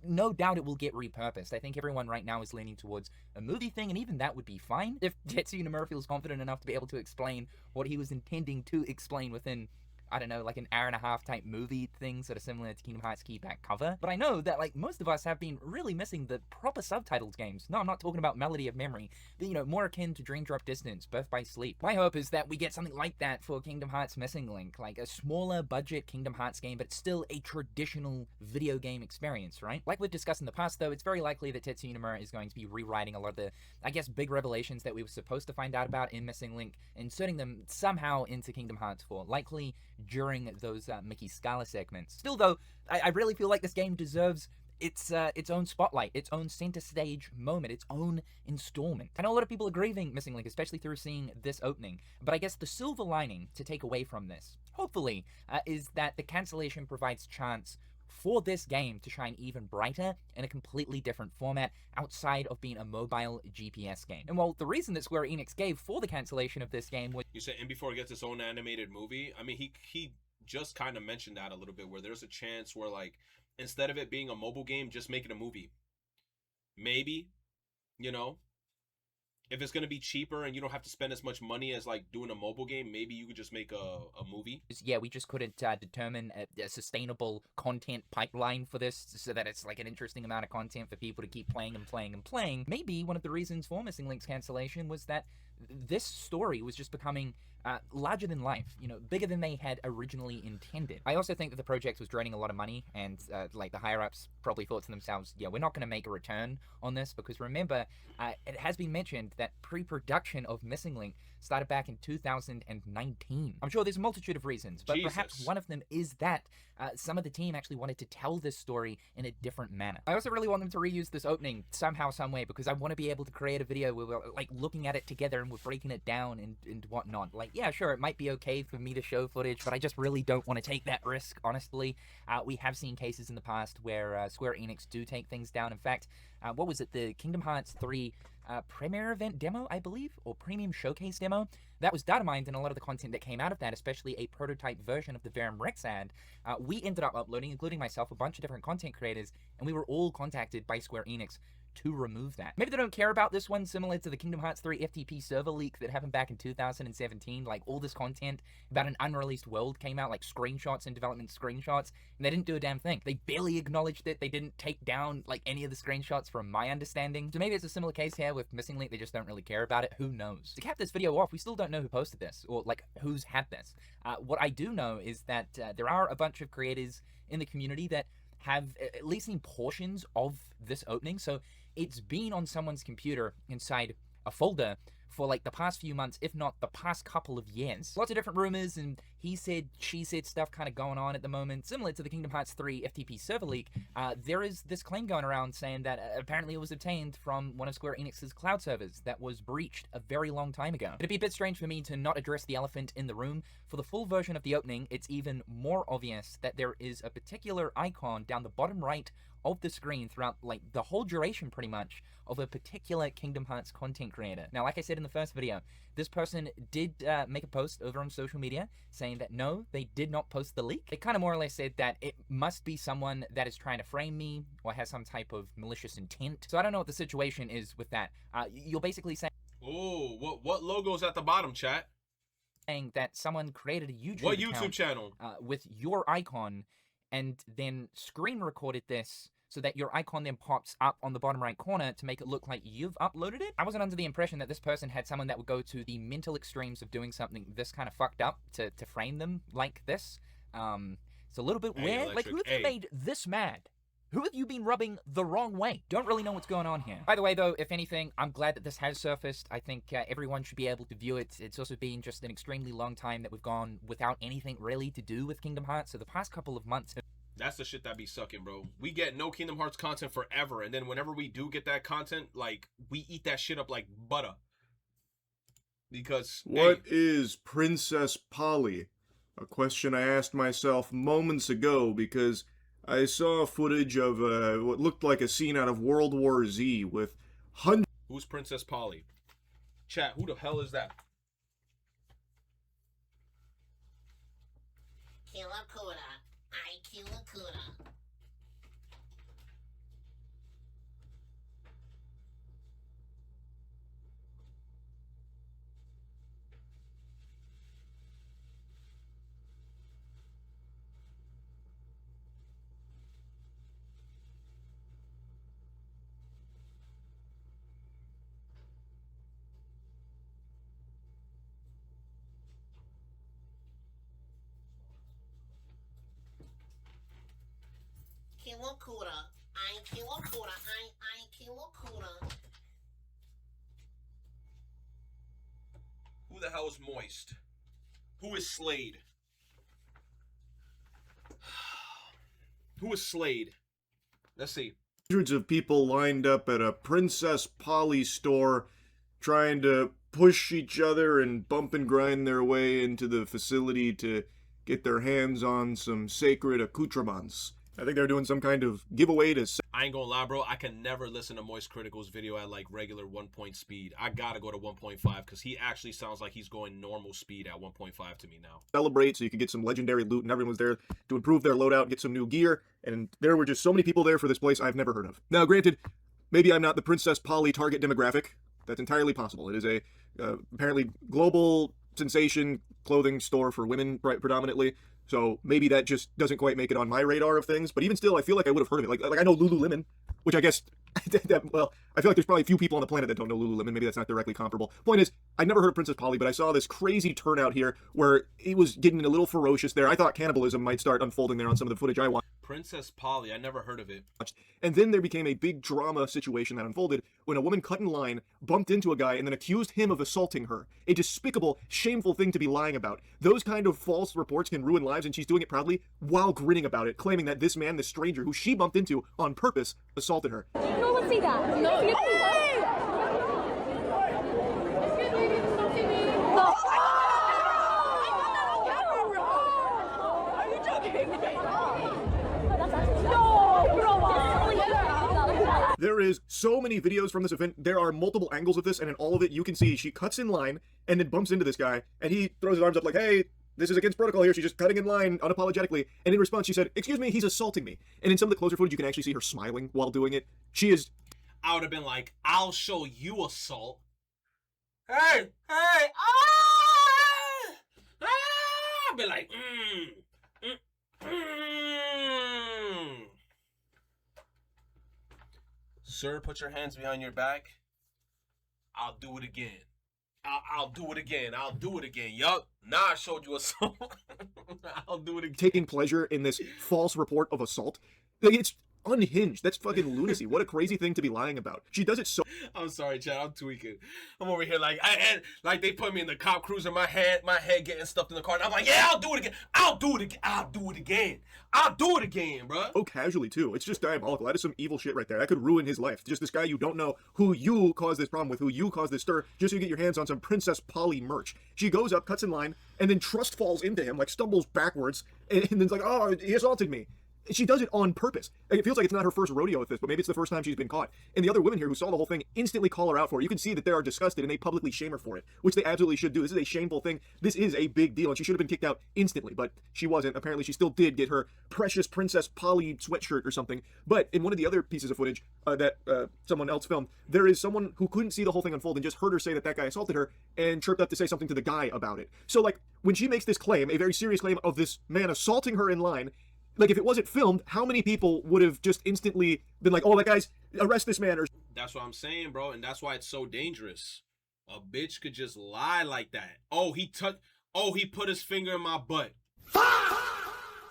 No doubt it will get repurposed. I think everyone right now is leaning towards a movie thing, and even that would be fine if Tetsuya Nomura feels confident enough to be able to explain what he was intending to explain within, I don't know, like an hour-and-a-half type movie thing, sort of similar to Kingdom Hearts Key back cover. But I know that, like, most of us have been really missing the proper subtitled games. No, I'm not talking about Melody of Memory, but, you know, more akin to Dream Drop Distance, Birth by Sleep. My hope is that we get something like that for Kingdom Hearts Missing Link, like a smaller budget Kingdom Hearts game, but still a traditional video game experience, right? Like we've discussed in the past, though, it's very likely that Tetsuya Nomura is going to be rewriting a lot of the, I guess, big revelations that we were supposed to find out about in Missing Link, inserting them somehow into Kingdom Hearts 4, likely during those Mickey Scala segments. Still, though, I really feel like this game deserves its own spotlight, its own center stage moment, its own installment. I know a lot of people are grieving Missing Link, especially through seeing this opening, but I guess the silver lining to take away from this, hopefully, is that the cancellation provides chance for this game to shine even brighter in a completely different format outside of being a mobile GPS game. And while the reason that Square Enix gave for the cancellation of this game was... You said, and before it gets its own animated movie, I mean, he just kind of mentioned that a little bit, where there's a chance where, like, instead of it being a mobile game, just make it a movie. Maybe, you know? If it's going to be cheaper and you don't have to spend as much money as, like, doing a mobile game, maybe you could just make a movie. Yeah, we just couldn't determine a sustainable content pipeline for this so that it's, like, an interesting amount of content for people to keep playing and playing and playing. Maybe one of the reasons for Missing Link's cancellation was that this story was just becoming larger than life, you know, bigger than they had originally intended. I also think that the project was draining a lot of money, and like the higher-ups probably thought to themselves, yeah, we're not going to make a return on this, because remember, it has been mentioned that pre-production of Missing Link started back in 2019. I'm sure there's a multitude of reasons, but perhaps one of them is that some of the team actually wanted to tell this story in a different manner. I also really want them to reuse this opening somehow, some way, because I want to be able to create a video where we're like looking at it together and we're breaking it down and whatnot. Like, yeah, sure, it might be okay for me to show footage, but I just really don't want to take that risk, honestly. We have seen cases in the past where Square Enix do take things down. In fact, what was it? The Kingdom Hearts 3 premiere event demo, I believe, or premium showcase demo. that was data mined, and a lot of the content that came out of that, especially a prototype version of the Verum Rex ad, we ended up uploading, including myself, a bunch of different content creators, and we were all contacted by Square Enix to remove that. Maybe they don't care about this one, similar to the Kingdom Hearts 3 FTP server leak that happened back in 2017. Like, all this content about an unreleased world came out, like screenshots and development screenshots, and they didn't do a damn thing. They barely acknowledged it. They didn't take down, like, any of the screenshots from my understanding. So maybe it's a similar case here with Missing Link. They just don't really care about it. Who knows? To cap this video off, we still don't know who posted this, or, like, who's had this. What I do know is that there are a bunch of creators in the community that have at least seen portions of this opening, so it's been on someone's computer inside a folder for like the past few months, if not the past couple of years. Lots of different rumors and he said, she said stuff kind of going on at the moment. Similar to the Kingdom Hearts 3 FTP server leak, there is this claim going around saying that apparently it was obtained from one of Square Enix's cloud servers that was breached a very long time ago. It'd be a bit strange for me to not address the elephant in the room. For the full version of the opening, it's even more obvious that there is a particular icon down the bottom right of the screen throughout like the whole duration pretty much of a particular Kingdom Hearts content creator. Now, like I said in the first video, this person did make a post over on social media saying that no, they did not post the leak. They kind of more or less said that it must be someone that is trying to frame me or has some type of malicious intent. So I don't know what the situation is with that. You're basically saying, oh, what logo's at the bottom, chat? Saying that someone created a YouTube channel with your icon and then screen recorded this so that your icon then pops up on the bottom right corner to make it look like you've uploaded it. I wasn't under the impression that this person had someone that would go to the mental extremes of doing something this kind of fucked up to frame them like this. It's a little bit weird. Like, who have you made this mad? Who have you been rubbing the wrong way? Don't really know what's going on here. By the way, though, if anything, I'm glad that this has surfaced. I think everyone should be able to view it. It's also been just an extremely long time that we've gone without anything really to do with Kingdom Hearts. So the past couple of months... That's the shit that be sucking, bro. We get no Kingdom Hearts content forever, and then whenever we do get that content, like, we eat that shit up like butter. Because... What is Princess Polly? A question I asked myself moments ago because I saw footage of what looked like a scene out of World War Z with hundreds... Who's Princess Polly? Chat, who the hell is that? Kiwakura. I Kiwakura. Kiwakura. I Kiwakura. I Kiwakura. Who the hell is Moist? Who is Slade? Who is Slade? Let's see. Hundreds of people lined up at a Princess Polly store trying to push each other and bump and grind their way into the facility to get their hands on some sacred accoutrements. I think they're doing some kind of giveaway to... I ain't gonna lie, bro. I can never listen to Moist Critical's video at, like, regular 1 point speed. I gotta go to 1.5, because he actually sounds like he's going normal speed at 1.5 to me now. Celebrate so you can get some legendary loot, and everyone was there to improve their loadout, get some new gear, and there were just so many people there for this place I've never heard of. Now, granted, maybe I'm not the Princess Polly target demographic. That's entirely possible. It is a, apparently, global sensation clothing store for women, predominantly. So maybe that just doesn't quite make it on my radar of things. But even still, I feel like I would have heard of it. Like I know Lululemon, which I guess, well, I feel like there's probably a few people on the planet that don't know Lululemon. Maybe that's not directly comparable. Point is, I never heard of Princess Polly, but I saw this crazy turnout here where it was getting a little ferocious there. I thought cannibalism might start unfolding there on some of the footage I watched. Princess Polly, I never heard of it. And then there became a big drama situation that unfolded when a woman cut in line, bumped into a guy, and then accused him of assaulting her. A despicable, shameful thing to be lying about. Those kind of false reports can ruin lives, and she's doing it proudly while grinning about it, claiming that this man, this stranger, who she bumped into on purpose, assaulted her. No one see that. No. Excuse me, something me. No. Are you joking? No, bro. There is so many videos from this event. There are multiple angles of this, and in all of it, you can see she cuts in line and then bumps into this guy, and he throws his arms up like, hey, this is against protocol here. She's just cutting in line unapologetically. And in response, she said, excuse me, he's assaulting me. And in some of the closer footage, you can actually see her smiling while doing it. She is... I would have been like, I'll show you assault. Hey! I'd be like, Sir, put your hands behind your back. I'll do it again. I'll do it again. I'll do it again. Yup. Now I showed you assault. I'll do it again. Taking pleasure in this false report of assault. Like, it's unhinged. That's fucking lunacy. What a crazy thing to be lying about. She does it so... I'm sorry, Chad. I'm tweaking. I'm over here like like they put me in the cop cruiser. My head getting stuffed in the car. And I'm like, yeah, I'll do it again. I'll do it again. I'll do it again. I'll do it again, bro. Oh, casually too. It's just diabolical. That is some evil shit right there. That could ruin his life. Just this guy you don't know, who you caused this problem with, who you caused this stir, just so you get your hands on some Princess Polly merch. She goes up, cuts in line, and then trust falls into him, like stumbles backwards, and then it's like, oh, he assaulted me. She does it on purpose. It feels like it's not her first rodeo with this, but maybe it's the first time she's been caught. And the other women here who saw the whole thing instantly call her out for it. You can see that they are disgusted and they publicly shame her for it, which they absolutely should do. This is a shameful thing. This is a big deal, and she should have been kicked out instantly, but she wasn't. Apparently, she still did get her precious Princess Polly sweatshirt or something. But in one of the other pieces of footage that someone else filmed, there is someone who couldn't see the whole thing unfold and just heard her say that that guy assaulted her and chirped up to say something to the guy about it. So, like, when she makes this claim, a very serious claim of this man assaulting her in line, like, if it wasn't filmed, how many people would have just instantly been like, oh, that guy's, arrest this man, or... That's what I'm saying, bro, and that's why it's so dangerous. A bitch could just lie like that. Oh, he put his finger in my butt.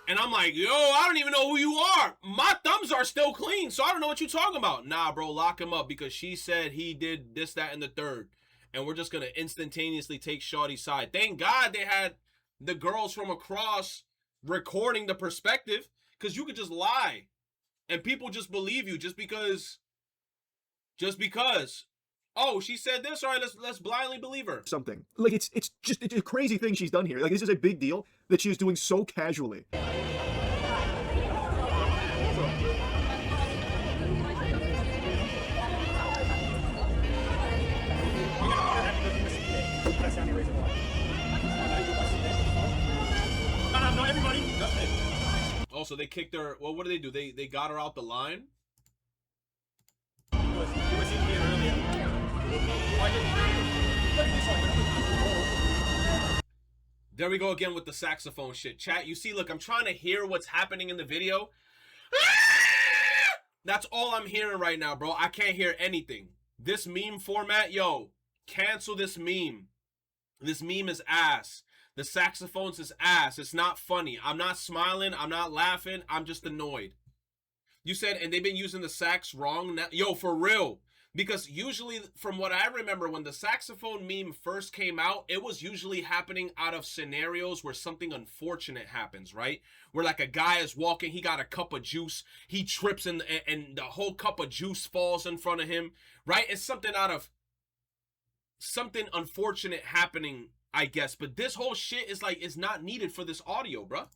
And I'm like, yo, I don't even know who you are. My thumbs are still clean, so I don't know what you're talking about. Nah, bro, lock him up because she said he did this, that, and the third. And we're just going to instantaneously take Shawty's side. Thank God they had the girls from across recording the perspective, because you could just lie and people just believe you just because oh, she said this, all right, let's blindly believe her. Something like it's a crazy thing she's done here. Like, this is a big deal that she is doing so casually. Oh, so they kicked her. Well, what did they do? They got her out the line? There we go again with the saxophone shit. Chat, you see, look, I'm trying to hear what's happening in the video. That's all I'm hearing right now, bro. I can't hear anything. This meme format, yo, cancel this meme. This meme is ass. The saxophones is ass. It's not funny. I'm not smiling. I'm not laughing. I'm just annoyed. You said, and they've been using the sax wrong now. Yo, for real. Because usually, from what I remember, when the saxophone meme first came out, it was usually happening out of scenarios where something unfortunate happens, right? Where like a guy is walking, he got a cup of juice, he trips and the whole cup of juice falls in front of him, right? It's something out of something unfortunate happening, I guess. But this whole shit is like, it's not needed for this audio, bruh.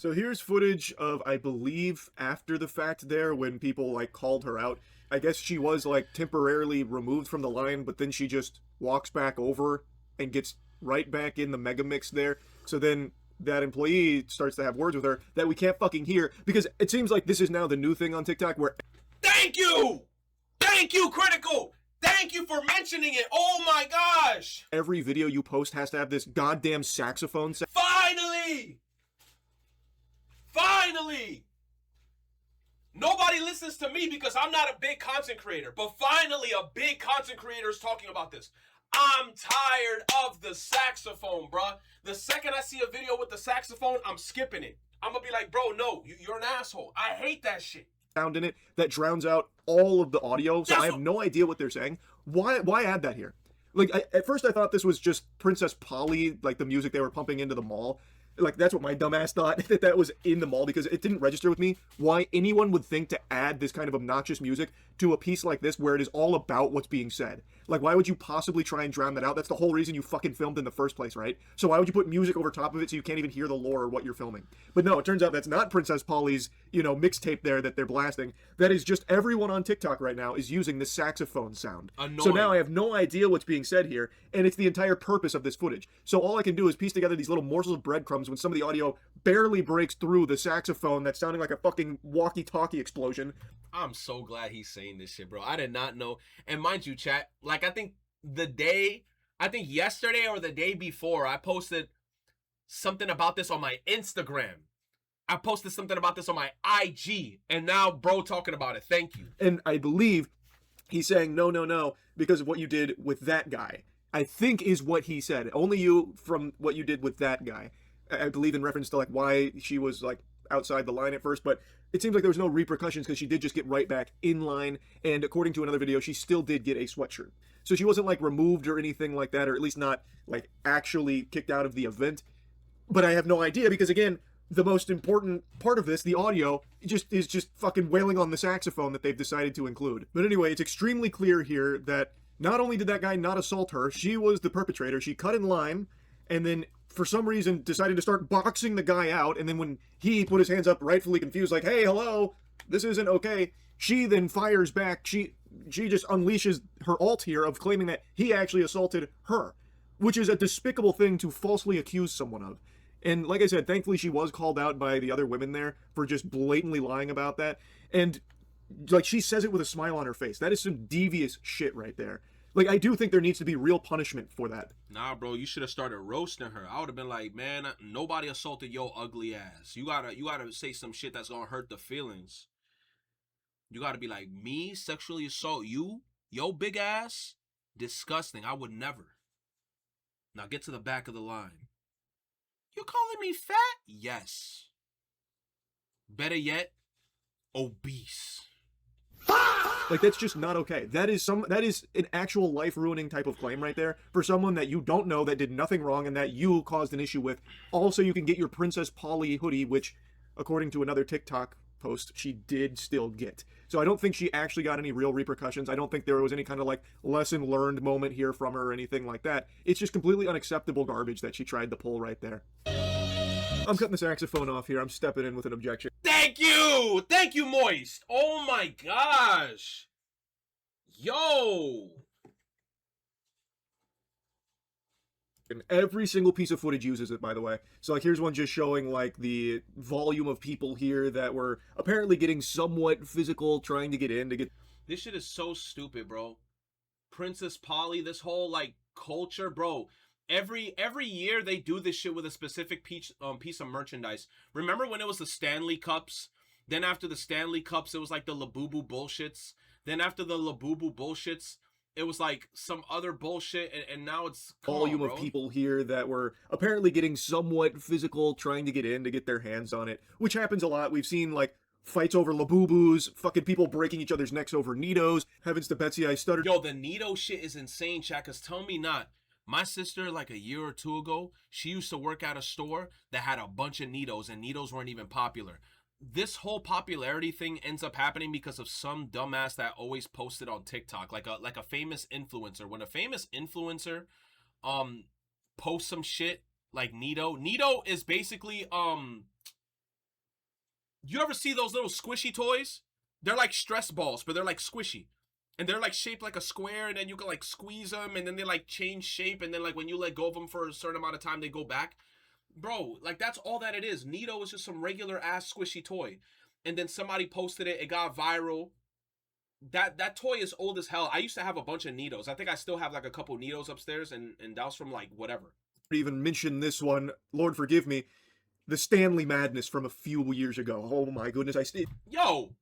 So here's footage of, I believe, after the fact there, when people, like, called her out. I guess she was, like, temporarily removed from the line, but then she just walks back over and gets right back in the mega mix there. So then that employee starts to have words with her that we can't fucking hear, because it seems like this is now the new thing on TikTok where... Thank you! Thank you, Critical! Thank you for mentioning it! Oh my gosh! Every video you post has to have this goddamn saxophone sound. Finally! Finally! Nobody listens to me because I'm not a big content creator, but finally a big content creator is talking about this. I'm tired of the saxophone, bruh. The second I see a video with the saxophone, I'm skipping it. I'm gonna be like, bro, no, you're an asshole. I hate that shit. Sound in it that drowns out all of the audio, so I have no idea what they're saying. Why add that here? Like, at first I thought this was just Princess Polly, like the music they were pumping into the mall. Like, that's what my dumbass thought, that was in the mall, because it didn't register with me why anyone would think to add this kind of obnoxious music to a piece like this where it is all about what's being said. Like, why would you possibly try and drown that out? That's the whole reason you fucking filmed in the first place, right? So why would you put music over top of it so you can't even hear the lore or what you're filming? But no, it turns out that's not Princess Polly's, you know, mixtape there that they're blasting. That is just everyone on TikTok right now is using the saxophone sound. Annoying. So now I have no idea what's being said here, and it's the entire purpose of this footage. So all I can do is piece together these little morsels of breadcrumbs when some of the audio barely breaks through the saxophone that's sounding like a fucking walkie-talkie explosion. I'm so glad he's saying this shit, bro. I did not know. And mind you, chat, like, I think yesterday or the day before, I posted something about this on my Instagram. I posted something about this on my IG. And now, bro, talking about it. Thank you. And I believe he's saying, no, because of what you did with that guy. I think is what he said. Only you from what you did with that guy. I believe in reference to, like, why she was, like, outside the line at first, but it seems like there was no repercussions because she did just get right back in line, and according to another video, she still did get a sweatshirt. So she wasn't, like, removed or anything like that, or at least not, like, actually kicked out of the event. But I have no idea because, again, the most important part of this, the audio, is just fucking wailing on the saxophone that they've decided to include. But anyway, it's extremely clear here that not only did that guy not assault her, she was the perpetrator. She cut in line, and then for some reason decided to start boxing the guy out, and then when he put his hands up, rightfully confused, like, hey, hello, this isn't okay, she then fires back. She just unleashes her alt here of claiming that he actually assaulted her, which is a despicable thing to falsely accuse someone of. And like I said, thankfully she was called out by the other women there for just blatantly lying about that. And, like, she says it with a smile on her face. That is some devious shit right there. Like, I do think there needs to be real punishment for that. Nah, bro, you should have started roasting her. I would have been like, man, nobody assaulted your ugly ass. You gotta say some shit that's gonna hurt the feelings. You gotta be like, me sexually assault you? Yo big ass? Disgusting. I would never. Now get to the back of the line. You calling me fat? Yes. Better yet, obese. Like, that's just not okay. That is an actual life-ruining type of claim right there for someone that you don't know, that did nothing wrong, and that you caused an issue with. Also, you can get your Princess Polly hoodie, which, according to another TikTok post, she did still get. So I don't think she actually got any real repercussions. I don't think there was any kind of, like, lesson learned moment here from her or anything like that. It's just completely unacceptable garbage that she tried to pull right there. I'm cutting the saxophone off here. I'm stepping in with an objection. Thank you! Thank you, Moist! Oh my gosh! Yo! And every single piece of footage uses it, by the way. So, like, here's one just showing, like, the volume of people here that were apparently getting somewhat physical, trying to get in to get... This shit is so stupid, bro. Princess Polly, this whole, like, culture, bro. Every year they do this shit with a specific piece of merchandise. Remember when it was the Stanley Cups? Then after the Stanley Cups, it was like the Labubu bullshits. Then after the Labubu bullshits, it was like some other bullshit, and now it's volume of people here that were apparently getting somewhat physical, trying to get in to get their hands on it, which happens a lot. We've seen, like, fights over Labubus, fucking people breaking each other's necks over Nitos. Heavens to Betsy, I stuttered. Yo, the Nito shit is insane, chat, because tell me not. My sister, like a year or two ago, she used to work at a store that had a bunch of Nitos, and Nitos weren't even popular. This whole popularity thing ends up happening because of some dumbass that always posted on TikTok, like a famous influencer. When a famous influencer posts some shit like Nito is basically you ever see those little squishy toys? They're like stress balls, but they're like squishy. And they're like shaped like a square, and then you can like squeeze them, and then they like change shape, and then like when you let go of them for a certain amount of time, they go back. Bro, like that's all that it is. Nito is just some regular ass squishy toy. And then somebody posted it, it got viral. That toy is old as hell. I used to have a bunch of Nitos. I think I still have like a couple Nitos upstairs, and that was from like whatever. Even mention this one, Lord forgive me, the Stanley Madness from a few years ago. Oh my goodness, Yo!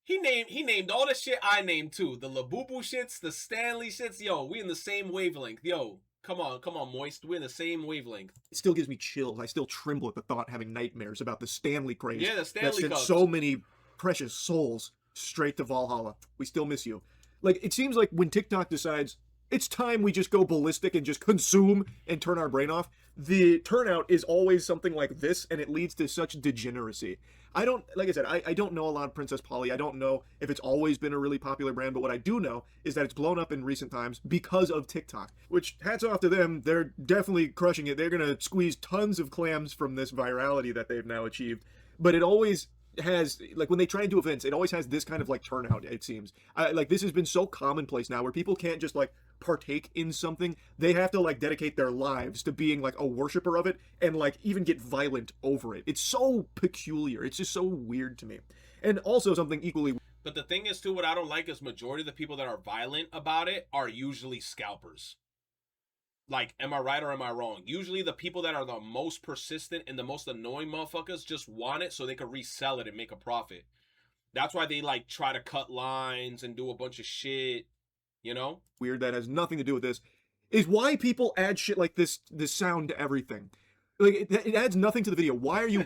He named all the shit I named too. The Labubu shits, the Stanley shits. Yo, we in the same wavelength. Yo, come on, Moist. We're in the same wavelength. It still gives me chills. I still tremble at the thought, having nightmares about the Stanley craze. Yeah, the Stanley that sent Cups. so many precious souls straight to Valhalla. We still miss you. Like, it seems like when TikTok decides it's time we just go ballistic and just consume and turn our brain off, the turnout is always something like this, and it leads to such degeneracy. I don't, like I said, I don't know a lot of Princess Polly. I don't know if it's always been a really popular brand, but what I do know is that it's blown up in recent times because of TikTok, which hats off to them. They're definitely crushing it. They're going to squeeze tons of clams from this virality that they've now achieved. But it always has, like, when they try and do events, it always has this kind of like turnout, it seems. Like, this has been so commonplace now where people can't just like partake in something. They have to like dedicate their lives to being like a worshiper of it and like even get violent over it. It's so peculiar. It's just so weird to me. And also something equally. But the thing is too, what I don't like is majority of the people that are violent about it are usually scalpers. Like, am I right or am I wrong? Usually the people that are the most persistent and the most annoying motherfuckers just want it so they can resell it and make a profit. That's why they like try to cut lines and do a bunch of shit, you know? Weird that has nothing to do with this is why people add shit like this sound to everything. Like, it adds nothing to the video. Why are you...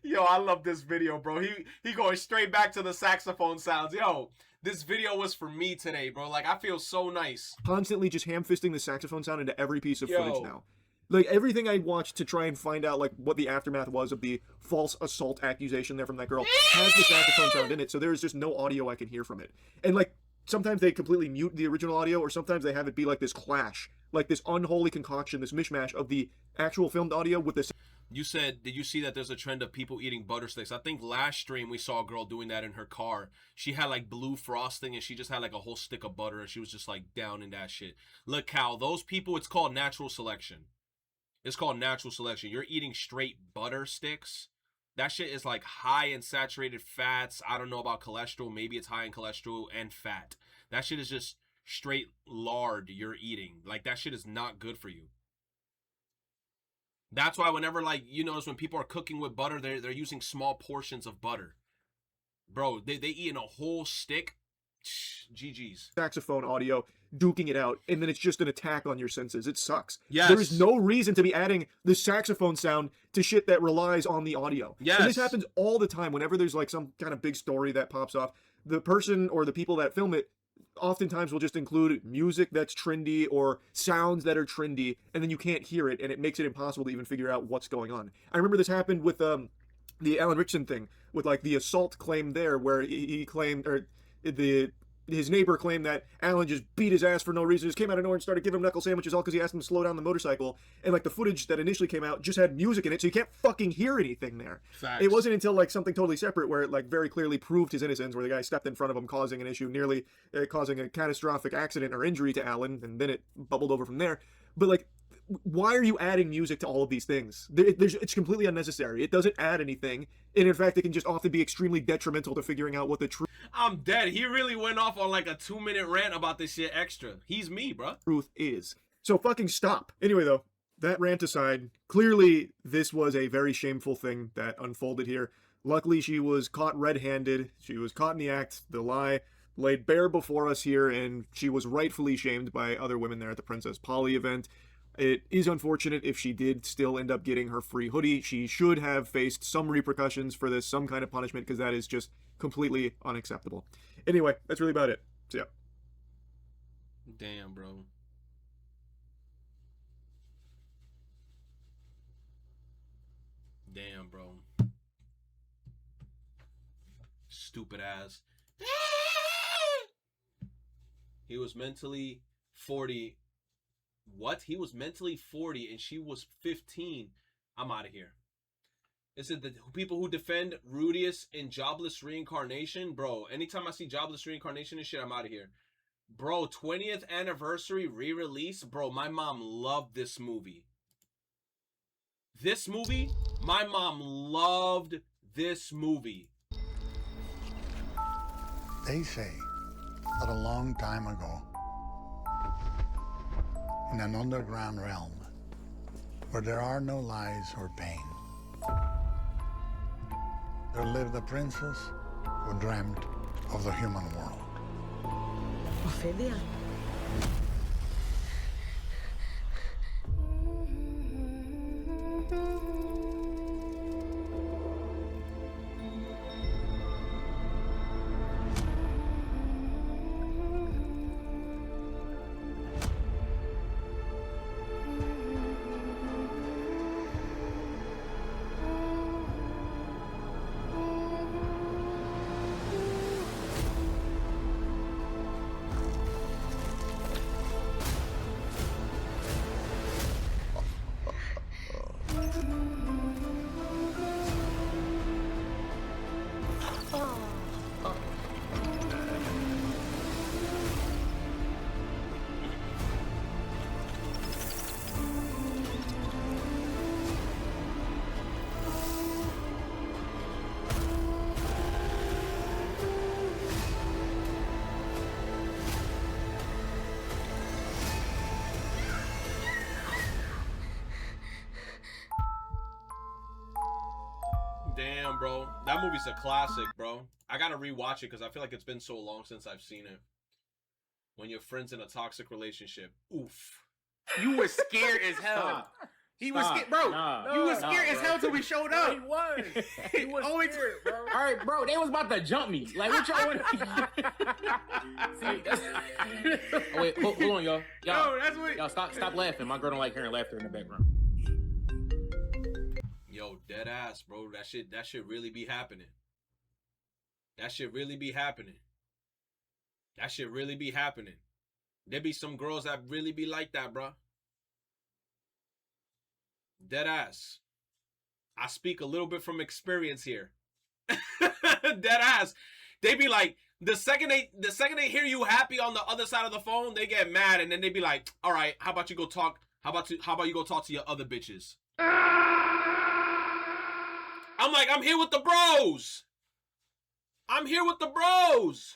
Yo, I love this video, bro. He going straight back to the saxophone sounds. Yo, this video was for me today, bro. Like, I feel so nice. Constantly just ham-fisting the saxophone sound into every piece of footage now. Like, everything I watched to try and find out, like, what the aftermath was of the false assault accusation there from that girl has the saxophone sound in it, so there's just no audio I can hear from it. And, like, sometimes they completely mute the original audio, or sometimes they have it be, like, this clash. Like, this unholy concoction, this mishmash of the actual filmed audio with the... You said, did you see that there's a trend of people eating butter sticks? I think last stream we saw a girl doing that in her car. She had like blue frosting and she just had like a whole stick of butter and she was just like down in that shit. Look, Cal, those people, it's called natural selection. It's called natural selection. You're eating straight butter sticks. That shit is like high in saturated fats. I don't know about cholesterol. Maybe it's high in cholesterol and fat. That shit is just straight lard you're eating. Like, that shit is not good for you. That's why whenever, like, you notice when people are cooking with butter, they're using small portions of butter. Bro, they eating a whole stick. GG's. Saxophone audio, duking it out, and then it's just an attack on your senses. It sucks. Yes. There is no reason to be adding the saxophone sound to shit that relies on the audio. Yes. And this happens all the time whenever there's, like, some kind of big story that pops off. The person or the people that film it oftentimes will just include music that's trendy or sounds that are trendy, and then you can't hear it, and it makes it impossible to even figure out what's going on. I remember this happened with the Alan Ritchson thing, with like the assault claim there, where he claimed, or his neighbor claimed that Alan just beat his ass for no reason, just came out of nowhere and started giving him knuckle sandwiches all because he asked him to slow down the motorcycle. And like the footage that initially came out just had music in it, so you can't fucking hear anything there. Facts. It wasn't until like something totally separate where it like very clearly proved his innocence, where the guy stepped in front of him, causing an issue, nearly causing a catastrophic accident or injury to Alan, and then it bubbled over from there. But like, why are you adding music to all of these things? It's completely unnecessary. It doesn't add anything, and in fact, it can just often be extremely detrimental to figuring out what the truth. I'm dead. He really went off on like a 2-minute rant about this shit extra. He's me, bro. Truth is. So fucking stop. Anyway, though, that rant aside, clearly this was a very shameful thing that unfolded here. Luckily, she was caught red-handed. She was caught in the act. The lie laid bare before us here, and she was rightfully shamed by other women there at the Princess Polly event. It is unfortunate if she did still end up getting her free hoodie. She should have faced some repercussions for this, some kind of punishment, because that is just completely unacceptable. Anyway, that's really about it. So, yeah. Damn, bro. Damn, bro. Stupid ass. He was mentally 40. What? He was mentally 40 and she was 15. I'm out of here. Is it the people who defend Rudius in Jobless Reincarnation? Bro, anytime I see Jobless Reincarnation and shit, I'm out of here. Bro, 20th anniversary re-release? Bro, my mom loved this movie. This movie? My mom loved this movie. They say that a long time ago, in an underground realm where there are no lies or pain, there lived a princess who dreamt of the human world. Ophelia. down, bro. That movie's a classic, bro. I gotta rewatch it because I feel like it's been so long since I've seen it. When your friend's in a toxic relationship. Oof. You were scared as hell. He was scared, bro. You was scared as hell till we showed up. He was. He was Always scared, bro. All right, bro. They was about to jump me. Like, what y'all want? Oh, wait, hold on, y'all. No, that's what. Y'all stop laughing. My girl don't like hearing laughter in the background. Yo, dead ass, bro. That shit really be happening. That shit really be happening. That shit really be happening. There be some girls that really be like that, bro. Dead ass. I speak a little bit from experience here. Dead ass. They be like, the second they hear you happy on the other side of the phone, they get mad, and then they be like, all right, how about you go talk? How about you go talk to your other bitches? I'm like, I'm here with the bros. I'm here with the bros.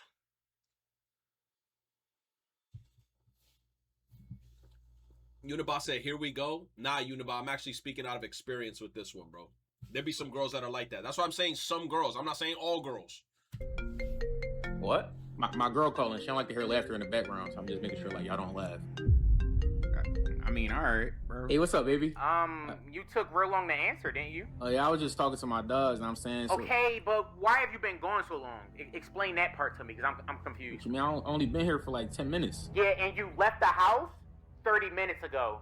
Uniba said, here we go. Nah, Uniba, I'm actually speaking out of experience with this one, bro. There be some girls that are like that. That's why I'm saying some girls. I'm not saying all girls. What? My girl calling. She don't like to hear laughter in the background, so I'm just making sure like y'all don't laugh. I mean, all right, bro. Hey, what's up, baby? You took real long to answer, didn't you? Oh yeah, I was just talking to my dogs, and I'm saying. So, Okay, but why have you been gone so long? Explain that part to me, because I'm confused. I mean, I only been here for like 10 minutes. Yeah, and you left the house 30 minutes ago.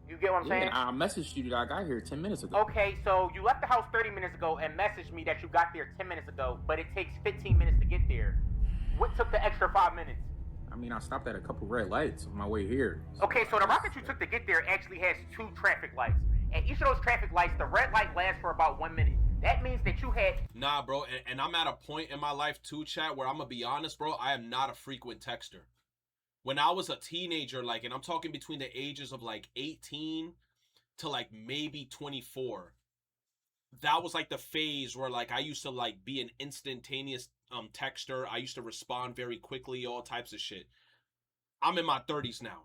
You get what I'm saying? I messaged you that I got here 10 minutes ago. Okay, so you left the house 30 minutes ago and messaged me that you got there 10 minutes ago, but it takes 15 minutes to get there. What took the extra 5 minutes? I mean, I stopped at a couple red lights on my way here. Okay, so the route that you took to get there actually has 2 traffic lights. At each of those traffic lights, the red light lasts for about 1 minute. That means that you had... Nah, bro, and I'm at a point in my life too, chat, where I'm gonna be honest, bro, I am not a frequent texter. When I was a teenager, like, and I'm talking between the ages of like 18 to like maybe 24, that was like the phase where like I used to like be an instantaneous texter. I used to respond very quickly, all types of shit. I'm in my 30s now.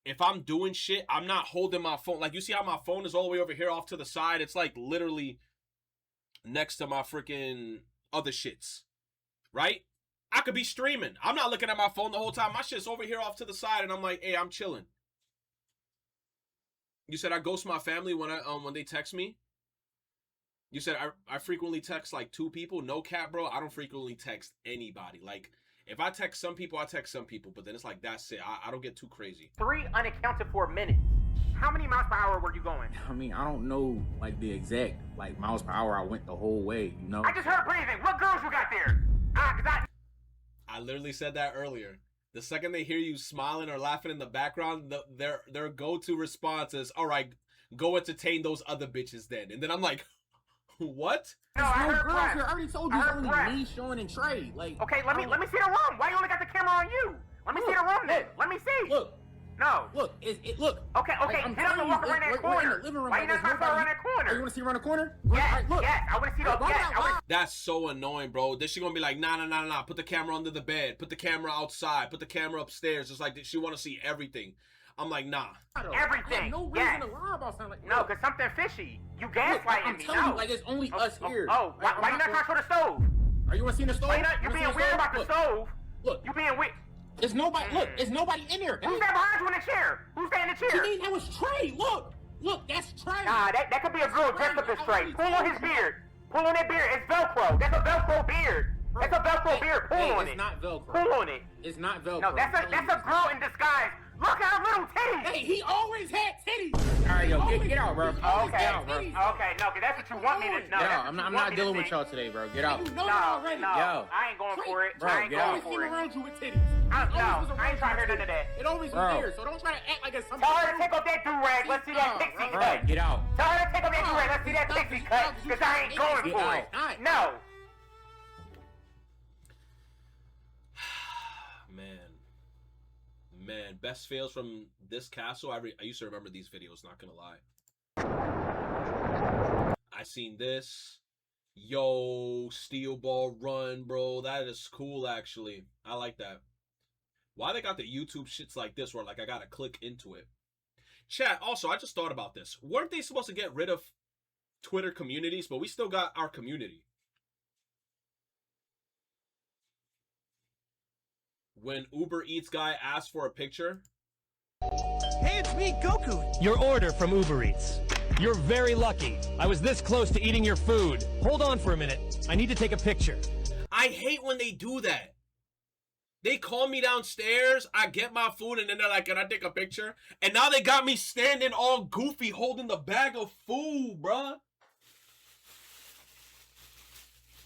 If I'm doing shit, I'm not holding my phone. Like, you see how my phone is all the way over here off to the side? It's like literally next to my freaking other shits, right? I could be streaming. I'm not looking at my phone the whole time. My shit's over here off to the side, and I'm like, hey, I'm chilling. You said I ghost my family when they text me? You said I frequently text like 2 people? No cap, bro. I don't frequently text anybody. Like, if I text some people, I text some people. But then it's like, that's it. I don't get too crazy. 3 unaccounted for minutes. How many miles per hour were you going? I mean, I don't know like the exact like miles per hour I went the whole way, you know? I just heard breathing. What girls you got there? I literally said that earlier. The second they hear you smiling or laughing in the background, their go-to response is, all right, go entertain those other bitches then. And then I'm like, what? No, I heard girls breath. here. I already told you I it's heard only breath. me, Sean, and Trey. Like, Okay, let me see the room. Why you only got the camera on you? Let me see the room then. Let me see. Look. No. Look. Look. Okay, get up and walk around that corner. In the living room. Why you not trying to go around that corner? Oh, you want to see around the corner? Yes, yes. I want to see the... That's so annoying, bro. Then she gonna be like, nah. Put the camera under the bed. Put the camera outside. Put the camera upstairs. It's like she want to see everything. I'm like, nah. Everything. No reason to lie about something like that. No, because something fishy. You gaslighting me. telling you, like, it's only us here. Oh, why you not trying to show the stove? Are you want to see the stove? You're being weird about the stove. Look. You being weird. There's nobody. Look, there's nobody in there. Who's that behind you in the chair? Who's that in the chair? You mean that was Trey? Look, that's Trey. Nah, that could be a girl dressed up as Trey. Pull on his beard. Pull on that beard. It's Velcro. That's a Velcro beard. That's a Velcro beard. Pull on it. It's not Velcro. Pull on it. It's not Velcro. No, that's a girl in disguise. Look at her little titties. Hey, he always had titties. All right, yo, get out, bro. Okay. Get out, bro. Okay, no, because that's what you want me to know. Get out. I'm not dealing with y'all today, bro. Get out. No, I ain't going for it. Bro, I ain't going for it. around you with titties. No, I ain't trying to hear none of that. It always was there, so don't try to act like it's something. Tell her to take off that do-rag. Let's see that pixie cut. Bro, get out. Tell her to take off that do-rag. Let's see that pixie cut, because I ain't going for it. No. Man, best fails from this castle. I used to remember these videos, not gonna lie. I seen this. Yo, steel ball run, bro. That is cool, actually. I like that. Why they got the YouTube shits like this where, like, I gotta click into it? Chat, also, I just thought about this. Weren't they supposed to get rid of Twitter communities, but we still got our community? when Uber Eats guy asked for a picture. Hey, it's me, Goku. Your order from Uber Eats. You're very lucky. I was this close to eating your food. Hold on for a minute. I need to take a picture. I hate when they do that. They call me downstairs, I get my food, and then they're like, can I take a picture? And now they got me standing all goofy holding the bag of food, bruh.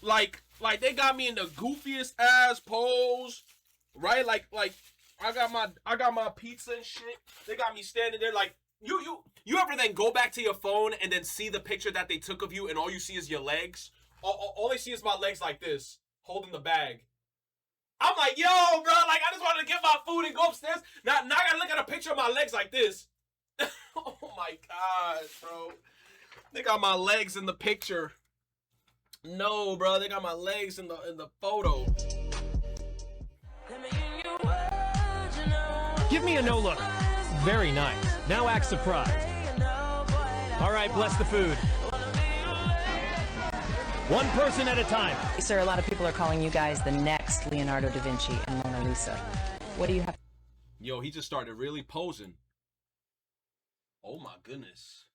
Like they got me in the goofiest ass pose, right? Like I got my pizza and shit. They got me standing there like, you ever then go back to your phone and then see the picture that they took of you and all you see is your legs? All they see is my legs like this, holding the bag. I'm like, yo, bro, like, I just wanted to get my food and go upstairs. Now I gotta look at a picture of my legs like this. Oh my gosh, bro. They got my legs in the picture. No, bro, they got my legs in the photo. Give me a no look. Very nice. Now act surprised. All right, bless the food. One person at a time. Sir, a lot of people are calling you guys the next Leonardo da Vinci and Mona Lisa. What do you have? Yo, he just started really posing. Oh my goodness.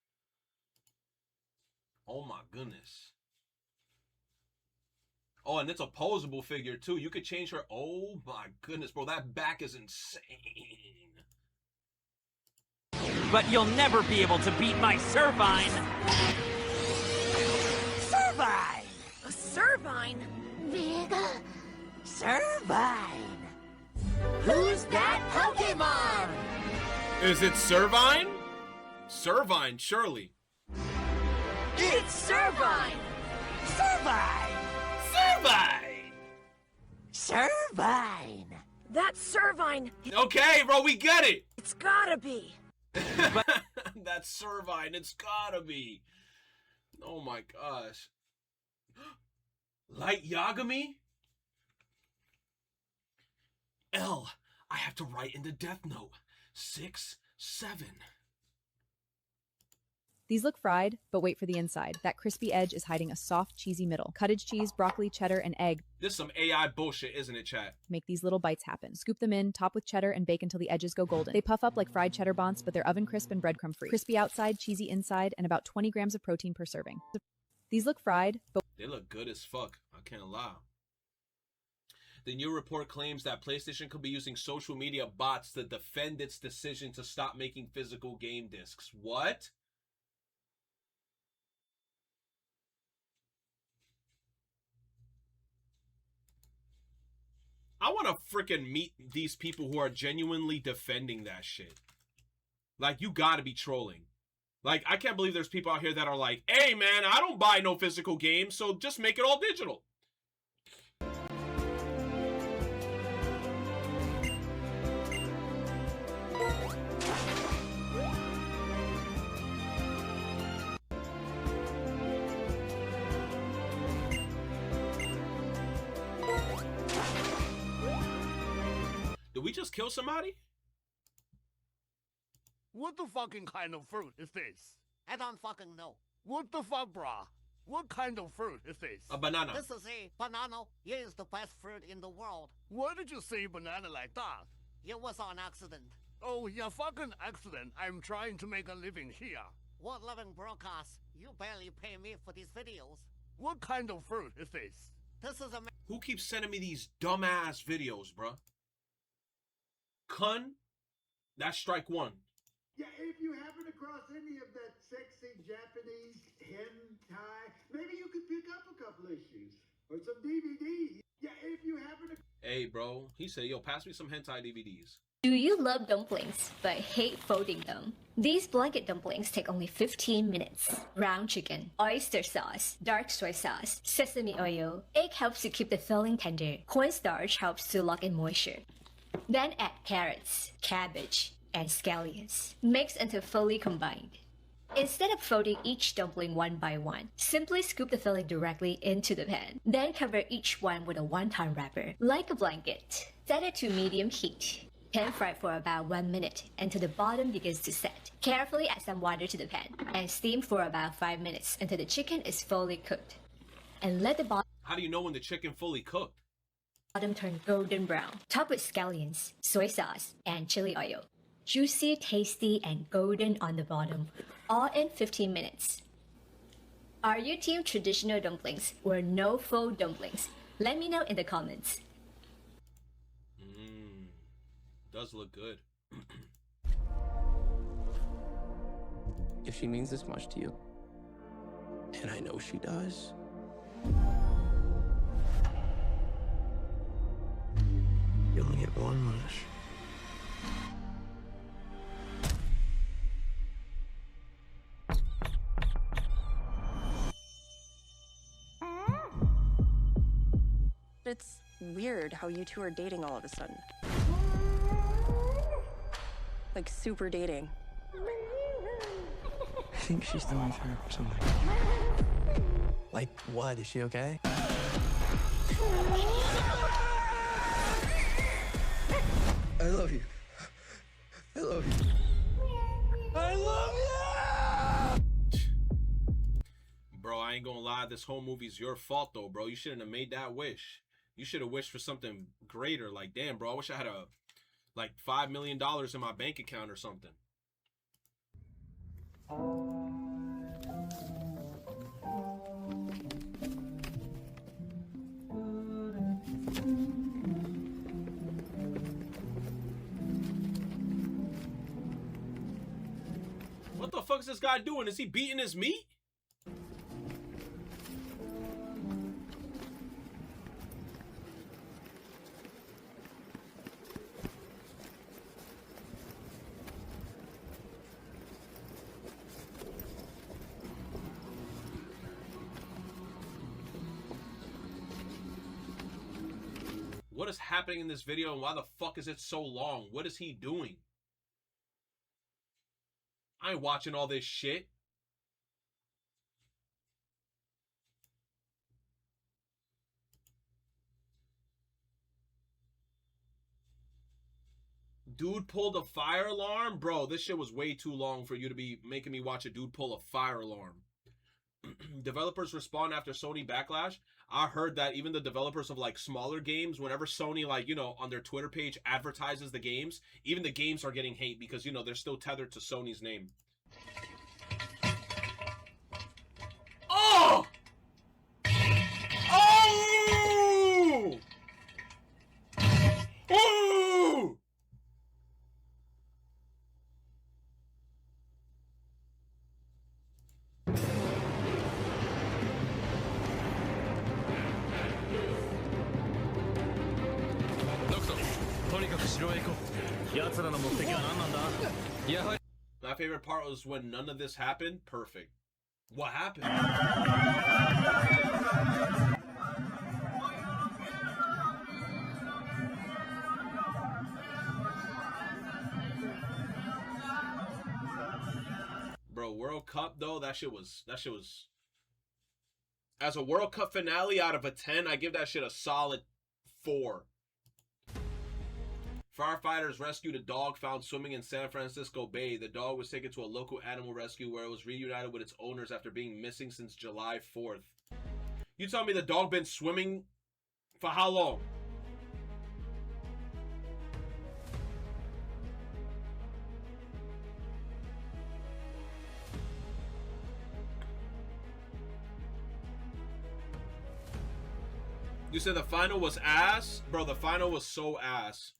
Oh my goodness. Oh, and it's a posable figure too. You could change her. Oh my goodness, bro. That back is insane. But you'll never be able to beat my Servine. Servine! A Servine? Big Servine! Who's that Pokemon? Is it Servine? Servine, surely. It's Servine! Servine! Servine! Servine! That's Servine! Okay, bro, we get it! It's gotta be! That's Servine, it's gotta be. Oh my gosh. Light Yagami? L, I have to write in the Death Note. 6, 7. These look fried, but wait for the inside. That crispy edge is hiding a soft, cheesy middle. Cottage cheese, broccoli, cheddar, and egg. This is some AI bullshit, isn't it, chat? Make these little bites happen. Scoop them in, top with cheddar, and bake until the edges go golden. They puff up like fried cheddar bonds, but they're oven crisp and breadcrumb free. Crispy outside, cheesy inside, and about 20 grams of protein per serving. These look fried, but They look good as fuck. I can't lie. The new report claims that PlayStation could be using social media bots to defend its decision to stop making physical game discs. What? I want to freaking meet these people who are genuinely defending that shit. Like, you gotta be trolling. Like, I can't believe there's people out here that are like, hey, man, I don't buy no physical games, so just make it all digital. Did we just kill somebody? What the fucking kind of fruit is this? I don't fucking know. What the fuck, brah? What kind of fruit is this? A banana. This is a banana. It is the best fruit in the world. Why did you say banana like that? It was an accident. Oh, yeah, fucking accident. I'm trying to make a living here. What living broadcast? You barely pay me for these videos. What kind of fruit is this? This is a... Who keeps sending me these dumbass videos, bruh? Kun? That's strike one. Yeah, if you happen across any of that sexy Japanese hentai, maybe you could pick up a couple issues. Or some DVDs. Yeah, if you happen to... Hey, bro. He said, yo, pass me some hentai DVDs. Do you love dumplings but hate folding them? These blanket dumplings take only 15 minutes. Round chicken, oyster sauce, dark soy sauce, sesame oil. Egg helps to keep the filling tender. Cornstarch helps to lock in moisture. Then add carrots, cabbage, and scallions. Mix until fully combined. Instead of folding each dumpling one by one, simply scoop the filling directly into the pan. Then cover each one with a wonton wrapper, like a blanket. Set it to medium heat. Pan fry for about 1 minute until the bottom begins to set. Carefully add some water to the pan and steam for about 5 minutes until the chicken is fully cooked. And let the bottom... How do you know when the chicken fully cooked? Bottom turn golden brown, topped with scallions, soy sauce, and chili oil. Juicy, tasty, and golden on the bottom, all in 15 minutes. Are you team traditional dumplings or no faux dumplings? Let me know in the comments. Does look good. If she means this much to you, and I know she does, you only get one wish. It's weird how you two are dating all of a sudden. Like super dating. I think she's going through something. Like what? Is she okay? I love you. I love you. I love you! Bro, I ain't gonna lie, this whole movie's your fault though, bro. You shouldn't have made that wish. You should have wished for something greater. Like, damn, bro, I wish I had like $5 million in my bank account or something. What the fuck is this guy doing? Is he beating his meat? What is happening in this video and why the fuck is it so long? What is he doing? I ain't watching all this shit. Dude pulled a fire alarm? Bro, this shit was way too long for you to be making me watch a dude pull a fire alarm. Developers respond after Sony backlash. I heard that even the developers of like smaller games, whenever Sony, like, you know, on their Twitter page advertises the games, even the games are getting hate because, you know, they're still tethered to Sony's name. Oh! Oh! Oh! My favorite part was when none of this happened. Perfect. What happened? Bro, World Cup though, that shit was as a World Cup finale out of a 10, I give that shit a solid 4. Firefighters rescued a dog found swimming in San Francisco Bay. The dog was taken to a local animal rescue where it was reunited with its owners after being missing since July 4th. You tell me the dog been swimming for how long? You said the final was ass? Bro, the final was so ass.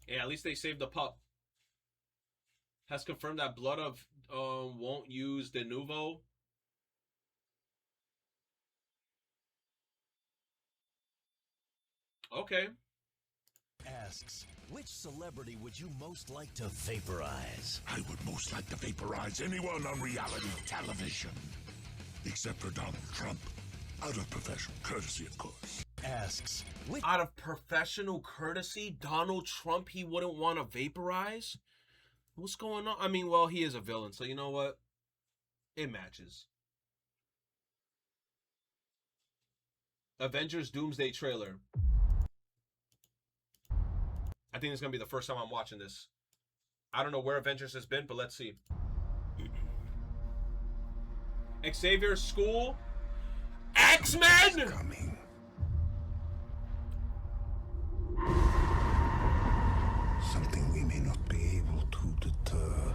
Yeah, at least they saved the pup. Has confirmed that Blood of won't use de novo. Okay. Asks, which celebrity would you most like to vaporize? I would most like to vaporize anyone on reality television. Except for Donald Trump. Out of professional courtesy, of course. Asks, out of professional courtesy, Donald Trump he wouldn't want to vaporize? What's going on? I mean, well, he is a villain, so you know what? It matches. Avengers Doomsday trailer. I think it's going to be the first time I'm watching this. I don't know where Avengers has been, but let's see. Xavier's School. X-Men! Coming. Something we may not be able to deter.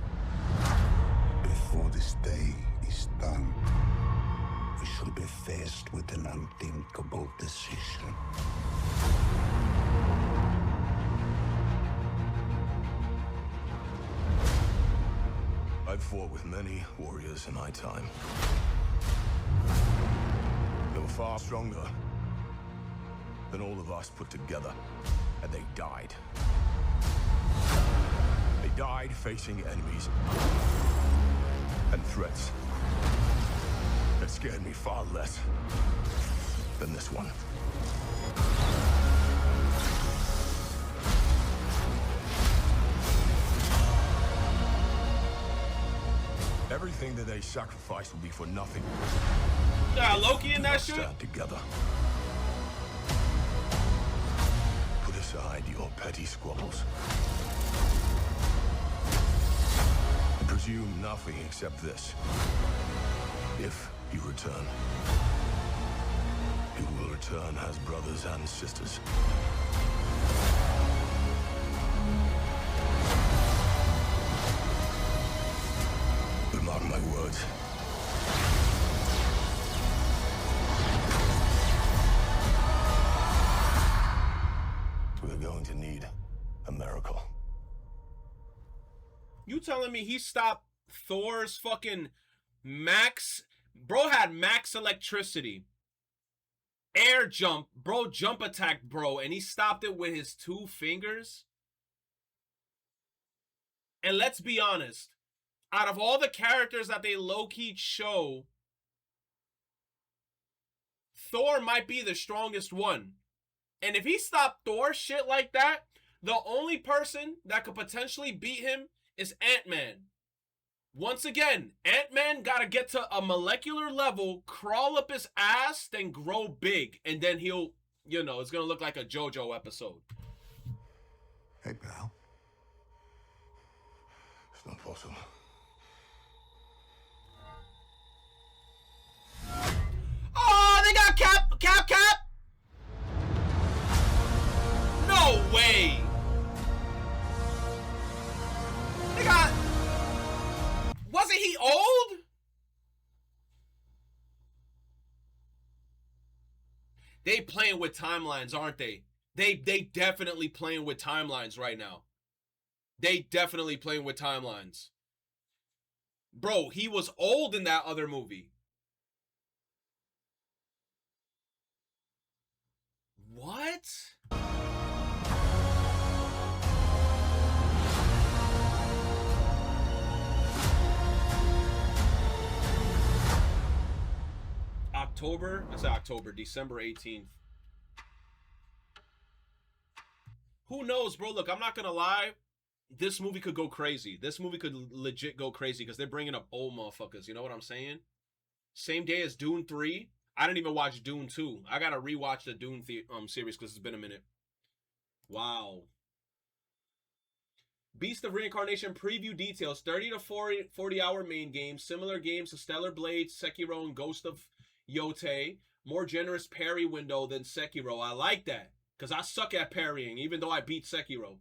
Before this day is done, we shall be faced with an unthinkable decision. I've fought with many warriors in my time. They were far stronger than all of us put together, and they died. They died facing enemies and threats that scared me far less than this one. Everything that they sacrifice will be for nothing. Loki in that shit? Stand together. Put aside your petty squabbles. And presume nothing except this. If you return, you will return as brothers and sisters. Mark my words. We're going to need a miracle. You telling me he stopped Thor's fucking max? Bro had max electricity. Air jump. Bro jump attack, bro. And he stopped it with his 2 fingers? And let's be honest. Out of all the characters that they low-key show, Thor might be the strongest one. And if he stopped Thor shit like that, the only person that could potentially beat him is Ant-Man. Once again, Ant-Man gotta get to a molecular level, crawl up his ass, then grow big. And then he'll, you know, it's gonna look like a JoJo episode. Hey, pal. It's not possible. Oh, they got Cap. No way. They got. Wasn't he old? They playing with timelines, aren't they? They definitely playing with timelines right now. They definitely playing with timelines. Bro, he was old in that other movie. What? December 18th. Who knows, bro? Look, I'm not gonna lie. This movie could go crazy. This movie could legit go crazy because they're bringing up old motherfuckers. You know what I'm saying? Same day as Dune 3. I didn't even watch Dune 2. I gotta rewatch the Dune series because it's been a minute. Wow. Beast of Reincarnation preview details. 30 to 40 hour main game. Similar games to Stellar Blade, Sekiro, and Ghost of Yotei. More generous parry window than Sekiro. I like that. Because I suck at parrying, even though I beat Sekiro.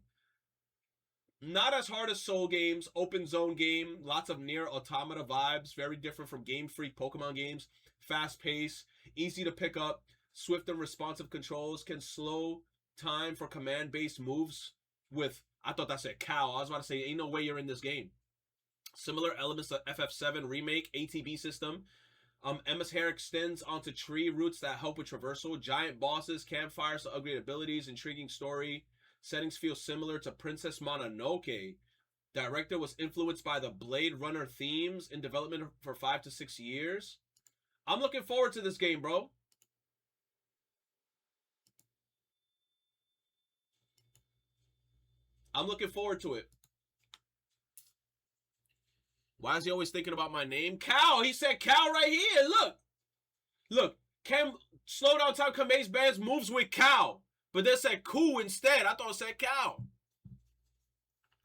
Not as hard as Soul games. Open zone game. Lots of Nier Automata vibes. Very different from Game Freak Pokemon games. Fast pace. Easy to pick up. Swift and responsive controls. Can slow time for command-based moves with... I thought that said cow. I was about to say, ain't no way you're in this game. Similar elements to FF7 Remake, ATB system. MS hair extends onto tree roots that help with traversal. Giant bosses, campfires to upgrade abilities, intriguing story. Settings feel similar to Princess Mononoke. Director was influenced by the Blade Runner themes in development for 5 to 6 years. I'm looking forward to this game, bro. I'm looking forward to it. Why is he always thinking about my name? Cal! He said Cal right here. Look. Look. Slow down time Kamei's bands moves with Cal. But they said Ku instead. I thought it said Cal.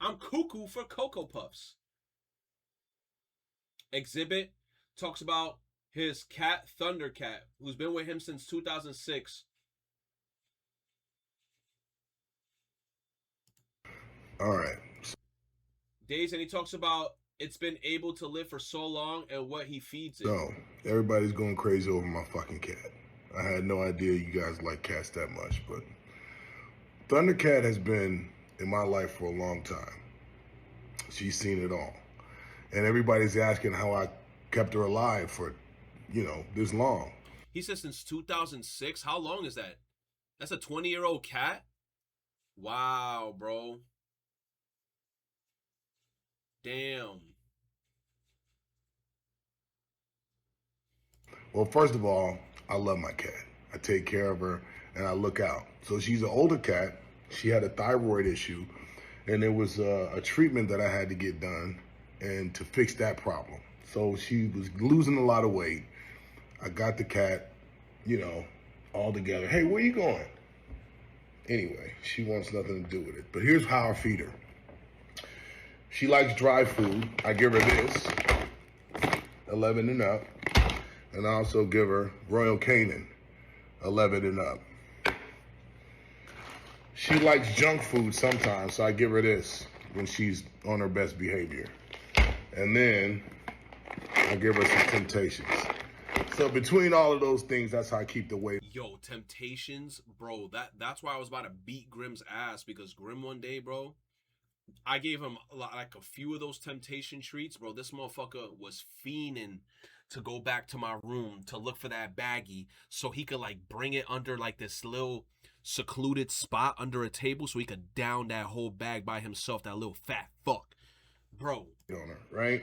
I'm cuckoo for Cocoa Puffs. Exhibit talks about his cat, Thundercat, who's been with him since 2006. All right. Days, and he talks about it's been able to live for so long and what he feeds it. So, everybody's going crazy over my fucking cat. I had no idea you guys like cats that much, but Thundercat has been in my life for a long time. She's seen it all. And everybody's asking how I kept her alive for, this long. He says since 2006. How long is that? That's a 20-year-old cat? Wow, bro. Damn. Well, first of all, I love my cat. I take care of her and I look out. So she's an older cat. She had a thyroid issue and there was a treatment that I had to get done and to fix that problem. So she was losing a lot of weight. I got the cat, all together. Hey, where you going? Anyway, she wants nothing to do with it. But here's how I feed her. She likes dry food. I give her this, 11 and up. And I also give her Royal Canin, 11 and up. She likes junk food sometimes, so I give her this when she's on her best behavior. And then I give her some Temptations. So between all of those things, that's how I keep the weight. Yo, Temptations, bro, that's why I was about to beat Grimm's ass, because Grimm one day, bro, I gave him like a few of those Temptation treats, bro. This motherfucker was fiending to go back to my room to look for that baggie so he could like bring it under like this little secluded spot under a table so he could down that whole bag by himself, that little fat fuck, bro. On her, right?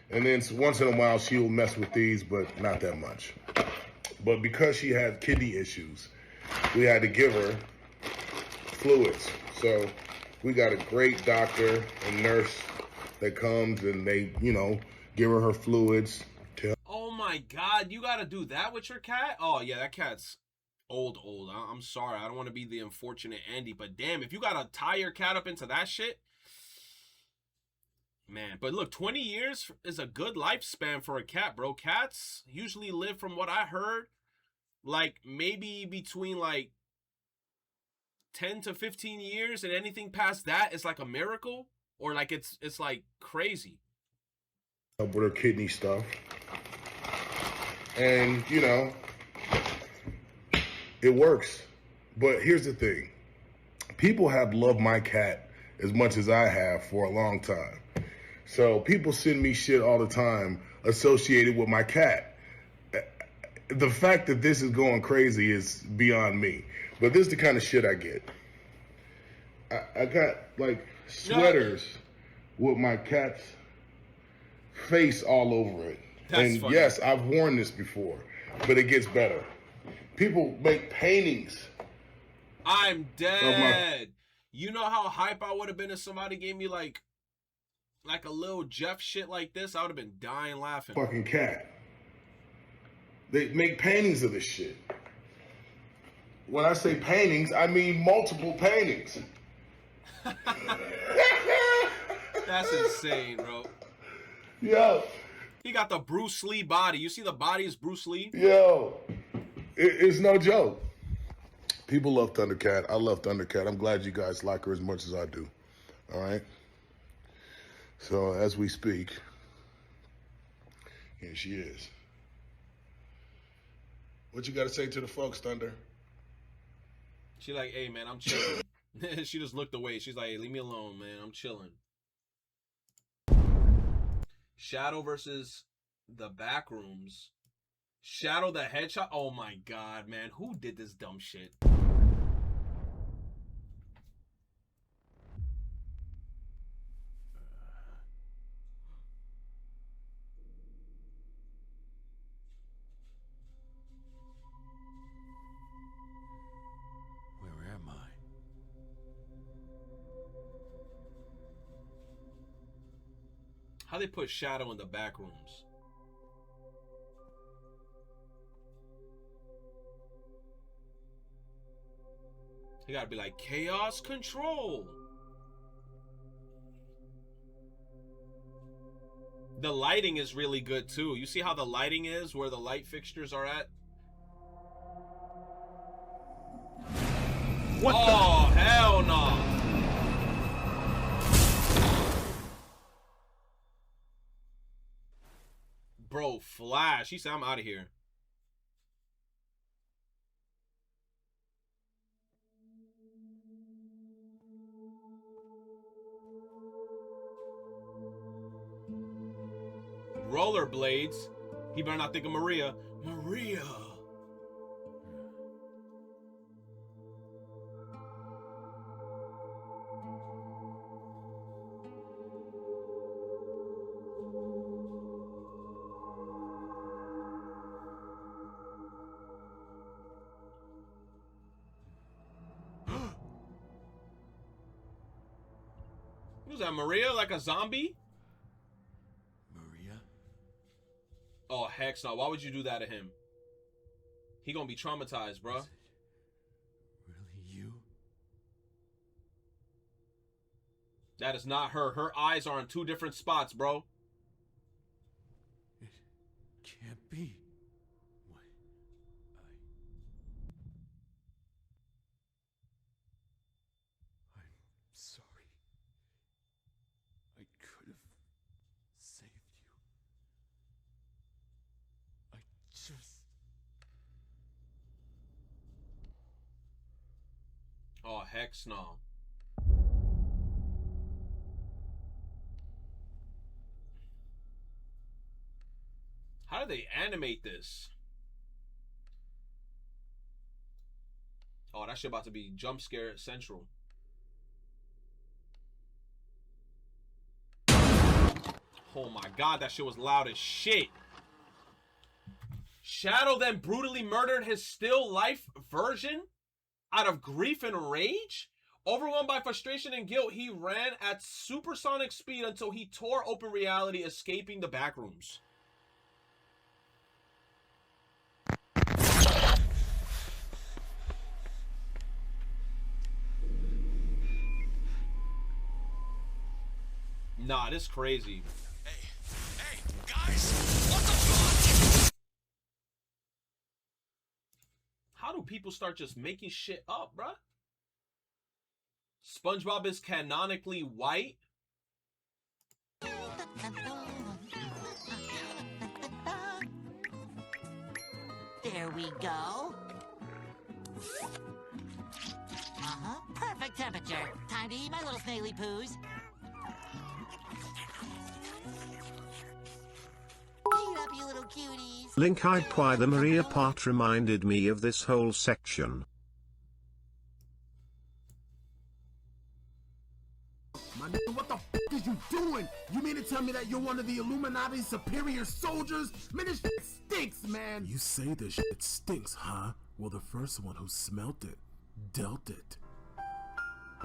And then once in a while she'll mess with these, but not that much. But because she had kidney issues, we had to give her fluids. So we got a great doctor and nurse that comes and they, give her fluids. Oh my God, you gotta do that with your cat? Oh yeah, that cat's old. I'm sorry, I don't want to be the unfortunate Andy, but damn, if you gotta tie your cat up into that shit, man. But look, 20 years is a good lifespan for a cat, bro. Cats usually live, from what I heard, like maybe between like 10 to 15 years, and anything past that is like a miracle, or like it's like crazy. With her kidney stuff. And, it works. But here's the thing. People have loved my cat as much as I have for a long time. So people send me shit all the time associated with my cat. The fact that this is going crazy is beyond me. But this is the kind of shit I get. I got, like, sweaters with my cat's face all over it. That's funny. Yes, I've worn this before, but it gets better. People make paintings. I'm dead. You know how hype I would have been if somebody gave me like a little Jeff shit like this? I would have been dying laughing. Fucking cat. They make paintings of this shit. When I say paintings, I mean multiple paintings. That's insane, bro. Yo. He got the Bruce Lee body. You see the body is Bruce Lee? Yo. It's no joke. People love Thundercat. I love Thundercat. I'm glad you guys like her as much as I do. All right? So, as we speak, here she is. What you got to say to the folks, Thunder? She like, hey, man, I'm chilling. She just looked away. She's like, hey, leave me alone, man. I'm chilling. Shadow versus the Backrooms. Shadow the Headshot. Oh my God, man. Who did this dumb shit? Where am I? How they put Shadow in the Backrooms? You gotta be like, Chaos Control. The lighting is really good too. You see how the lighting is, where the light fixtures are at? What oh, hell no. Bro, Flash. He said, I'm out of here. Rollerblades. He better not think of Maria. Maria. Who's that, Maria? Like a zombie? Maria? Oh, heck no. Why would you do that to him? He gonna be traumatized, bro. Is it really you? That is not her. Her eyes are in two different spots, bro. It can't be. What? I'm sorry. I could have saved you. I just... Oh, heck no. How do they animate this? Oh, that shit about to be jump scare central. Oh my god, that shit was loud as shit. Shadow then brutally murdered his still life version out of grief and rage? Overwhelmed by frustration and guilt, he ran at supersonic speed until he tore open reality, escaping the backrooms. Nah, this is crazy. Hey, guys! What the fuck? How do people start just making shit up, bruh? SpongeBob is canonically white? There we go. Perfect temperature. Time to eat my little snaily poos. Eat up, you little cuties. Link-eyed Pie, the Maria part reminded me of this whole section. My nigga, what the f is you doing? You mean to tell me that you're one of the Illuminati's superior soldiers? Man, this shit stinks, man. You say this shit stinks, huh? Well, the first one who smelt it, dealt it.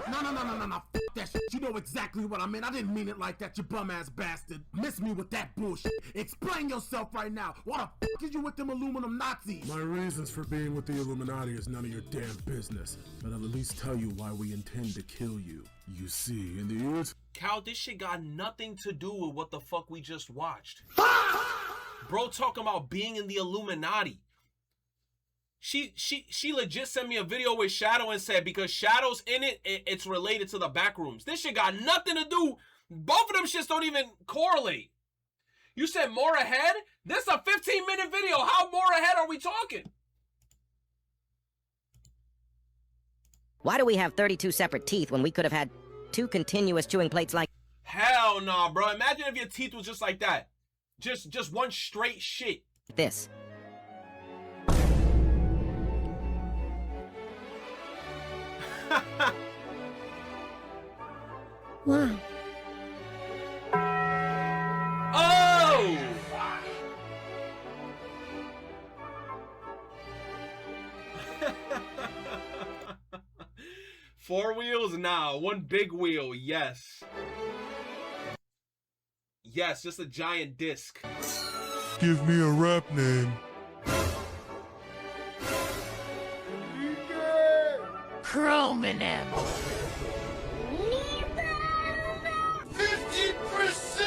No, f that shit. You know exactly what I meant. I didn't mean it like that, you bum-ass bastard. Miss me with that bullshit. Explain yourself right now. Why the f is you with them aluminum Nazis? My reasons for being with the Illuminati is none of your damn business. But I'll at least tell you why we intend to kill you. You see, in the years... Cal, this shit got nothing to do with what the fuck we just watched. Bro talking about being in the Illuminati. She legit sent me a video with Shadow and said because Shadow's in it, it's related to the backrooms. This shit got nothing to do. Both of them shits don't even correlate. You said more ahead? This is a 15-minute video. How more ahead are we talking? Why do we have 32 separate teeth when we could have had 2 continuous chewing plates like... Hell nah, bro. Imagine if your teeth was just like that. Just one straight shit. This. Wow. Oh! 4 wheels? Nah, 1 big wheel, yes. Yes, just a giant disc. Give me a rap name. Chromanem. 50%!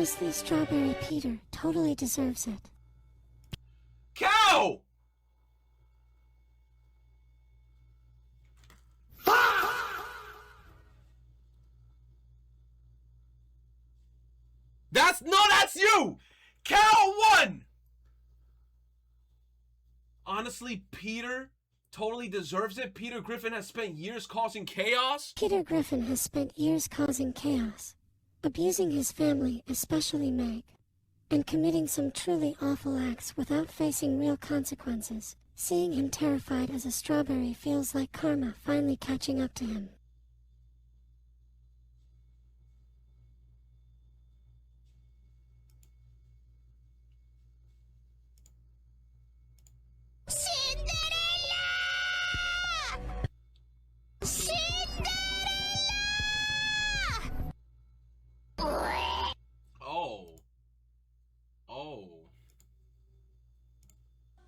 Honestly, Strawberry Peter totally deserves it. Cow! That's you! Cal won! Honestly, Peter totally deserves it. Peter Griffin has spent years causing chaos. Peter Griffin has spent years causing chaos, abusing his family, especially Meg, and committing some truly awful acts without facing real consequences. Seeing him terrified as a strawberry feels like karma finally catching up to him.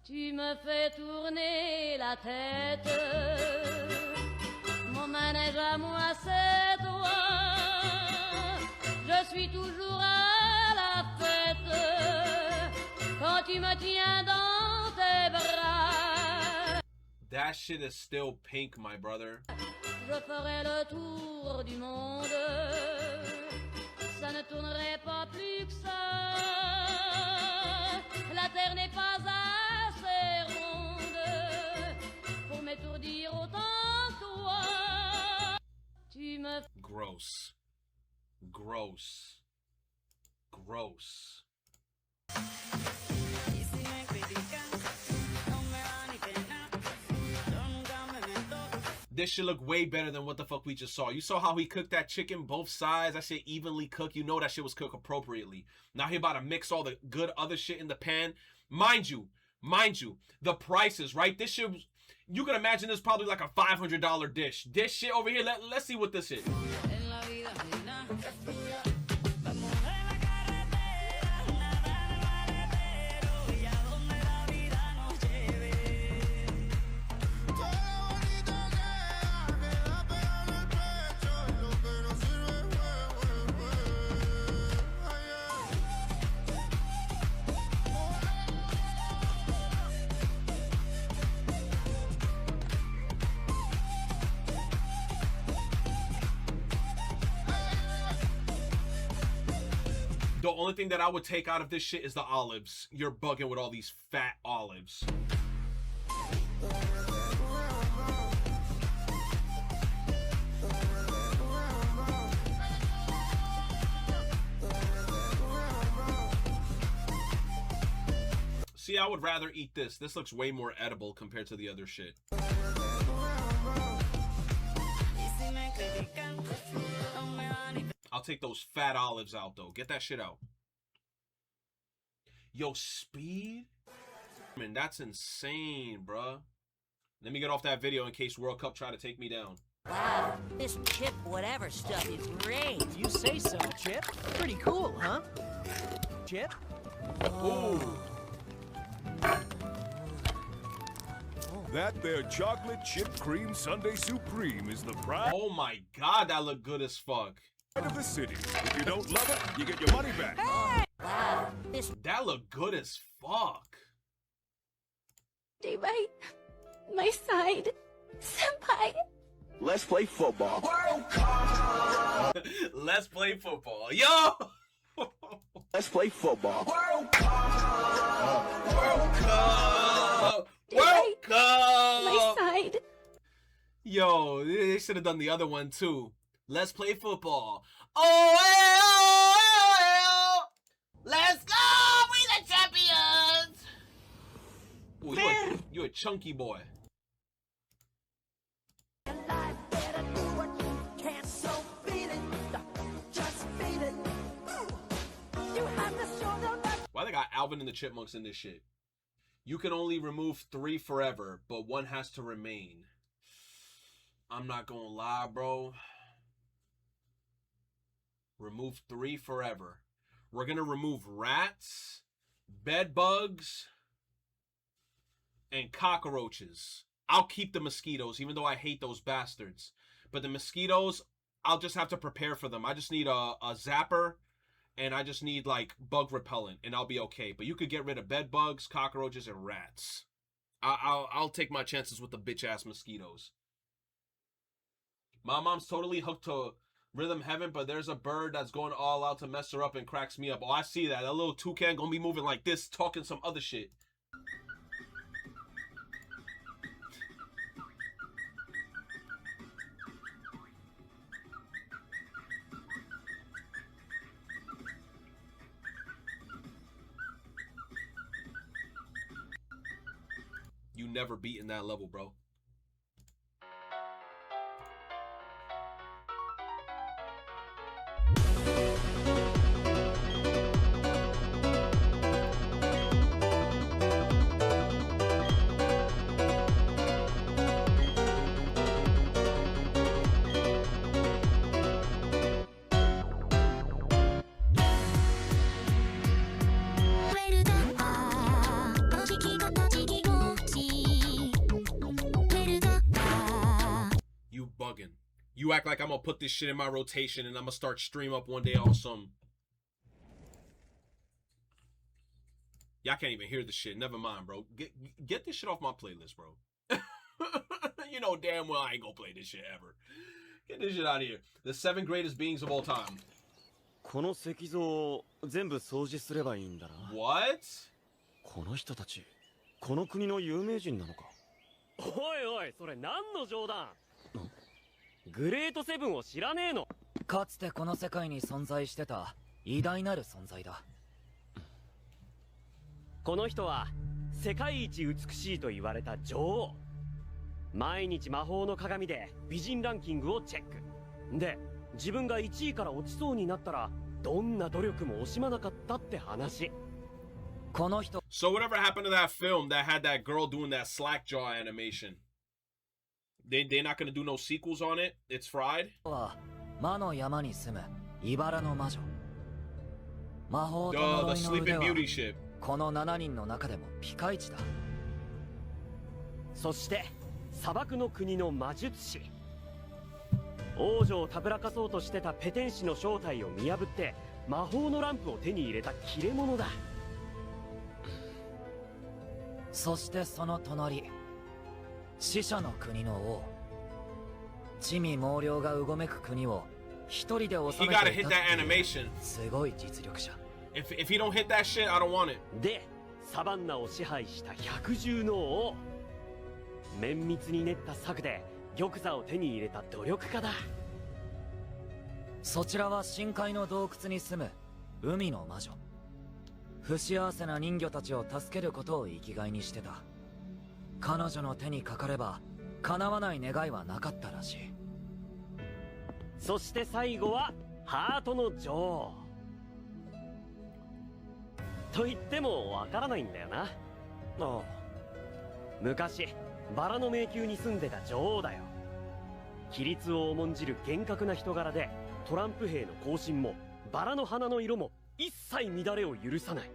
Tu me fais tourner la tête, mon manège à moi c'est toi, je suis toujours à la fête, quand tu me tiens dans tes bras. That shit is still pink, my brother. Je ferai le tour du monde, ça ne tournerait pas plus que ça, la terre n'est pas assez ronde pour m'étourdir autant que toi. Tu me... Gross. Gross. Gross. This should look way better than what the fuck we just saw. You saw how he cooked that chicken, both sides. That shit evenly cooked. You know that shit was cooked appropriately. Now he about to mix all the good other shit in the pan. Mind you, the prices, right? This shit, you can imagine this is probably like a $500 dish. This shit over here, let's see what this is. The only thing that I would take out of this shit is the olives. You're bugging with all these fat olives. See, I would rather eat this. This looks way more edible compared to the other shit. I'll take those fat olives out, though. Get that shit out. Yo, speed? Man, that's insane, bruh. Let me get off that video in case World Cup try to take me down. Wow, this Chip whatever stuff is great. You say so, Chip. Pretty cool, huh? Chip? Ooh. That there chocolate chip cream sundae supreme is the pride. Oh my god, that look good as fuck. Of the city. If you don't love it, you get your money back. Hey! Wow, this... That look good as fuck. Stay by my side, senpai. Let's play football. Let's play football. Yo! Let's play football. World Cup! World Cup! My side. Yo, they should have done the other one too. Let's play football. Oh, let's go! We the champions! Ooh, you a chunky boy. Why they got Alvin and the Chipmunks in this shit? You can only remove 3 forever, but 1 has to remain. I'm not gonna lie, bro. Remove 3 forever. We're gonna remove rats, bed bugs, and cockroaches. I'll keep the mosquitoes, even though I hate those bastards. But the mosquitoes, I'll just have to prepare for them. I just need a zapper and I just need like bug repellent, and I'll be okay. But you could get rid of bed bugs, cockroaches, and rats. I'll take my chances with the bitch ass mosquitoes. My mom's totally hooked to Rhythm Heaven, but there's a bird that's going all out to mess her up and cracks me up. Oh, I see that. That little toucan gonna be moving like this, talking some other shit. You never beaten that level, bro. You act like I'm gonna put this shit in my rotation and I'm gonna start stream up one day on some. Y'all can't even hear the shit. Never mind, bro. Get this shit off my playlist, bro. You know damn well I ain't gonna play this shit ever. Get this shit out of here. The 7 greatest beings of all time. この石像を全部掃除すればいいんだな。What? この人たち、この国の有名人なのか。おいおい、それ何の冗談？グレートセブンを知らねえの？かつてこの世界に存在してた偉大なる存在だ。この人は世界一美しいと言われた女王。毎日魔法の鏡で美人ランキングをチェック。で、自分が1位から落ちそうになったらどんな努力も惜しまなかったって話。この人。So whatever happened to that film that had that girl doing that slack jaw animation? They're not gonna do no sequels on it? It's fried? 魔の山に住む茨の魔女。魔法と呪いの腕はこの7人の中でもピカイチだ。そして砂漠の国の魔術師。王女をたぶらかそうとしてたペテン師の正体を見破って魔法のランプを手に入れた切れ者だ。そしてその隣、死者の国の王。地味猛量がうごめく国を一人で治めていたすごい実力者。If he don't hit that shit, I don't want it. で、サバンナを支配した百獣の王。綿密に練った策で玉座を手に入れた努力家だ。そちらは深海の洞窟に住む海の魔女。不幸せな人魚たちを助けることを生きがいにしてた。彼女の手にかかれば叶わない願いはなかったらしい。そして最後はハートの女王。と言ってもわからないんだよな。ああ、昔バラの迷宮に住んでた女王だよ。規律を重んじる厳格な人柄で、トランプ兵の行進もバラの花の色も一切乱れを許さない。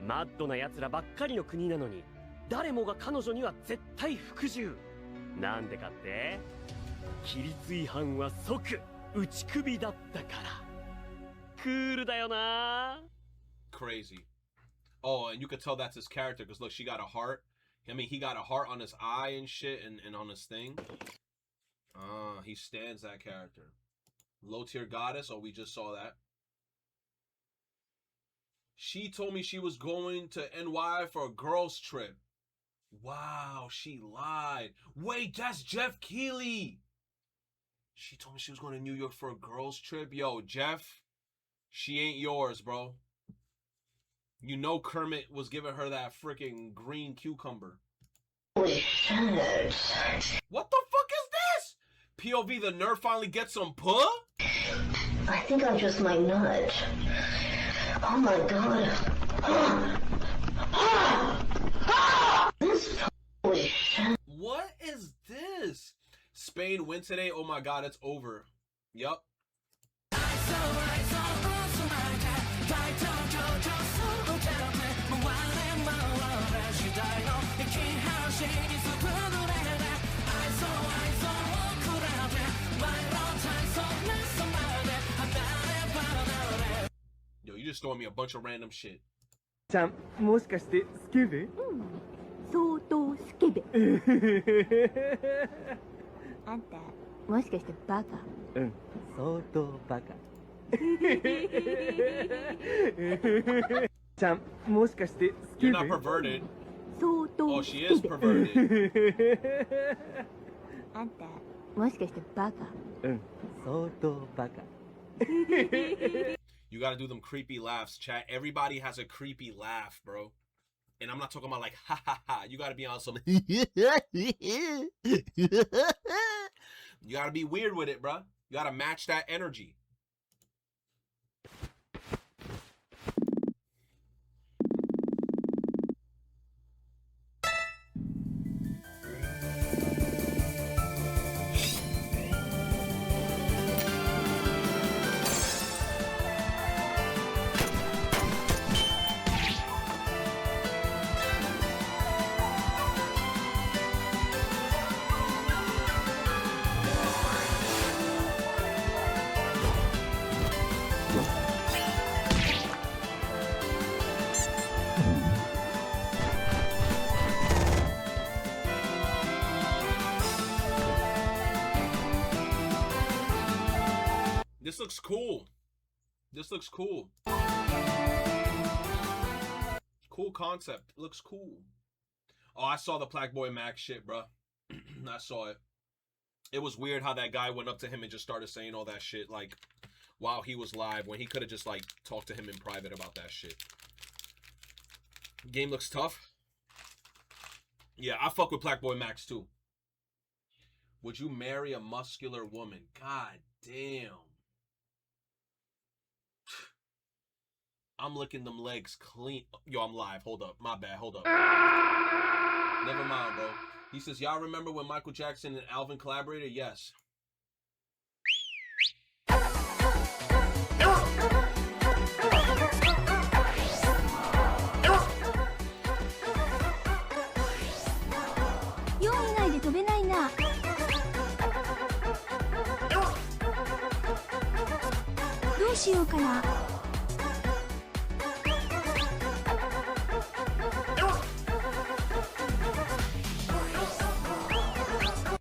マッドな奴らばっかりの国なのに、誰もが彼女には絶対服従。なんでかって、規律違反は即打ち首だったから。クールだよな。Crazy. Oh, and you could tell that's his character because look, she got a heart. I mean, he got a heart on his eye and shit and on his thing. He stands that character. Low tier goddess. Oh, we just saw that. She told me she was going to NY for a girls trip. Wow, she lied. Wait, that's Jeff Keighley. She told me she was going to New York for a girls trip. Yo, Jeff, she ain't yours, bro. You know Kermit was giving her that freaking green cucumber. Holy shit. What the fuck is this? POV, the nerd finally gets some puh? I think I'm just my nut. Oh my god. This holy shit. What is this? Spain win today? Oh my god, it's over. Yup. throwing me a bunch of random shit. ちゃん、もしかしてスケベ？相当スケベ。あんた、もしかしてバカ？相当バカ。ちゃん、もしかしてスケ You're ベ？ not perverted. 相当 Oh, ス she ケ is ベ。 perverted. あんた、もしかしてバカ？相当バカ。 You gotta do them creepy laughs, chat. Everybody has a creepy laugh, bro. And I'm not talking about like ha ha ha. You gotta be on some. You gotta be weird with it, bro. You gotta match that energy. This looks cool. This looks cool. Cool concept. Looks cool. Oh, I saw the Plague Max shit, bro. I saw it. It was weird how that guy went up to him and just started saying all that shit, like, while he was live, when he could have just, like, talked to him in private about that shit. Game looks tough. Yeah, I fuck with Plague Max, too. Would you marry a muscular woman? God damn. I'm licking them legs clean. Yo, I'm live. Hold up. My bad. Hold up. Never mind, bro. He says, y'all remember when Michael Jackson and Alvin collaborated? Yes.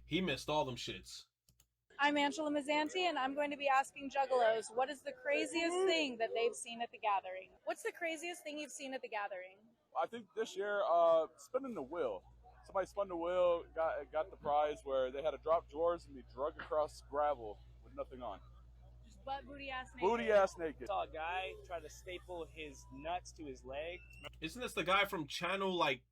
He missed all them shits. I'm Angela Mazzanti, and I'm going to be asking Juggalos, what is the craziest thing that they've seen at the gathering? What's the craziest thing you've seen at the gathering? I think this year, spinning the wheel. Somebody spun the wheel, got the prize where they had to drop drawers and be dragged across gravel with nothing on. Just butt booty ass naked. Booty ass naked. I saw a guy try to staple his nuts to his leg. Isn't this the guy from channel like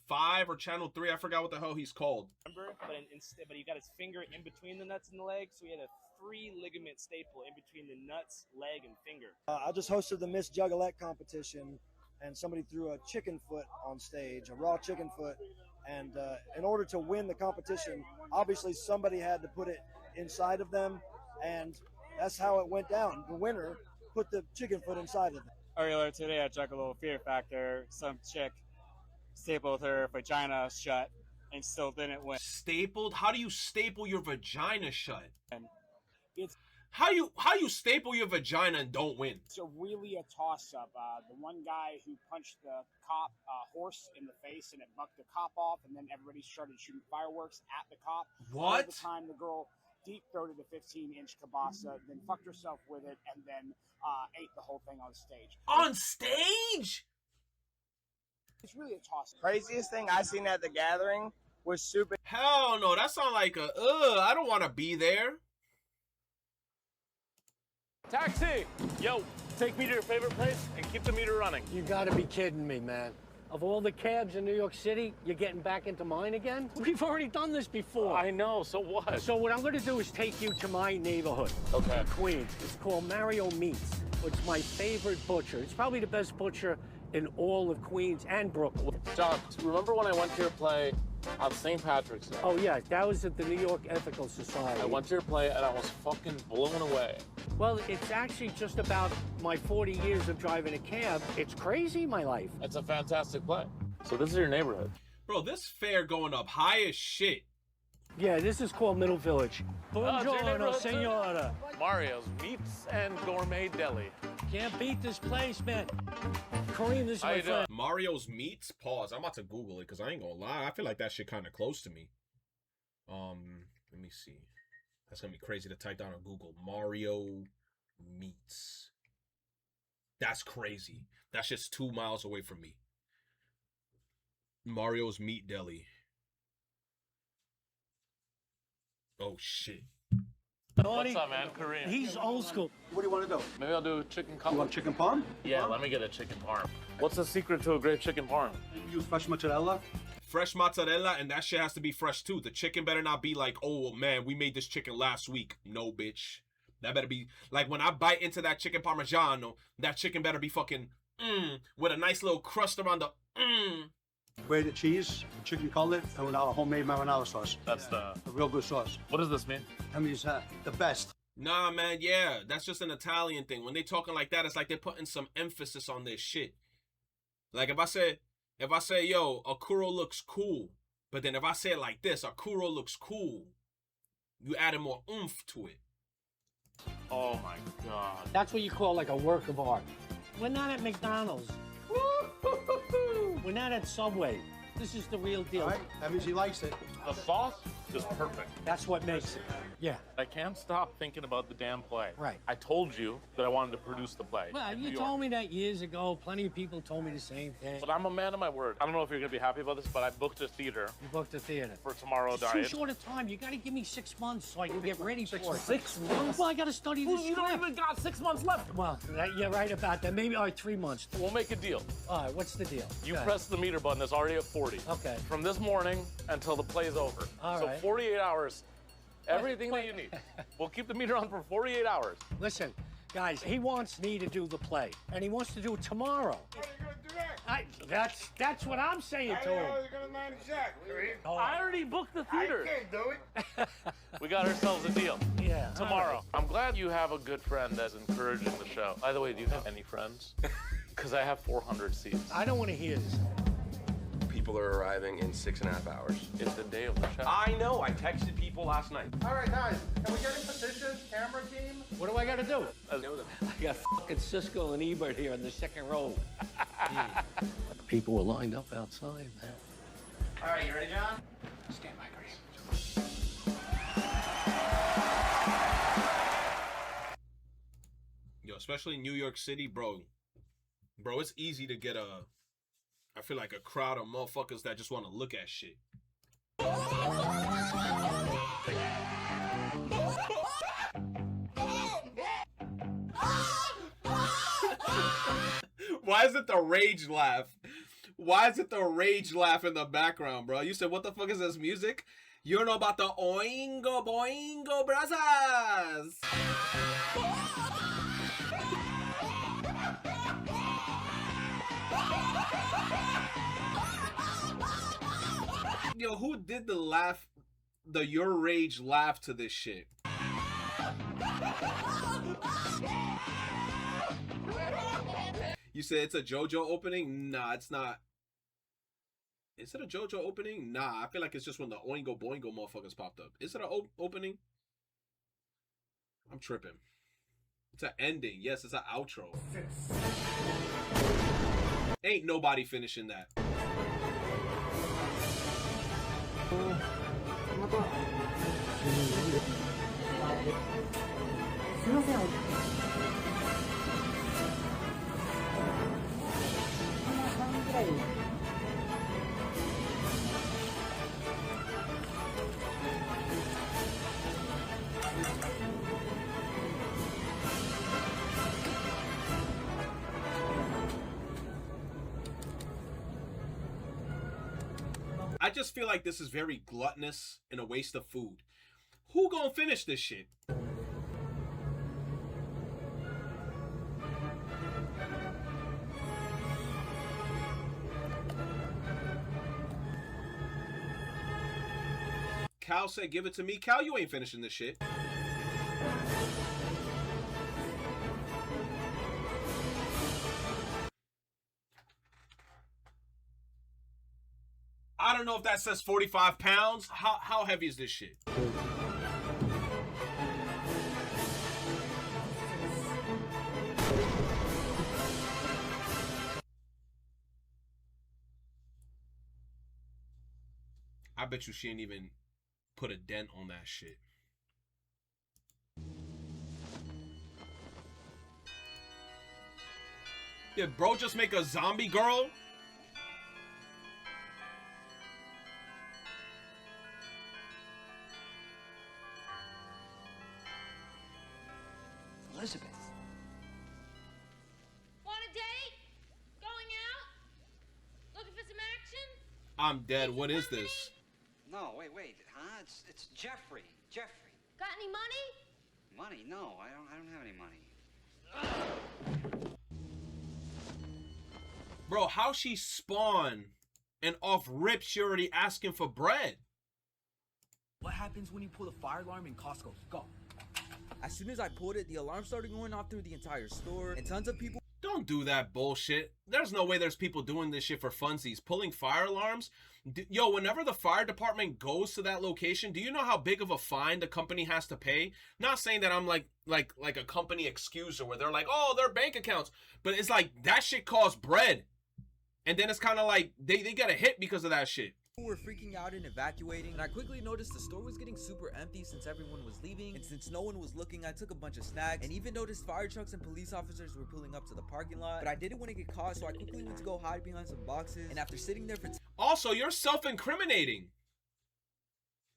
5 or channel 3? I forgot what the hell he's called. Remember? But he got his finger in between the nuts and the leg, so he had a 3-ligament staple in between the nuts, leg, and finger. I just hosted the Miss Juggalette competition, and somebody threw a chicken foot on stage, a raw chicken foot, and in order to win the competition, obviously somebody had to put it inside of them, and that's how it went down. The winner put the chicken foot inside of them. Earlier today at Juggalo Fear Factor, some chick stapled her vagina shut and still didn't win. Stapled? How do you staple your vagina shut? And it's how you staple your vagina and don't win? It's really a toss-up. The one guy who punched the cop horse in the face and it bucked the cop off, and then everybody started shooting fireworks at the cop. What? At the time, the girl deep-throated a 15-inch kielbasa, then fucked herself with it, and then ate the whole thing on stage. On stage? It's really a toss-up. Craziest thing I seen at the gathering was super. Hell no, that sounds like a I don't want to be there. Taxi! Yo, take me to your favorite place and keep the meter running. You gotta be kidding me, man. Of all the cabs in New York City, you're getting back into mine again? We've already done this before. I know, so what? So what I'm gonna do is take you to my neighborhood. Okay. Queens. It's called Mario Meats. It's my favorite butcher. It's probably the best butcher in all of Queens and Brooklyn. John, remember when I went to your play on St. Patrick's Day? Oh, yeah, that was at the New York Ethical Society. I went to your play and I was fucking blown away. Well, it's actually just about my 40 years of driving a cab. It's crazy, my life. It's a fantastic play. So this is your neighborhood. Bro, this fare going up high as shit. Yeah, this is called Middle Village. Buongiorno, signora. Mario's Meats and Gourmet Deli. Can't beat this place, man. Kareem, this is my friend. Mario's Meats? Pause. I'm about to Google it because I ain't gonna lie. I feel like that shit kind of close to me. Let me see. That's gonna be crazy to type down on Google. Mario Meats. That's crazy. That's just 2 miles away from me. Mario's Meat Deli. Oh shit. What's up, man? Kareem. He's old school. What do you want to do? Maybe I'll do chicken cutlet. You want chicken parm? Yeah, let me get a chicken parm. What's the secret to a great chicken parm? Use fresh mozzarella. Fresh mozzarella, and that shit has to be fresh too. The chicken better not be like, oh man, we made this chicken last week. No, bitch. That better be like when I bite into that chicken parmigiano, that chicken better be fucking with a nice little crust around the Grated cheese, chicken cutlet, and with our homemade marinara sauce. That's a real good sauce. What does this mean? That means the best. Nah, man, yeah, that's just an Italian thing. When they talking like that, it's like they're putting some emphasis on this shit. Like if I say, yo, Akuro looks cool, but then if I say it like this, Akuro looks cool, you added more oomph to it. Oh my god. That's what you call like a work of art. We're not at McDonald's. We're not at Subway. This is the real deal. All right, that means he likes it. The sauce is perfect. That's what makes it. Yeah. I can't stop thinking about the damn play. Right. I told you that I wanted to produce the play. Well, you told me that years ago. Plenty of people told me the same thing. But I'm a man of my word. I don't know if you're going to be happy about this, but I booked a theater. You booked a theater. For Tomorrow It's Diet. too short a time. You got to give me 6 months so I can get ready for it. 6 months? Well, I got to study this. You don't even got 6 months left. Well, you're right about that. Maybe, all right, 3 months. We'll make a deal. All right, what's the deal? You press the meter button. It's already at 40. Okay. From this morning until the play's over. All so right. 48 hours. Everything that you need. We'll keep the meter on for 48 hours. Listen, guys, he wants me to do the play, and he wants to do it tomorrow. How are you going to do that? That's what I'm saying to him. Going to land exactly? I already booked the theater. I can't do it. We got ourselves a deal. Yeah. Tomorrow. I'm glad you have a good friend that's encouraging the show. By the way, do you have any friends? Because I have 400 seats. I don't want to hear this. People are arriving in 6.5 hours. It's the day of the show. I know. I texted people last night. All right, guys. Can we get in position? Camera team? What do I got to do? I know them. I got fucking Cisco and Ebert here in the second row. People were lined up outside, man. All right, you ready, John? Stand by, Grace. Yo, especially New York City, bro. Bro, it's easy to get I feel like a crowd of motherfuckers that just want to look at shit. Why is it the rage laugh? Why is it the rage laugh in the background, bro? You said, what the fuck is this music? You don't know about the Oingo Boingo Brothers. Yo, who did the laugh, the your rage laugh to this shit? You said it's a JoJo opening? Nah, it's not. Is it a JoJo opening? Nah, I feel like it's just when the Oingo Boingo motherfuckers popped up. Is it an opening? I'm tripping. It's an ending. Yes, it's an outro. Ain't nobody finishing that. I just feel like this is very gluttonous and a waste of food. Who gonna finish this shit? Cal said, give it to me. Cal, you ain't finishing this shit. I don't know if that says 45 pounds. How heavy is this shit? I bet you she ain't even put a dent on that shit. Did bro just make a zombie girl? Elizabeth. Want a date? Going out? Looking for some action? I'm dead. What is this? No, wait, huh? It's Jeffrey. Jeffrey. Got any money? Money? No, I don't have any money. Bro, how she spawn and off rip she already asking for bread? What happens when you pull the fire alarm in Costco? Go. As soon as I pulled it, the alarm started going off through the entire store, and tons of people... Don't do that bullshit. There's no way there's people doing this shit for funsies. Pulling fire alarms? Yo, whenever the fire department goes to that location, do you know how big of a fine the company has to pay? Not saying that I'm like a company excuser where they're like, oh, their bank accounts. But it's like, that shit costs bread. And then it's kind of like, they get a hit because of that shit. People were freaking out and evacuating, and I quickly noticed the store was getting super empty since everyone was leaving, and since no one was looking, I took a bunch of snacks, and even noticed fire trucks and police officers were pulling up to the parking lot, but I didn't want to get caught, so I quickly went to go hide behind some boxes, and after sitting there for... Also, you're self-incriminating.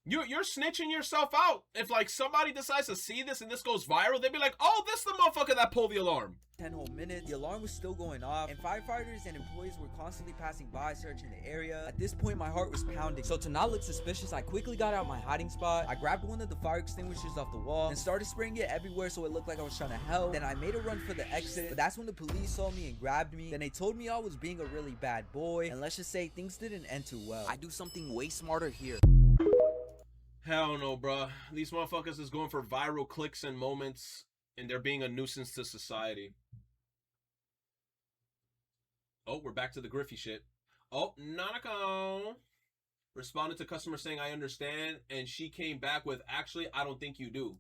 You're snitching yourself out. If like somebody decides to see this and this goes viral, they'd be like, oh, this the motherfucker that pulled the alarm. 10 whole minutes, the alarm was still going off, and firefighters and employees were constantly passing by searching the area. At this point, my heart was pounding. So to not look suspicious, I quickly got out my hiding spot. I grabbed one of the fire extinguishers off the wall and started spraying it everywhere so it looked like I was trying to help. Then I made a run for the exit, but that's when the police saw me and grabbed me. Then they told me I was being a really bad boy, and let's just say things didn't end too well. I do something way smarter here. Hell no, bruh. These motherfuckers is going for viral clicks and moments, and they're being a nuisance to society. Oh, we're back to the Griffey shit. Oh, Nanako responded to customer saying, I understand, and she came back with, actually, I don't think you do.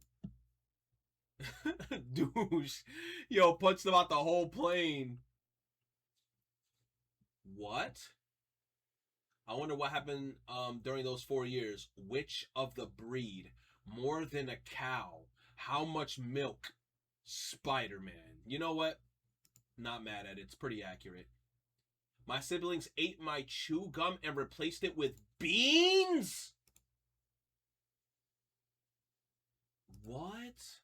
Douche. Yo, punched about the whole plane. What? I wonder what happened during those 4 years. Which of the breed? More than a cow. How much milk? Spider-Man. You know what? Not mad at it. It's pretty accurate. My siblings ate my chew gum and replaced it with beans? What?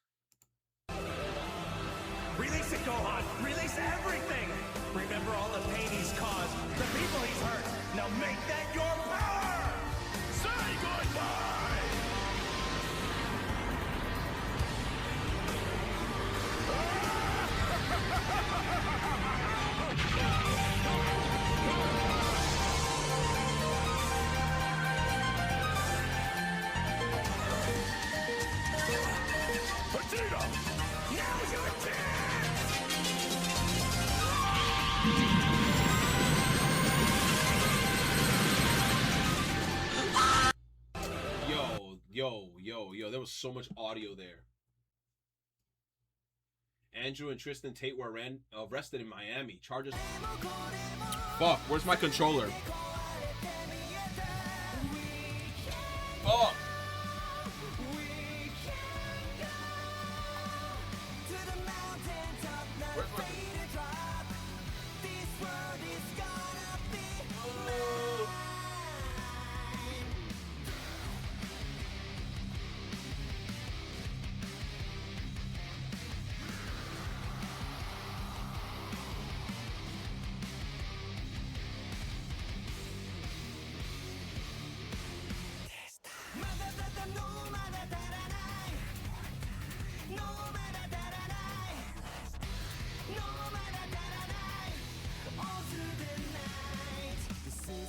Release it, Gohan! Release everything! Remember all the pain he's caused, the people he's hurt. Now make that your power! Say goodbye! Vegeta! Now's your chance! Yo, there was so much audio there. Andrew and Tristan Tate were arrested in Miami. Charges. Fuck, where's my controller? Fuck. Where's my...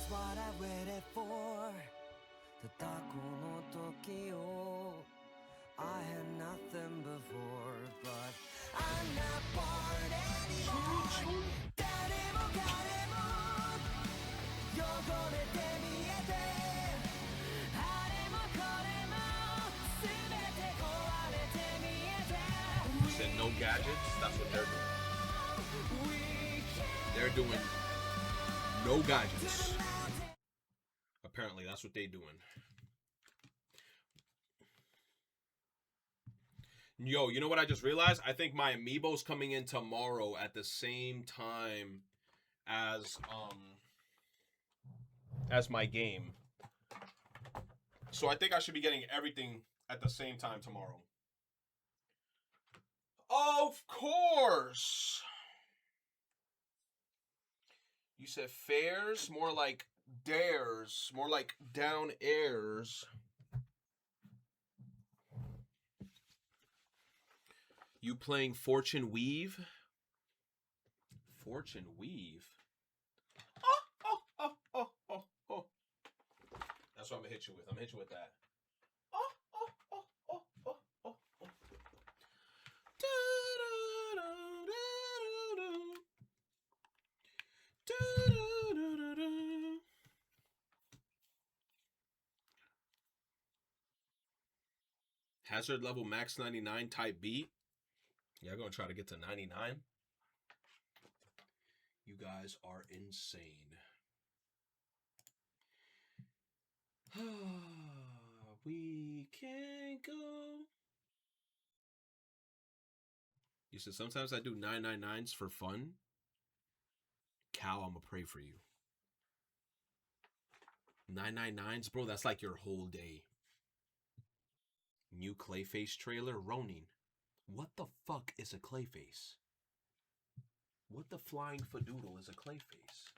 What I waited for, the dark I had nothing before, but I'm not bored anymore. Said no gadgets. That's what they're doing. They're doing no gadgets. Apparently, that's what they doing. Yo, you know what I just realized? I think my amiibo's coming in tomorrow at the same time as my game. So I think I should be getting everything at the same time tomorrow. Of course. You said fairs, more like dares, more like down airs. You playing Fortune Weave? Fortune Weave? Oh. That's what I'm gonna hit you with. I'm gonna hit you with that. Hazard level max 99 type beat. Yeah, I'm gonna try to get to 99. You guys are insane. We can't go. You said sometimes I do 999s for fun. Cal, I'm gonna pray for you. 999s, bro, that's like your whole day. New Clayface trailer, Ronin. What the fuck is a Clayface? What the flying fadoodle is a Clayface?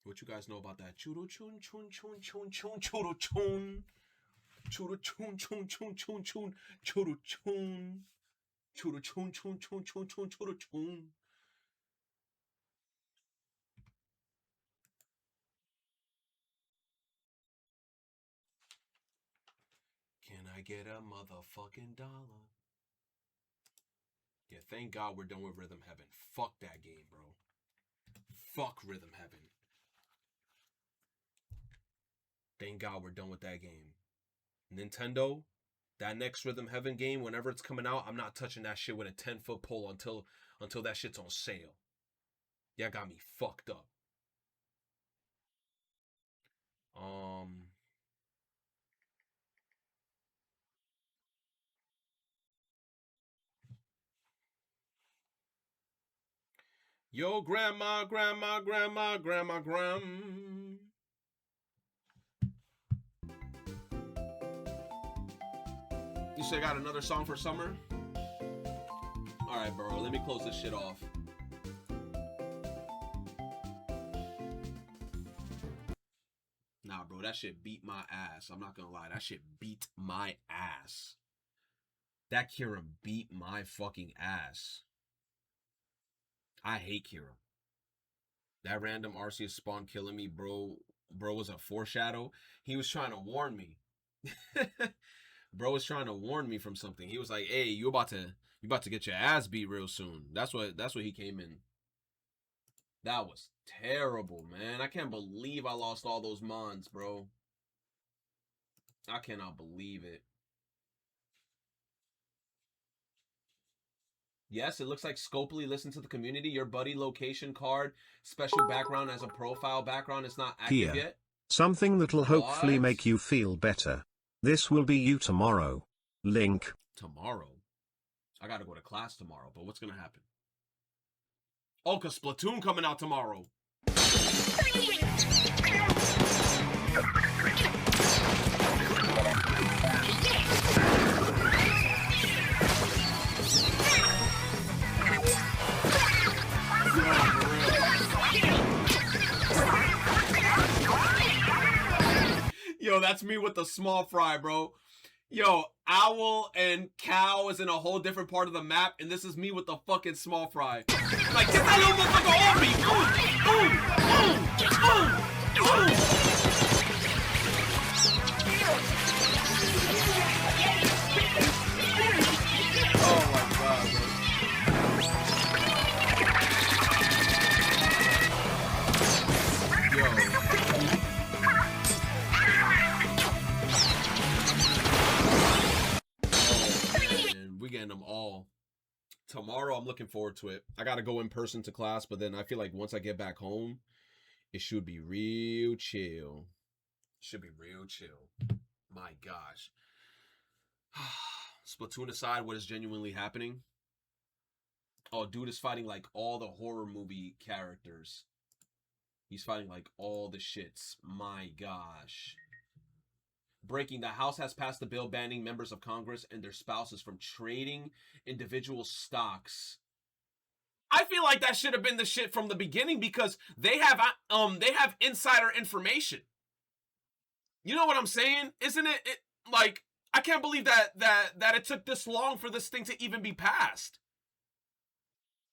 What you guys know about that? Churo chun chun chun chun chun churo chun. Churo chun chun chun chun chun churo chun. Churo chun chun chun chun chun churo chun. Can I get a motherfucking dollar? Yeah, thank God we're done with Rhythm Heaven. Fuck that game, bro. Fuck Rhythm Heaven. Thank God we're done with that game. Nintendo, that next Rhythm Heaven game, whenever it's coming out, I'm not touching that shit with a 10-foot pole until that shit's on sale. Y'all got me fucked up. Yo, grandma. You say I got another song for summer? Alright, bro, let me close this shit off. Nah, bro, that shit beat my ass. I'm not gonna lie, that shit beat my ass. That Kira beat my fucking ass. I hate Kira. That random Arceus spawn killing me, bro. Bro was a foreshadow. He was trying to warn me. Bro was trying to warn me from something. He was like, "Hey, you about to get your ass beat real soon." That's what he came in. That was terrible, man. I can't believe I lost all those mons, bro. I cannot believe it. Yes, it looks like Scopely listened to the community. Your buddy location card, special background as a profile background. It's not active yet. Something that'll hopefully make you feel better. This will be you tomorrow. Link. Tomorrow? I gotta go to class tomorrow, but what's gonna happen? Oh, cause Splatoon coming out tomorrow. Yo, that's me with the small fry, bro. Yo, Owl and Cow is in a whole different part of the map, and this is me with the fucking small fry. Like, get that little motherfucker on me! Oh my god, bro. We getting them all. Tomorrow, I'm looking forward to it. I got to go in person to class, but then I feel like once I get back home, it should be real chill. Should be real chill. My gosh. Splatoon aside, what is genuinely happening? Oh, dude is fighting like all the horror movie characters. He's fighting like all the shits. My gosh. Breaking, the House has passed a bill banning members of Congress and their spouses from trading individual stocks. I feel like that should have been the shit from the beginning because they have insider information. You know what I'm saying? Isn't it like, I can't believe that it took this long for this thing to even be passed.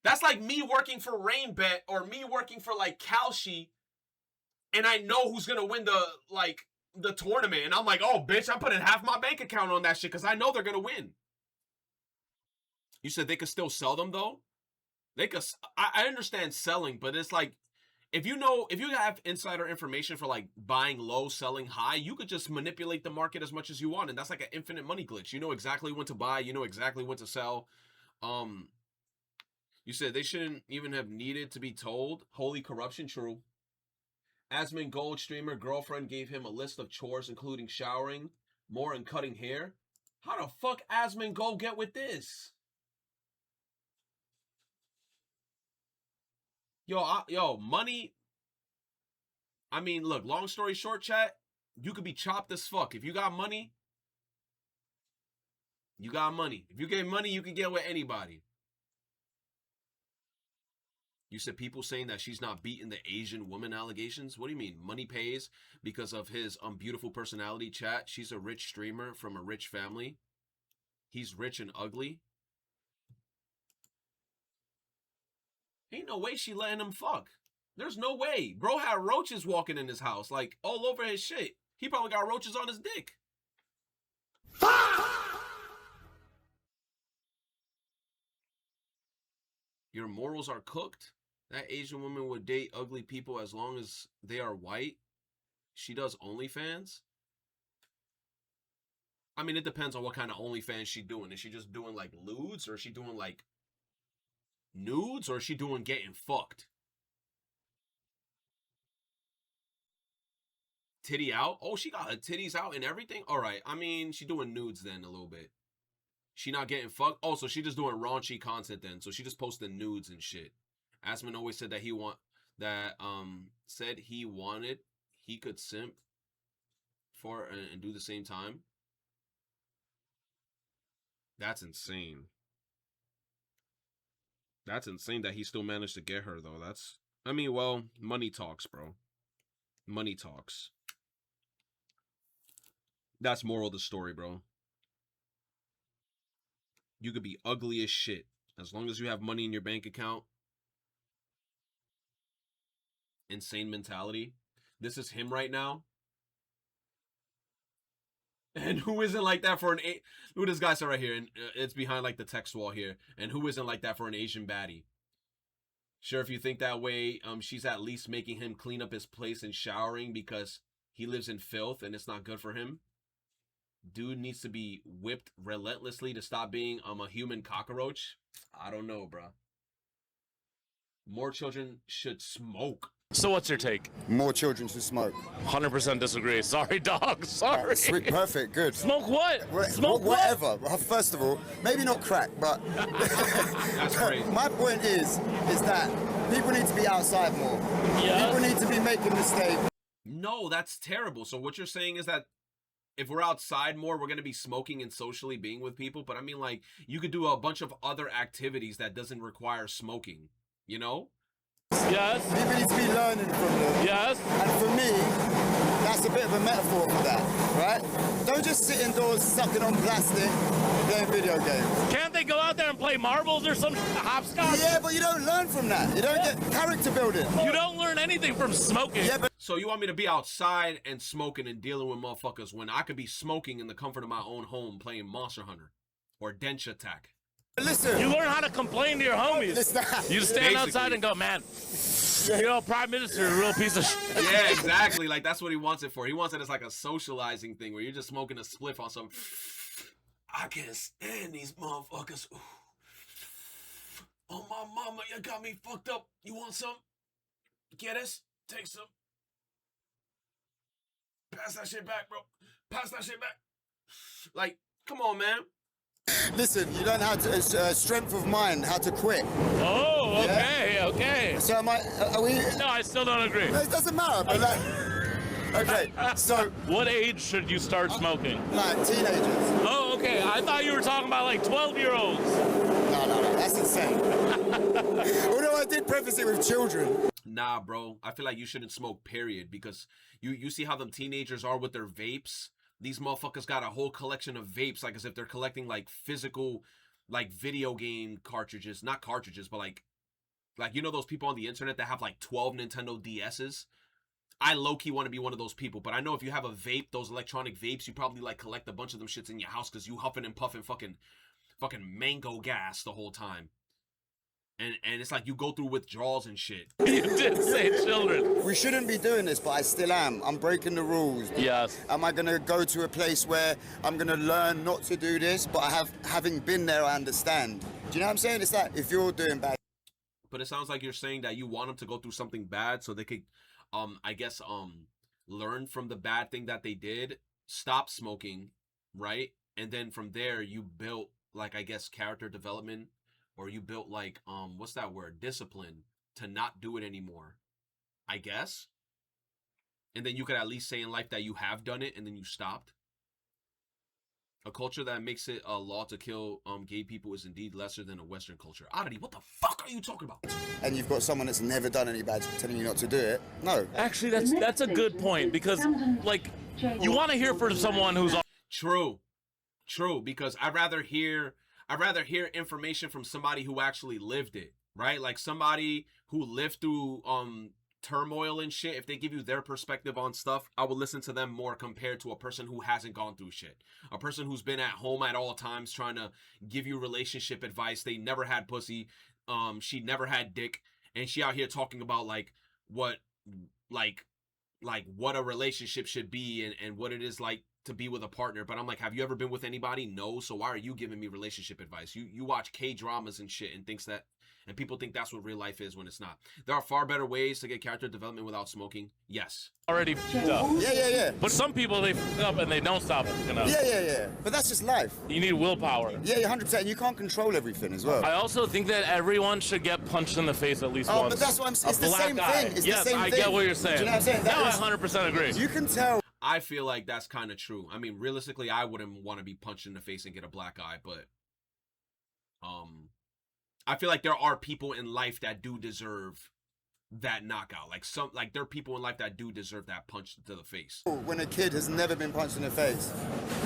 That's like me working for RainBet or me working for like Kalshi, and I know who's gonna win the tournament, and I'm like, oh bitch, I'm putting half my bank account on that shit because I know they're gonna win. You said they could still sell them though? They could. I understand selling, but it's like, if you have insider information for like buying low, selling high, you could just manipulate the market as much as you want, and that's like an infinite money glitch. You know exactly when to buy, you know exactly when to sell. You said they shouldn't even have needed to be told. Holy corruption, true. Asmongold streamer girlfriend gave him a list of chores, including showering, more, and cutting hair. How the fuck Asmongold get with this? Yo, money. I mean, look, long story short, chat, you could be chopped as fuck. If you got money, you got money. If you get money, you can get with anybody. You said people saying that she's not beating the Asian woman allegations. What do you mean? Money pays because of his beautiful personality, chat. She's a rich streamer from a rich family. He's rich and ugly. Ain't no way she letting him fuck. There's no way. Bro had roaches walking in his house, like all over his shit. He probably got roaches on his dick. Your morals are cooked. That Asian woman would date ugly people as long as they are white. She does OnlyFans. I mean, it depends on what kind of OnlyFans she's doing. Is she just doing like lewds, or is she doing like nudes, or is she doing getting fucked? Titty out? Oh, she got her titties out and everything? All right. I mean, she doing nudes then a little bit. She not getting fucked? Oh, so she just doing raunchy content then. So she just posting nudes and shit. Asman always said that said he wanted, he could simp for and do the same time. That's insane. That's insane that he still managed to get her though. I mean, well, money talks, bro. Money talks. That's moral of the story, bro. You could be ugly as shit. As long as you have money in your bank account. Insane mentality. This is him right now. And who isn't like that for who this guy said right here? And it's behind like the text wall here. And who isn't like that for an Asian baddie? Sure, if you think that way, she's at least making him clean up his place and showering because he lives in filth and it's not good for him. Dude needs to be whipped relentlessly to stop being a human cockroach. I don't know, bro. More children should smoke. So what's your take? More children should smoke. 100% disagree. Sorry, dog. Sorry. Sweet, perfect, good. Smoke what? Smoke whatever. Well, first of all, maybe not crack, but that's great. My point is that people need to be outside more. Yeah. People need to be making mistakes. No, that's terrible. So what you're saying is that if we're outside more, we're going to be smoking and socially being with people. But I mean, like, you could do a bunch of other activities that doesn't require smoking, you know? Yes. People need to be learning from them. Yes. And for me, that's a bit of a metaphor for that, right? Don't just sit indoors sucking on plastic, playing video games. Can't they go out there and play marbles or some hopscotch? Yeah, but you don't learn from that. You don't get character building. You don't learn anything from smoking. Yeah, but so you want me to be outside and smoking and dealing with motherfuckers when I could be smoking in the comfort of my own home playing Monster Hunter or Dench Attack? Listen. You learn how to complain to your homies. You just stand outside and go, man, you know, Prime Minister, a real piece of shit. Yeah, exactly. Like, that's what he wants it for. He wants it as like a socializing thing where you're just smoking a spliff on some, I can't stand these motherfuckers. Ooh. Oh, my mama, you got me fucked up. You want some? Get us? Take some. Pass that shit back, bro. Pass that shit back. Like, come on, man. Listen, you learn how to strength of mind, how to quit. Oh, okay, Yeah? okay. So am I? Are we? No, I still don't agree. No, it doesn't matter. But like, okay, so what age should you start smoking? like teenagers. Oh, okay. I thought you were talking about like 12-year-olds. No, that's insane. Although I did preface it with children. Nah, bro. I feel like you shouldn't smoke, period, because you see how them teenagers are with their vapes. These motherfuckers got a whole collection of vapes, like as if they're collecting like physical, like video game cartridges. Not cartridges, but like you know those people on the internet that have like 12 Nintendo DSs? I low-key want to be one of those people, but I know if you have a vape, those electronic vapes, you probably like collect a bunch of them shits in your house because you huffing and puffing fucking mango gas the whole time. And it's like you go through withdrawals and shit. You did say children. We shouldn't be doing this, but I still am. I'm breaking the rules. Yes. Am I going to go to a place where I'm going to learn not to do this, but having been there, I understand. Do you know what I'm saying? It's like if you're doing bad. But it sounds like you're saying that you want them to go through something bad so they could, I guess, learn from the bad thing that they did, stop smoking, right? And then from there, you built, like, I guess, character development. Or you built like, what's that word? Discipline to not do it anymore, I guess. And then you could at least say in life that you have done it and then you stopped. A culture that makes it a law to kill gay people is indeed lesser than a Western culture. Oddity, what the fuck are you talking about? And you've got someone that's never done any bad telling you not to do it. No. Actually, that's a good point because, like, you want to hear from someone who's... True, because I'd rather hear information from somebody who actually lived it, right? Like somebody who lived through turmoil and shit. If they give you their perspective on stuff, I will listen to them more compared to a person who hasn't gone through shit. A person who's been at home at all times trying to give you relationship advice. They never had pussy. She never had dick, and she out here talking about like what what a relationship should be and what it is like to be with a partner. But I'm like, have you ever been with anybody? No. So why are you giving me relationship advice? You watch K-dramas and shit and people think that's what real life is when it's not. There are far better ways to get character development without smoking. Yes. Already fucked up. Yeah. But some people, they fuck up and they don't stop fucking up. Yeah. But that's just life. You need willpower. Yeah, 100%. And you can't control everything as well. I also think that everyone should get punched in the face at least once. But that's what I'm saying. It's the same thing. It's yes, the same I thing. get what you're saying. Do you know what I'm saying? Now I 100% agree. You can tell. I feel like that's kind of true. I mean, realistically, I wouldn't want to be punched in the face and get a black eye, but I feel like there are people in life that do deserve that knockout. Like there are people in life that do deserve that punch to the face. When a kid has never been punched in the face,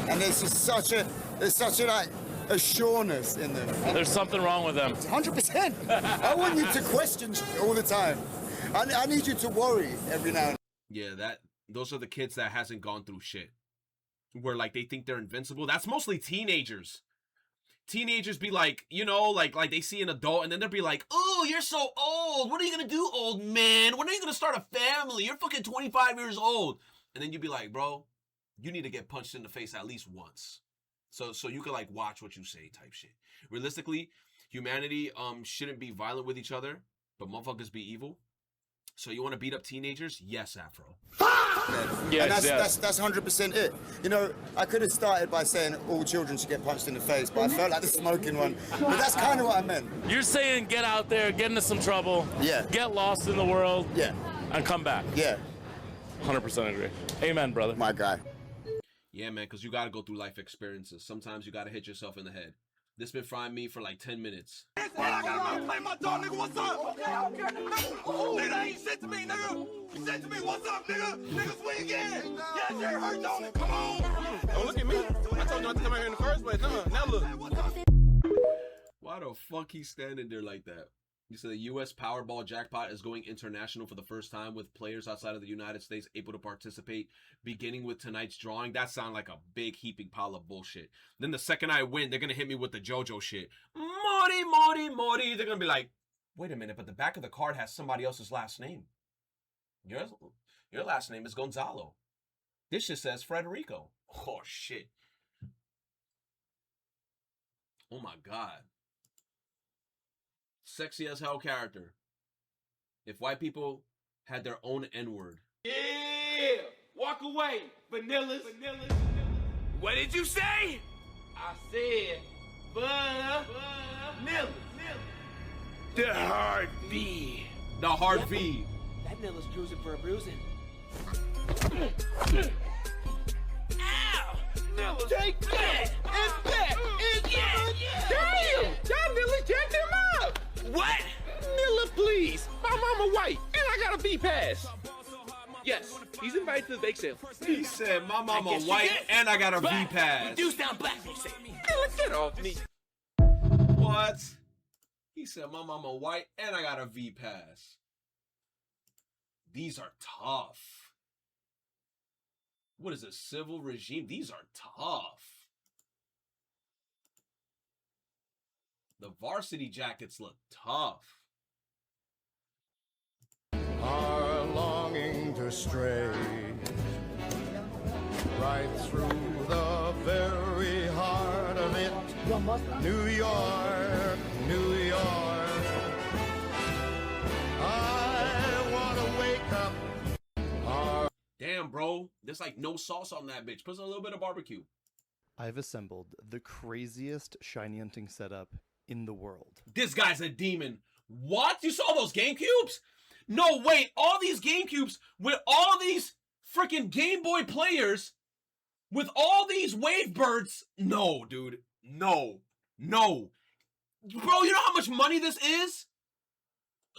and there's just such a like a sureness in them. There's something wrong with them. 100%. I want you to question all the time. I need you to worry every now and then. Yeah, those are the kids that hasn't gone through shit. Where like they think they're invincible. That's mostly teenagers. Teenagers be like, you know, like they see an adult and then they'll be like, oh, you're so old. What are you going to do, old man? When are you going to start a family? You're fucking 25 years old. And then you'd be like, bro, you need to get punched in the face at least once. So you can like watch what you say type shit. Realistically, humanity shouldn't be violent with each other, but motherfuckers be evil. So you want to beat up teenagers? Yes, Afro. Yes, and that's 100% it. You know, I could have started by saying all children should get punched in the face, but I felt like the smoking one. But that's kind of what I meant. You're saying get out there, get into some trouble. Yeah. Get lost in the world. Yeah. And come back. Yeah. 100% agree. Amen, brother. My guy. Yeah, man, because you got to go through life experiences. Sometimes you got to hit yourself in the head. This been frying me for like 10 minutes. I got my dog, nigga. What's up? Nigga, that ain't shit to me, nigga. You said to me, what's up, nigga? Nigga, swing again. Yeah, Jerry hurt, don't it? Come on. Don't look at me. I told you not to come out here in the first place. Now look. Why the fuck he's standing there like that? He said the U.S. Powerball jackpot is going international for the first time with players outside of the United States able to participate, beginning with tonight's drawing. That sounds like a big heaping pile of bullshit. Then the second I win, they're going to hit me with the JoJo shit. Morty. They're going to be like, wait a minute, but the back of the card has somebody else's last name. Your last name is Gonzalo. This shit says Frederico. Oh, shit. Oh, my God. sexy as hell character. If white people had their own N-word. Yeah! Walk away, vanillas. What did you say? I said, vanillas. The hard V. The hard V. That Nilla's cruising for a bruising. Ow! Nilla, take that! It's back! It's Damn! Y'all Nilla jacked him up! What? Nilla, please! My mama white, and I got a V-Pass! Yes, he's invited to the bake sale. He said, my mama white, and I got a V-Pass. Reduce down black, you say. Nilla, get off me. What? He said, my mama white, and I got a V-Pass. These are tough. What is a civil regime? These are tough. The varsity jackets look tough. Are longing to stray right through the very heart of it. New York, New York. I want to wake up. Damn, bro. There's like no sauce on that bitch. Put a little bit of barbecue. I've assembled the craziest shiny hunting setup in the world. This guy's a demon. What? You saw those GameCubes? No, wait. All these GameCubes with all these freaking Game Boy players with all these Wavebirds? No, dude. No. No. Bro, you know how much money this is?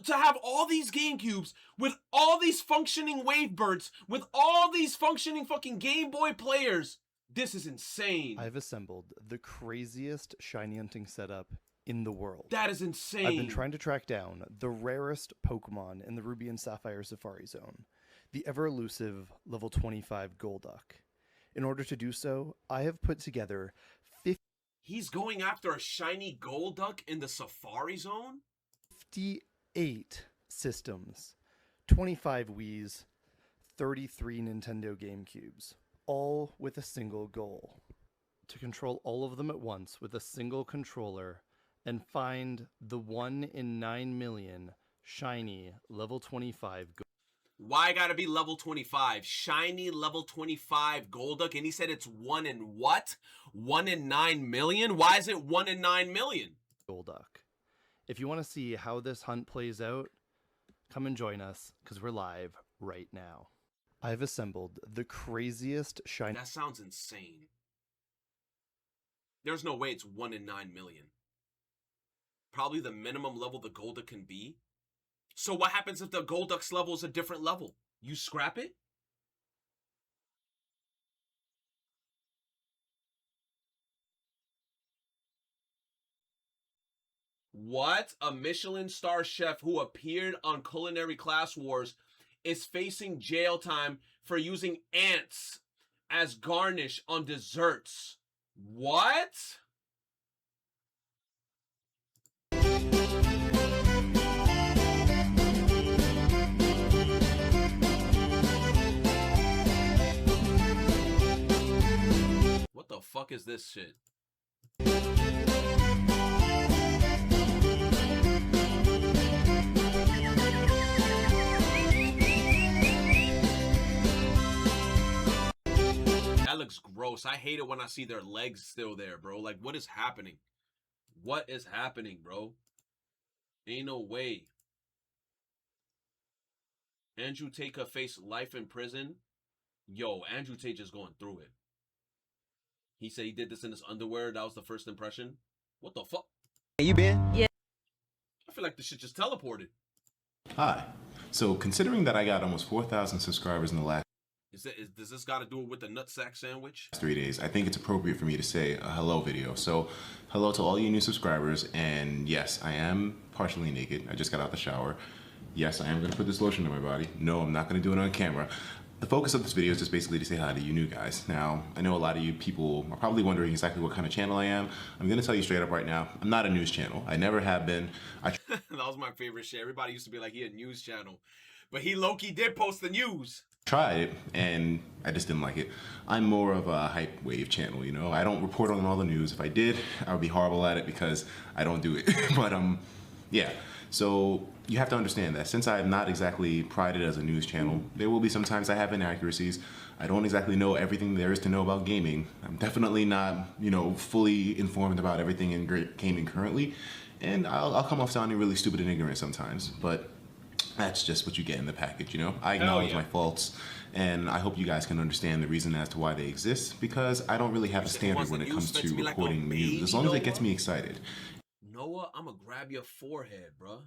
To have all these GameCubes with all these functioning Wavebirds with all these functioning fucking Game Boy players. This is insane. I've assembled the craziest shiny hunting setup in the world. That is insane. I've been trying to track down the rarest Pokemon in the Ruby and Sapphire Safari Zone, the ever-elusive level 25 Golduck. In order to do so, I have put together 50... He's going after a shiny Golduck in the Safari Zone? 58 systems, 25 Wiis, 33 Nintendo GameCubes, all with a single goal: to control all of them at once with a single controller and find the 1 in 9 million shiny level 25 Why gotta be level 25? Shiny level 25 Golduck, and he said it's 1 in what? 1 in 9 million? Why is it 1 in 9 million? Golduck. If you want to see how this hunt plays out, come and join us, because we're live right now. I've assembled the craziest shiny... That sounds insane. There's no way it's 1 in 9 million. Probably the minimum level the Golduck can be. So what happens if the Golduck's level is a different level? You scrap it? What? A Michelin star chef who appeared on Culinary Class Wars is facing jail time for using ants as garnish on desserts. What? What the fuck is this shit? That looks gross. I hate it when I see their legs still there, bro. Like, what is happening? What is happening, bro? Ain't no way. Andrew Tate could face life in prison. Yo, Andrew Tate just going through it. He said he did this in his underwear. That was the first impression. What the fuck? You been? Yeah. I feel like the shit just teleported. Hi. So considering that I got almost 4,000 subscribers in the last Does this got to do with the nutsack sandwich? 3 days, I think it's appropriate for me to say a hello video. So hello to all you new subscribers, and yes, I am partially naked. I just got out the shower. Yes, I am going to put this lotion on my body. No, I'm not going to do it on camera. The focus of this video is just basically to say hi to you new guys. Now, I know a lot of you people are probably wondering exactly what kind of channel I am. I'm going to tell you straight up right now, I'm not a news channel. I never have been. That was my favorite shit. Everybody used to be like, he a news channel. But he low-key did post the news. Tried it, and I just didn't like it. I'm more of a hype wave channel, you know? I don't report on all the news. If I did, I would be horrible at it because I don't do it. But Yeah, so you have to understand that since I have not exactly prided as a news channel, there will be sometimes I have inaccuracies. I don't exactly know everything there is to know about gaming. I'm definitely not, fully informed about everything in gaming currently, and I'll come off sounding really stupid and ignorant sometimes, but that's just what you get in the package, I acknowledge my faults, and I hope you guys can understand the reason as to why they exist, because I don't really have a standard when it comes to recording news, as long as it gets me excited. Noah, I'm gonna grab your forehead, bro.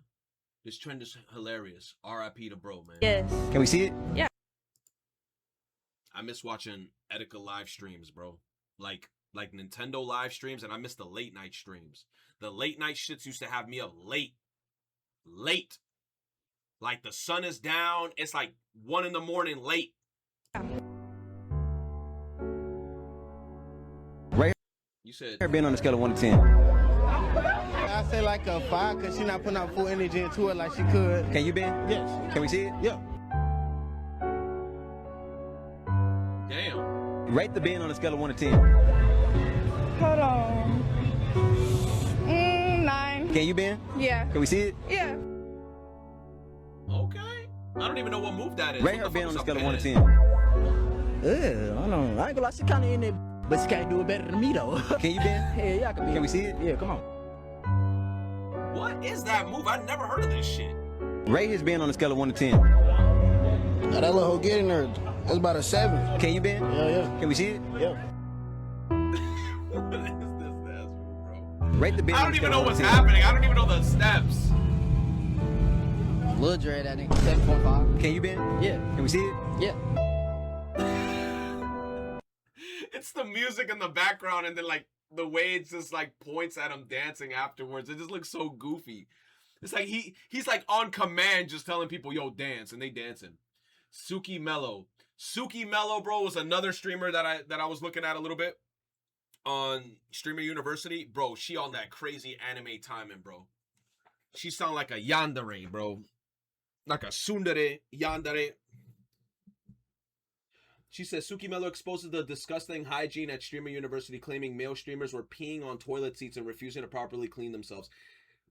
This trend is hilarious. R.I.P. to bro, man. Yes. Can we see it? Yeah. I miss watching Etika live streams, bro. Like Nintendo live streams, and I miss the late night streams. The late night shits used to have me up late. Like the sun is down, it's like 1 in the morning late. Right. You said Being on a scale of 1 to 10. I say like a 5 because she's not putting out full energy into it like she could. Can you, Ben? Yes. Can we see it? Yeah. Damn. Rate the Ben on a scale of 1 to 10. Hold on. 9. Can you, Ben? Yeah. Can we see it? Yeah. Okay. I don't even know what move that is. Rate her Ben on a scale of 1 to 10. I don't know. I ain't gonna lie, she kinda in there, but she can't do it better than me though. Can you, Ben? Yeah, I can be. Can we see it? Yeah, come on. What is that move? I never heard of this shit. Rate his Ben on a scale of 1 to 10. Now that little hoe getting there, that's about a 7. Can you, Ben? Yeah. Can we see it? Yeah. What is this asshole, bro? Rate the Ben. I don't even know what's happening. I don't even know the steps. Lil Dre, that nigga, 7.5. Can you, Ben? Yeah. Can we see it? Yeah. It's the music in the background, and then like the way it just like points at him dancing afterwards. It just looks so goofy. It's like he's like on command, just telling people, "Yo, dance," and they dancing. Suki Mello, bro, was another streamer that I was looking at a little bit on Streamer University, bro. She on that crazy anime timing, bro. She sound like a yandere, bro. Like a tsundere, yandere. She says, Suki Mello exposes the disgusting hygiene at Streamer University, claiming male streamers were peeing on toilet seats and refusing to properly clean themselves.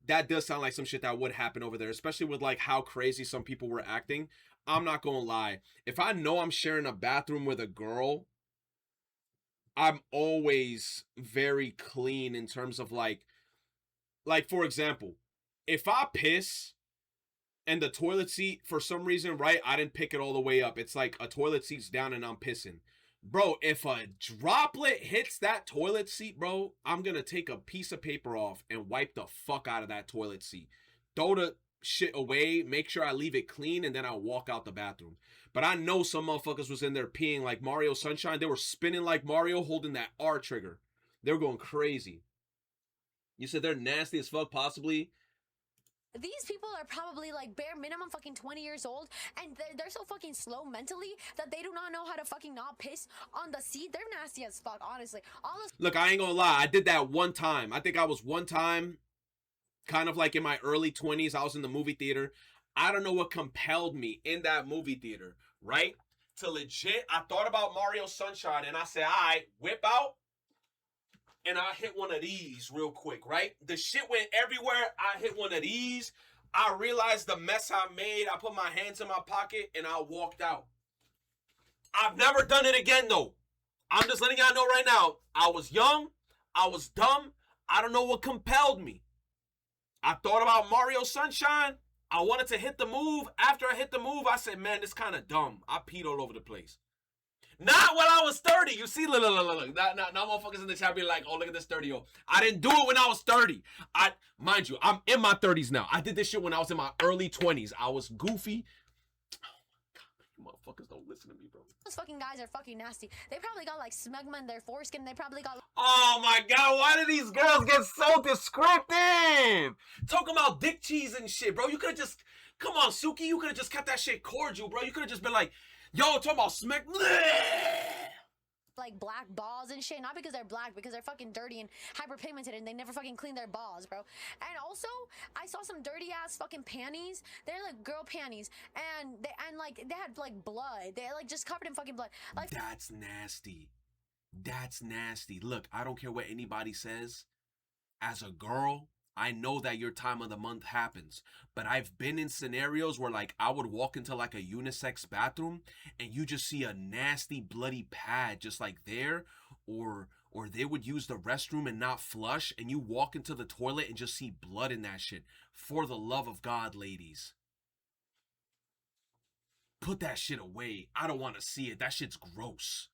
That does sound like some shit that would happen over there, especially with like how crazy some people were acting. I'm not gonna lie. If I know I'm sharing a bathroom with a girl, I'm always very clean in terms of like for example, if I piss and the toilet seat, for some reason, right, I didn't pick it all the way up. It's like a toilet seat's down and I'm pissing. Bro, if a droplet hits that toilet seat, bro, I'm going to take a piece of paper off and wipe the fuck out of that toilet seat. Throw the shit away, make sure I leave it clean, and then I'll walk out the bathroom. But I know some motherfuckers was in there peeing like Mario Sunshine. They were spinning like Mario, holding that R trigger. They were going crazy. You said they're nasty as fuck, possibly. These people are probably like bare minimum fucking 20 years old, and they're so fucking slow mentally that they do not know how to fucking not piss on the seat. They're nasty as fuck, honestly. Look, I ain't gonna lie. I did that one time. I think I was one time, kind of like in my early 20s. I was in the movie theater. I don't know what compelled me in that movie theater, right? To legit, I thought about Mario Sunshine, and I said, all right, whip out. And I hit one of these real quick, right? The shit went everywhere. I hit one of these. I realized the mess I made. I put my hands in my pocket and I walked out. I've never done it again, though. I'm just letting y'all know right now. I was young. I was dumb. I don't know what compelled me. I thought about Mario Sunshine. I wanted to hit the move. After I hit the move, I said, man, this kind of dumb. I peed all over the place. Not when I was 30. You see, look. Now motherfuckers in the chat be like, oh, look at this 30-year-old. I didn't do it when I was 30. Mind you, I'm in my 30s now. I did this shit when I was in my early 20s. I was goofy. Oh my God, you motherfuckers don't listen to me, bro. Those fucking guys are fucking nasty. They probably got like smegma in their foreskin. They probably got... Oh my God, why do these girls get so descriptive? Talking about dick cheese and shit, bro. You could have just... Come on, Suki. You could have just kept that shit cordial, bro. You could have just been like... Yo, talking about smack. Like black balls and shit, not because they're black, because they're fucking dirty and hyperpigmented and they never fucking clean their balls, bro. And also, I saw some dirty ass fucking panties. They're like girl panties, and they had like blood. They're like just covered in fucking blood. Like that's nasty. That's nasty. Look, I don't care what anybody says. As a girl, I know that your time of the month happens, but I've been in scenarios where like I would walk into like a unisex bathroom and you just see a nasty bloody pad just like there, or they would use the restroom and not flush, and you walk into the toilet and just see blood in that shit. For the love of God, ladies, put that shit away. I don't want to see it. That shit's gross.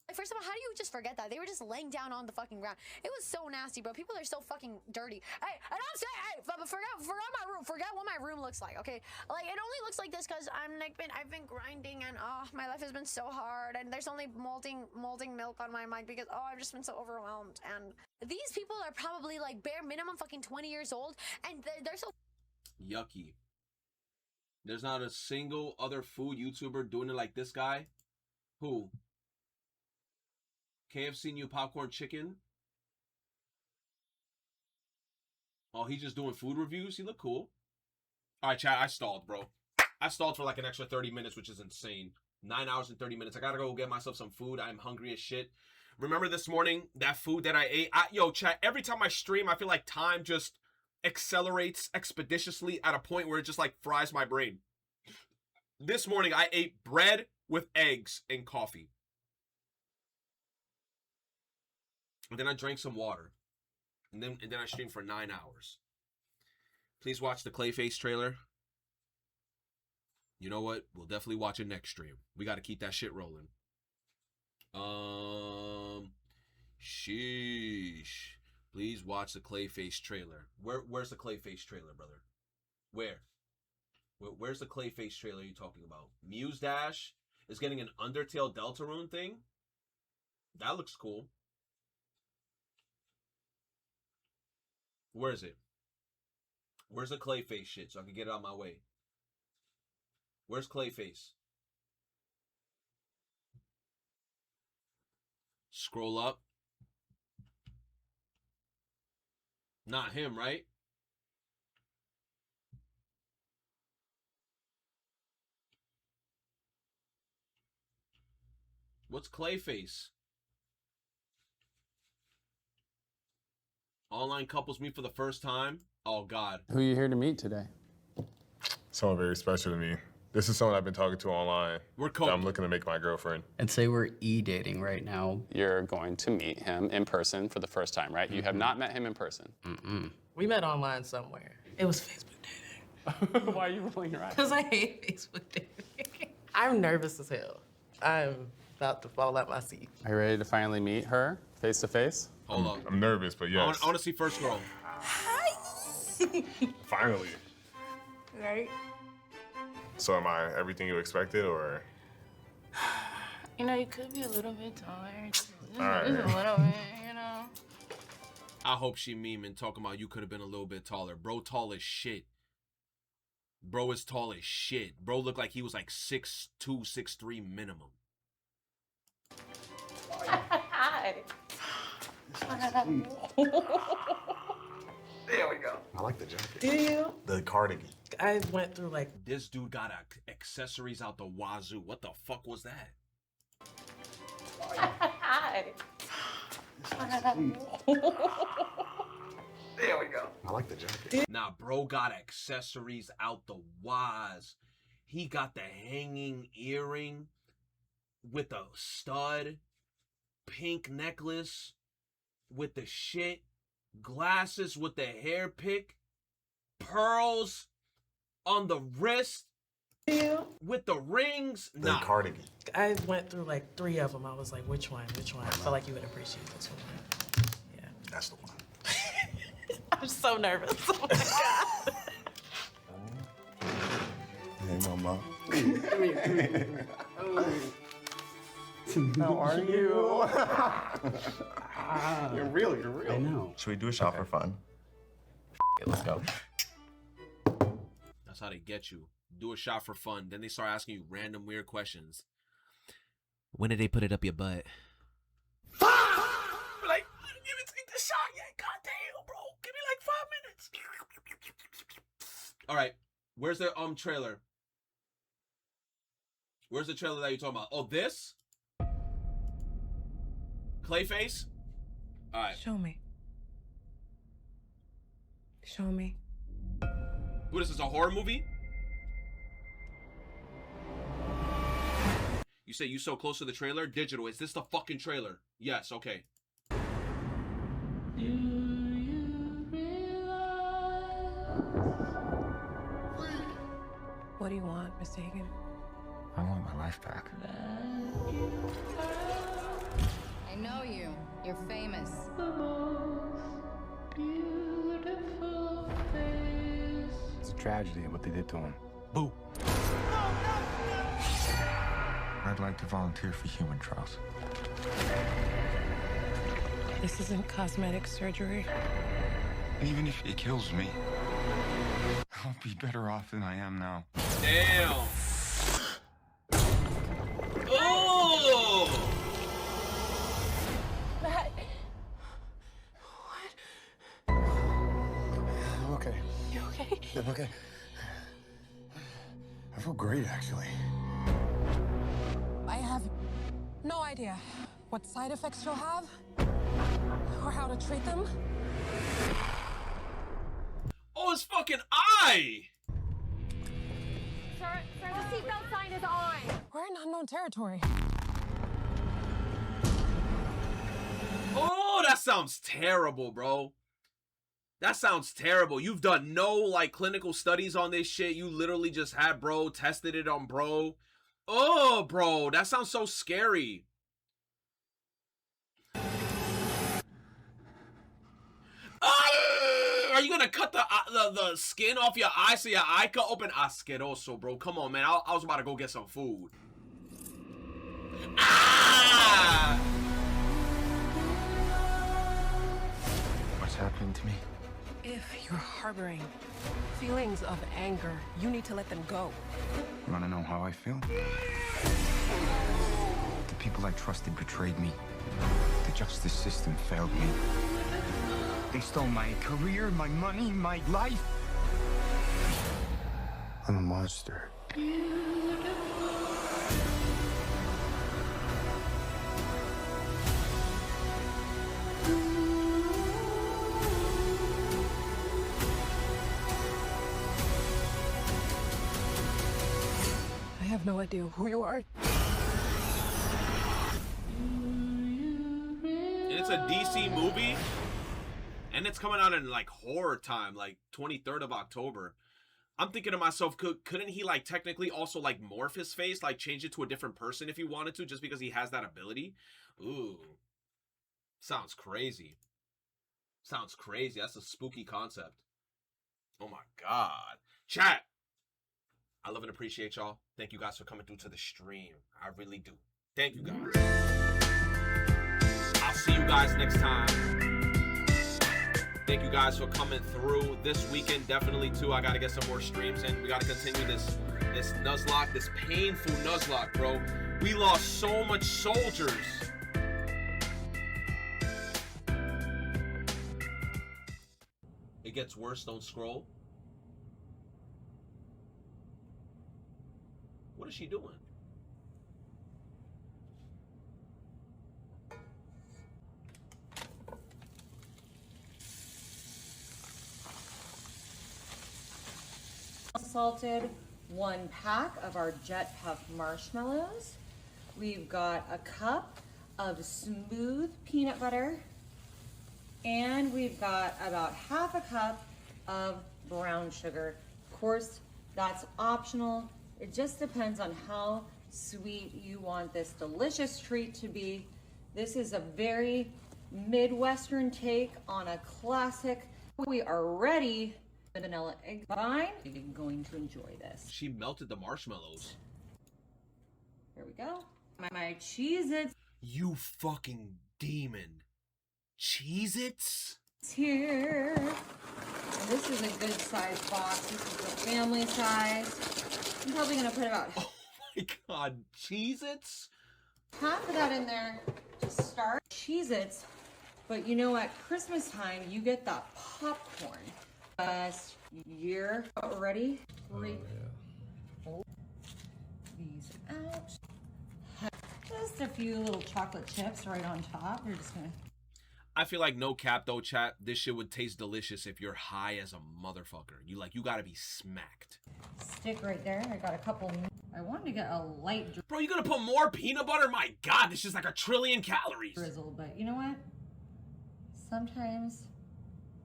Like, first of all, how do you just forget that? They were just laying down on the fucking ground. It was so nasty, bro. People are so fucking dirty. Hey, and I'm saying, hey, but forget my room. Forget what my room looks like, okay? Like, it only looks like this because I've been grinding, and my life has been so hard, and there's only molding milk on my mind because I've just been so overwhelmed. And these people are probably like bare minimum fucking 20 years old, and they're so yucky. There's not a single other food YouTuber doing it like this guy. Who? KFC new popcorn chicken. Oh, he's just doing food reviews. He look cool. All right, chat. I stalled, bro. I stalled for like an extra 30 minutes, which is insane. 9 hours and 30 minutes. I gotta go get myself some food. I'm hungry as shit. Remember this morning, that food that I ate? Yo, chat, every time I stream, I feel like time just accelerates expeditiously at a point where it just like fries my brain. This morning, I ate bread with eggs and coffee. And then I drank some water. And then I streamed for 9 hours. Please watch the Clayface trailer. You know what? We'll definitely watch it next stream. We got to keep that shit rolling. Sheesh. Please watch the Clayface trailer. Where's the Clayface trailer, brother? Where's the Clayface trailer you talking about? Muse Dash is getting an Undertale Deltarune thing? That looks cool. Where is it? Where's the Clayface shit so I can get it out of my way? Where's Clayface? Scroll up. Not him, right? What's Clayface? Online couples meet for the first time. Oh, God. Who are you here to meet today? Someone very special to me. This is someone I've been talking to online. We're that I'm looking to make my girlfriend. And say we're e-dating right now. You're going to meet him in person for the first time, right? You have not met him in person. We met online somewhere. It was Facebook dating. Why are you rolling your eyes? Because I hate Facebook dating. I'm nervous as hell. I'm about to fall out my seat. Are you ready to finally meet her face to face? Hold on. I'm nervous, but yes. I want to see first girl. Finally. Right? So am I everything you expected, or? You know, you could be a little bit taller. Just All right. a little bit, you know? I hope she memeing talking about you could have been a little bit taller. Bro tall as shit. Bro is tall as shit. Bro looked like he was like 6'2", 6'3" minimum. Hi. There we go. I like the jacket. Do you? The cardigan. I went through like... This dude got accessories out the wazoo. What the fuck was that? Hi. There we go. I like the jacket. Nah, bro got accessories out the waz. He got the hanging earring with a stud, pink necklace with the shit, glasses with the hair pick, pearls on the wrist with the rings. The nah. cardigan. I went through like 3 of them. I was like, which one? Which one? I felt like you would appreciate this one. Yeah. That's the one. I'm so nervous. Oh my God. Hey, mama. How are you? You're real, you're real. I know. Should we do a shot for fun? Let's go. That's how they get you. Do a shot for fun. Then they start asking you random weird questions. When did they put it up your butt? Like, I didn't even take the shot yet. God damn, bro. Give me like 5 minutes. All right. Where's the trailer? Where's the trailer that you're talking about? Oh, this? Clayface? All right. Show me. Show me. What is this, a horror movie? You say you so close to the trailer? Digital, is this the fucking trailer? Yes, okay. What do you want, Miss Hagen? I want my life back. I know you. You're famous. It's a tragedy what they did to him. Boo! I'd like to volunteer for human trials. This isn't cosmetic surgery. Even if it kills me, I'll be better off than I am now. Damn. Oh! Matt. I'm okay. You okay? I'm okay. I feel great, actually. I have no idea what side effects you'll have or how to treat them. Oh, his fucking eye! Sir, the seatbelt sign is on. We're in unknown territory. Oh, that sounds terrible, bro. That sounds terrible. You've done no, like, clinical studies on this shit. You literally just had bro, tested it on bro. Oh, bro, that sounds so scary. Are you gonna cut the skin off your eye so your eye can open? Asqueroso, bro. Come on, man. I was about to go get some food. Ah! What's happening to me? If you're harboring feelings of anger, you need to let them go. You want to know how I feel? The people I trusted betrayed me. The justice system failed me. They stole my career, my money, my life. I'm a monster. I have no idea who you are. And it's a DC movie? And it's coming out in, like, horror time, like 23rd of October. I'm thinking to myself, couldn't he, like, technically also, like, morph his face? Like, change it to a different person if he wanted to, just because he has that ability? Ooh. Sounds crazy. Sounds crazy. That's a spooky concept. Oh, my God. Chat. I love and appreciate y'all. Thank you guys for coming through to the stream. I really do. Thank you, guys. I'll see you guys next time. Thank you guys for coming through this weekend. Definitely too. I gotta get some more streams in. We gotta continue this Nuzlocke, this painful Nuzlocke, bro. We lost so much soldiers. It gets worse. Don't scroll. What is she doing? Salted 1 pack of our Jet Puff marshmallows. We've got a cup of smooth peanut butter, and we've got about half a cup of brown sugar. Of course, that's optional. It just depends on how sweet you want this delicious treat to be. This is a very Midwestern take on a classic. We are ready. Vanilla egg vine. You're going to enjoy this. She melted the marshmallows. Here we go. My Cheez-Its. You fucking demon. Cheez-Its? It's here. And this is a good size box. This is the family size. I'm probably gonna put about my God, Cheez-Its? half of that in there to start. Cheez-Its. But you know, at Christmas time, you get that popcorn. Last year. Ready? Break these out. Just a few little chocolate chips right on top. We're just gonna. I feel like no cap though, chat. This shit would taste delicious if you're high as a motherfucker. You gotta be smacked. Stick right there. I got a couple. I wanted to get a light Bro, you gonna put more peanut butter? My God, this is like 1 trillion calories. drizzle, but you know what? Sometimes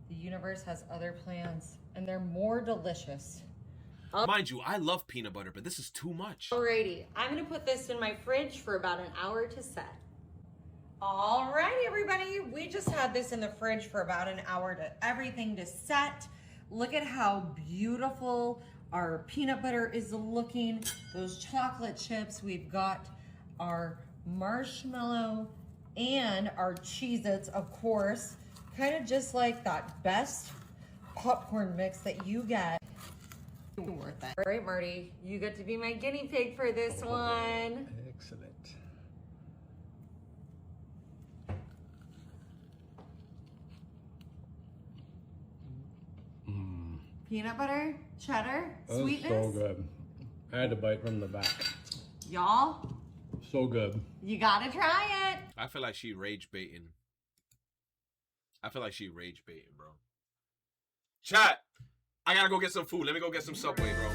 the universe has other plans, and they're more delicious. Mind you, I love peanut butter, but this is too much. Alrighty, I'm gonna put this in my fridge for about an hour to set. Alright, everybody, we just had this in the fridge for about an hour to everything to set. Look at how beautiful our peanut butter is looking. Those chocolate chips, we've got our marshmallow and our Cheez-Its, of course, kind of just like that best popcorn mix that you get. Worth it. All right, Marty, you get to be my guinea pig for this one. Excellent. Peanut butter, cheddar, That was sweetness. so good. I had to bite from the back. Y'all, So good. you gotta try it. I feel like she rage baiting. Bro. Chat, I gotta go get some food. Let me go get some Subway, bro.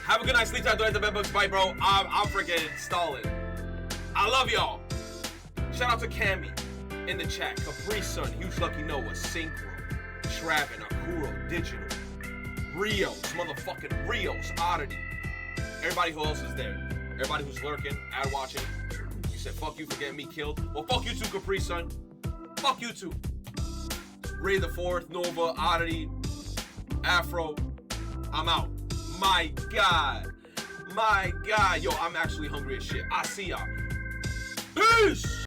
Have a good night. Sleep tight. Don't hit the bed bugs. Bye, bro. I'm freaking stalling. I love y'all. Shout out to Cammy in the chat. Capri Sun, Huge Lucky Noah, Synchro, Travin, Akuro, Digital, Rios, motherfucking Rios, Oddity. Everybody who else is there. Everybody who's lurking, ad watching. You said fuck you for getting me killed. Well, fuck you too, Capri Sun. Fuck you too. Ray the 4th, Nova, Oddity, Afro. I'm out. My God. Yo, I'm actually hungry as shit. I see y'all. Peace!